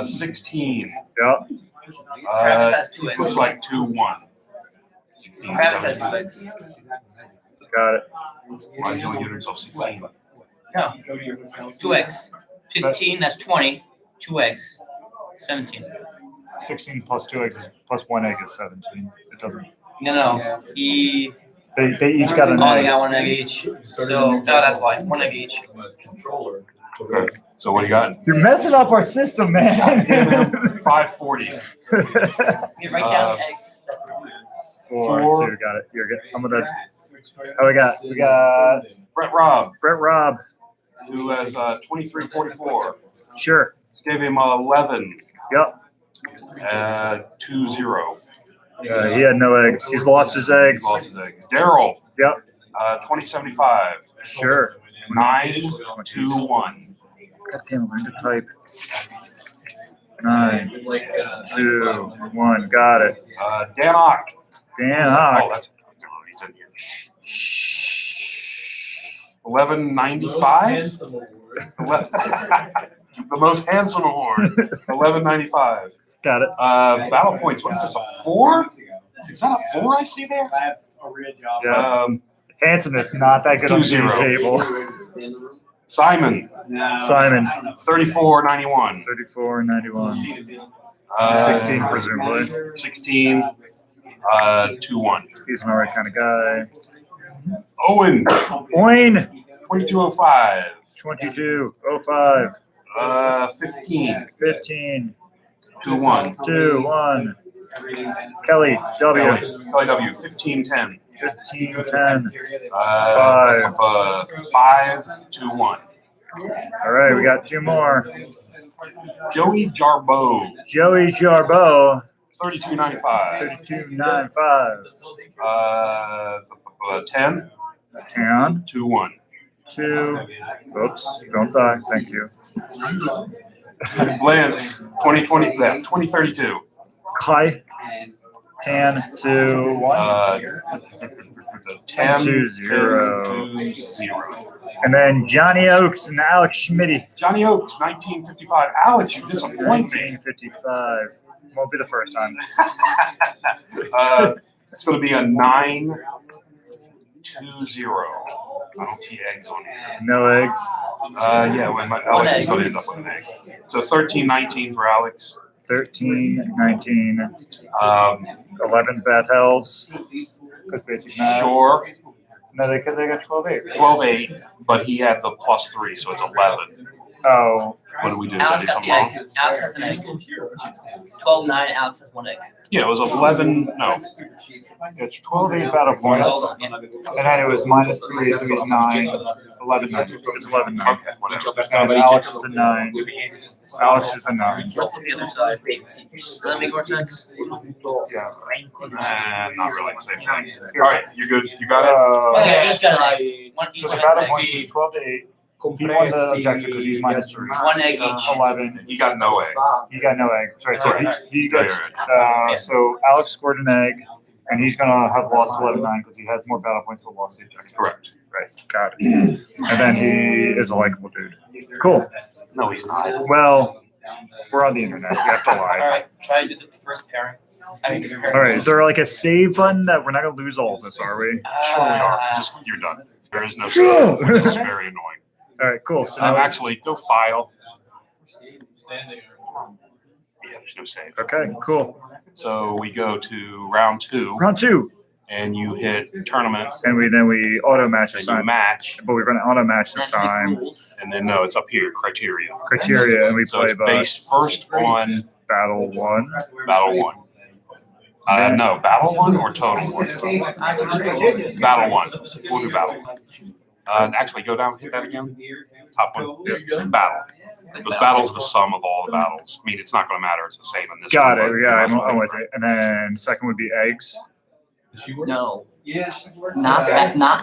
16. Yep. Travis has 2 Looks eggs. like 2-1. 16. Travis has 2 17. eggs. Got it. Why is he only giving himself 16? No, 2 eggs. 15, that's 20. 2 eggs. 17. 16 plus 2 eggs plus 1 egg is 17. It doesn't. No. They They each got an only egg. got 1 egg each. So, no, that's why. 1 egg each. Okay. So what do you got? You're messing up our system, man. 540. You write down eggs separately. 4, 2, got it. You're good. I'm gonna. Oh, we got Brett Robb, who has 2344. Sure. Gave him 11. Yep. 2-0. He had no eggs. He's lost his eggs. Lost his eggs. Daryl. Yep. 2075. Sure. 9-2-1. God damn, learn to type. 9, 2, 1. Got it. Dan Ock. Dan Oh, Ock. that's he's in here. 1195. The most handsome award. 1195. Got it. Battle points. What is this? A 4? Is that a 4 I see there? I have a real job. Yeah. Handsomeness not that good on the 2-0. table. Simon. Simon. 3491. 34.91. 16 presumably. 16. 2-1. He's an alright kind of guy. Owen. Wayne. 2205. 22.05. 15. 15. 2-1. 2-1. Kelly W. Kelly W. 1510. 15-10. 5-2-1. All right, we got 2 more. Joey Jarbo. Joey Jarbo. 3295. 32.95. 10. 10. 2-1. 2. Oops, don't die. Thank you. Lance. 2032. Kai. 10 to 1. 10 2 0. 2-0. And then Johnny Oakes and Alex Schmitty. Johnny Oakes, 1955. Alex, you disappoint me. 1955. Won't be the first time. It's going to be a 9-2-0. I don't see eggs on here. No eggs. Yeah, when Alex is going to end up with an egg. So 13-19 for Alex. 13-19. 11 Battels. Because basic math. Sure. No, because they got 12-8. 12-8, but he had the +3, so it's 11. Oh. What do we do? Alex Did I got do the something egg. wrong? Alex has an egg. 12-9, Alex has 1 egg. Yeah, it was 11. No. It's 12-8 battle points. And then it was -3, so he's 9. 11-9. It's 11-9. Okay, whatever. And Alex is the 9. Alex is the 9. Look at the other side. Does that make more sense? Yeah. Not really. Same thing. All right, you good? You got it? Okay, each got an egg. Each So the has battle an points egg. is 12-8. He won the objective because he's -3. 1 egg each. 11. He got no egg. He got no egg. Sorry, so he gets. Yeah, So Alex scored an egg, and he's gonna have lost 11-9 because he has more battle points but lost the objective. Correct. Right. Got it. And then he is a likable dude. Cool. No, he's not. Well, we're on the internet. You have to lie. Alright, try to do the first pairing. All right. Is there like a save button that we're not gonna lose all of this, are we? Sure we are. Just you're done. There is no save, which is very annoying. All right. Cool. So now Actually, go file. Yeah, there's no save. Okay. Cool. So we go to round 2, Round 2, and you hit tournament, and we auto match this and you time, match, but we're gonna auto match this time. and then no, it's up here, criteria. Criteria, and we So play it's by based first on battle 1. battle 1. No, battle 1 or total 1? Battle 1. We'll do battle 1. Actually, go down, hit that again. Top one. Yeah. Battle. Because battle's the sum of all the battles. I mean, it's not going to matter. It's the same in this Got one, it. but Yeah, you might as well I'm with do it. And then second would be eggs. No. Yeah. Not that, not.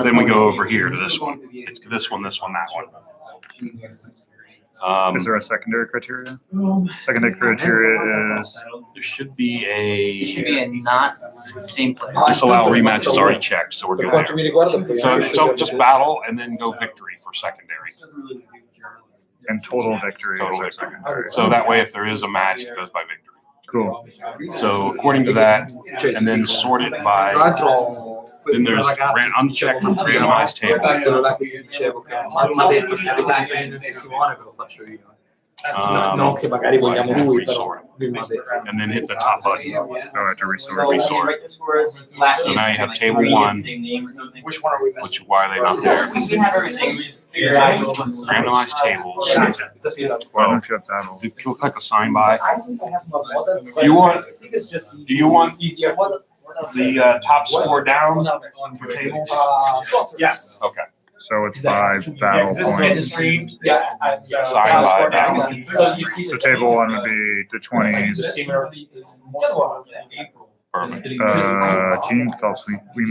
Then we go over here to this one. It's this one, that one. Is there a secondary criteria? Secondary criteria is There should be It should be a a not same place. disallow rematch is already checked, so we're good there. So just battle and then go victory for secondary. and total victory Total is our victory. secondary. So that way, if there is a match, it goes by victory. Cool. So according to that, and then sort it by, then there's unchecked randomized table. Quello là che ti dicevo che mi ha detto se avete Simone ve lo faccio io. Non che magari vogliamo lui, però lui mi ha detto. And then hit the top button. Oh, I have to resort. So now you have table one. Which one are we Which, why are they not there? We have everything figured out. Randomized tables. Why don't you have that? Do you click assign by? I think I have my models. Do you want Do you want easier? the top score down for tables? Yes. Okay. So it's by battle points. Yeah. Assign by battle. So table one would be the 20s. Perfect. Gene Phelps, we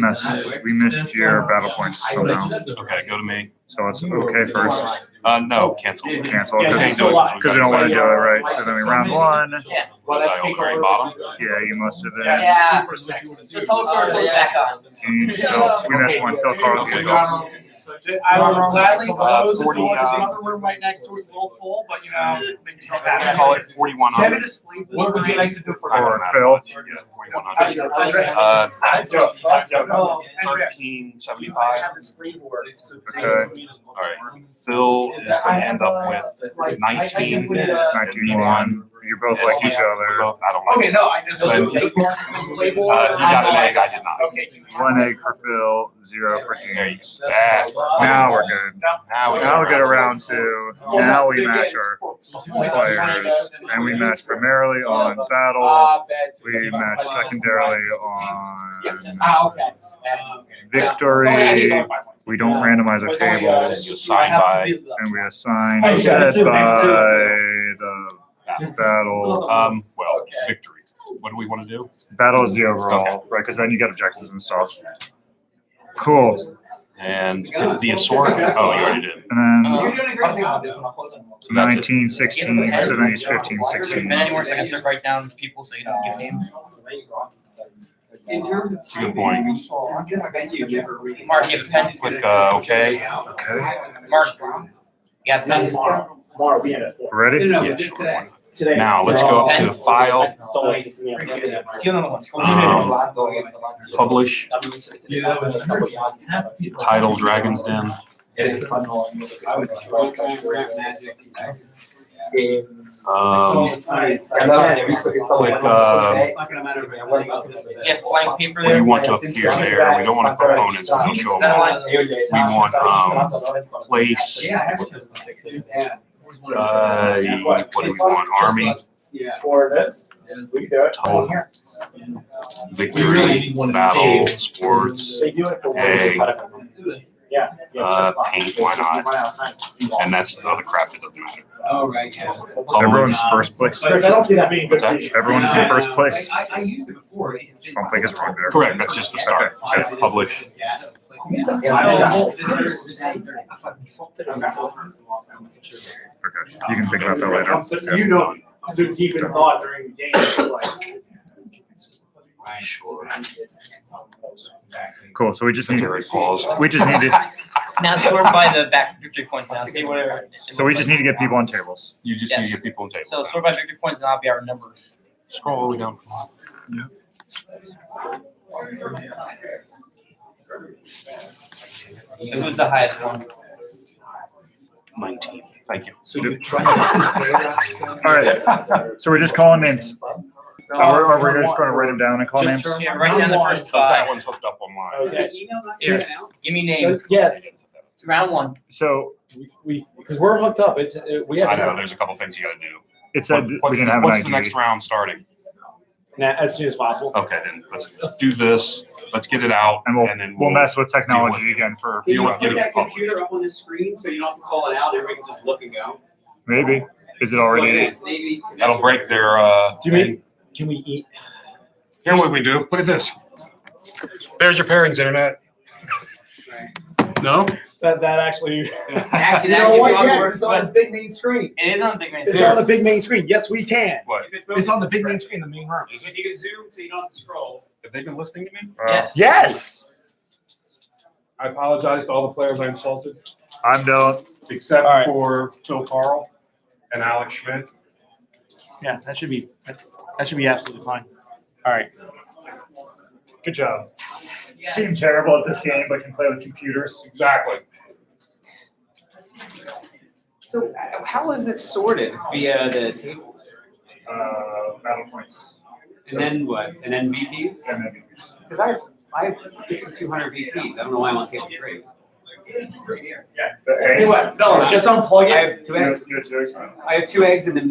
missed your battle points somehow. Okay, go to me. So it's okay first. No, cancel. Cancel Yeah, because cancel it. we don't want to do it right. So then we round one. Yeah. Was I on the very bottom? Yeah, you must have been. Yeah. So teleport goes back on. Gene Phelps, we missed one. Phil Carl's I would gladly close the 40, door. There's another room right next to us, a little full, but you know, make yourself happy. Call it 4100. What would you like to do for For Phil. Yeah, 4100. 1375. Okay. All right. Phil is going to end up with 19. 19-1. You're both like each We're other. both, I don't like Okay, it. no, I just. You got an egg, I did not. Okay. 1 egg for Phil, 0 for There you James. go. Yeah. Now we're good. Now we get around to, now we match our players, and we match primarily on battle, we match secondarily on victory, we don't randomize our You tables, assign by. and we assign instead by the battle. Well, victory. What do we want to do? Battle is the overall, right, because then you get objectives and stuff. Cool. And the assort. Oh, you already did. And then You're doing a great job. So that's it. 19, 16, so then he's 15, If 16. any more seconds, start write down people so you don't give names. That's a good point. Mark, you have a pen? Click OK. Okay. Mark, you have pens? Tomorrow we end at 4. Ready? Yeah, sure. Now let's go up to file, publish, title Dragon's Den. Click You have blank paper what there? you want to appear there. We don't want components, because they'll show them all. We want place, what do we want? Army, For this, we do it. total, victory, battle, sports, They do it for. egg, Yeah. paint, why not? And that's the other crap that doesn't matter. Oh, right, yeah. Everyone's first place. Chris, I don't see that being good. What's that? Everyone is in first place. I used it before. Something is wrong there. Correct, that's just the start. Okay, publish. Okay, you can think about that later. So you know, so keep in thought during the game, it's like. Sure. Cool, so we just That's need, a right pause. we just need to, Now sort by the back victory points now, see whatever. so we just need to get people on tables. You just need to get people on table. So sort by victory points and that'll be our numbers. Scroll all the way down. So who's the highest one? 19. Thank you. So you try to. All right, so we're just calling names. Or we're just going to write them down and call names? Yeah, write down the first Because that five. one's hooked up online. Okay. Here, give me names. Yeah, Round one. So because we're hooked up, it's, we have. I know, there's a couple things you gotta do. it said What's we didn't the- have an What's the next ID. round starting? As soon as possible. Okay, then let's do this. Let's get it out And then we'll mess with technology deal with- again for, Can you Deal with put getting that it published. computer up on the screen so you don't have to call it out, everybody can just look and go? maybe. Is it already? Maybe. That'll break their, Do you mean, can we eat? Here's what we do. Look at this. There's your pairings, internet. No? That actually. Actually, You that know actually what? probably Yeah, works, it's on the but big main screen. it is on the big man. It's on the big main screen. Yes, we can. What? It's on the big main screen, the main room. If you can zoom so you don't have to scroll. Have they been listening to me? Yes. Yes. I apologize to all the players I insulted, I'm down. except All right. for Phil Carl and Alex Schmidt. Yeah, that should be absolutely fine. All right. Good job. Team terrible at this game, but can play with computers. Exactly. So how is it sorted via the tables? Battle points. And then what? And then VPs? And then VPs. Because I have 5,200 VPs. I don't know why I'm on table 3. The eggs. No, it's just unplug I it. have 2 eggs. You have 2 eggs. I have 2 eggs and then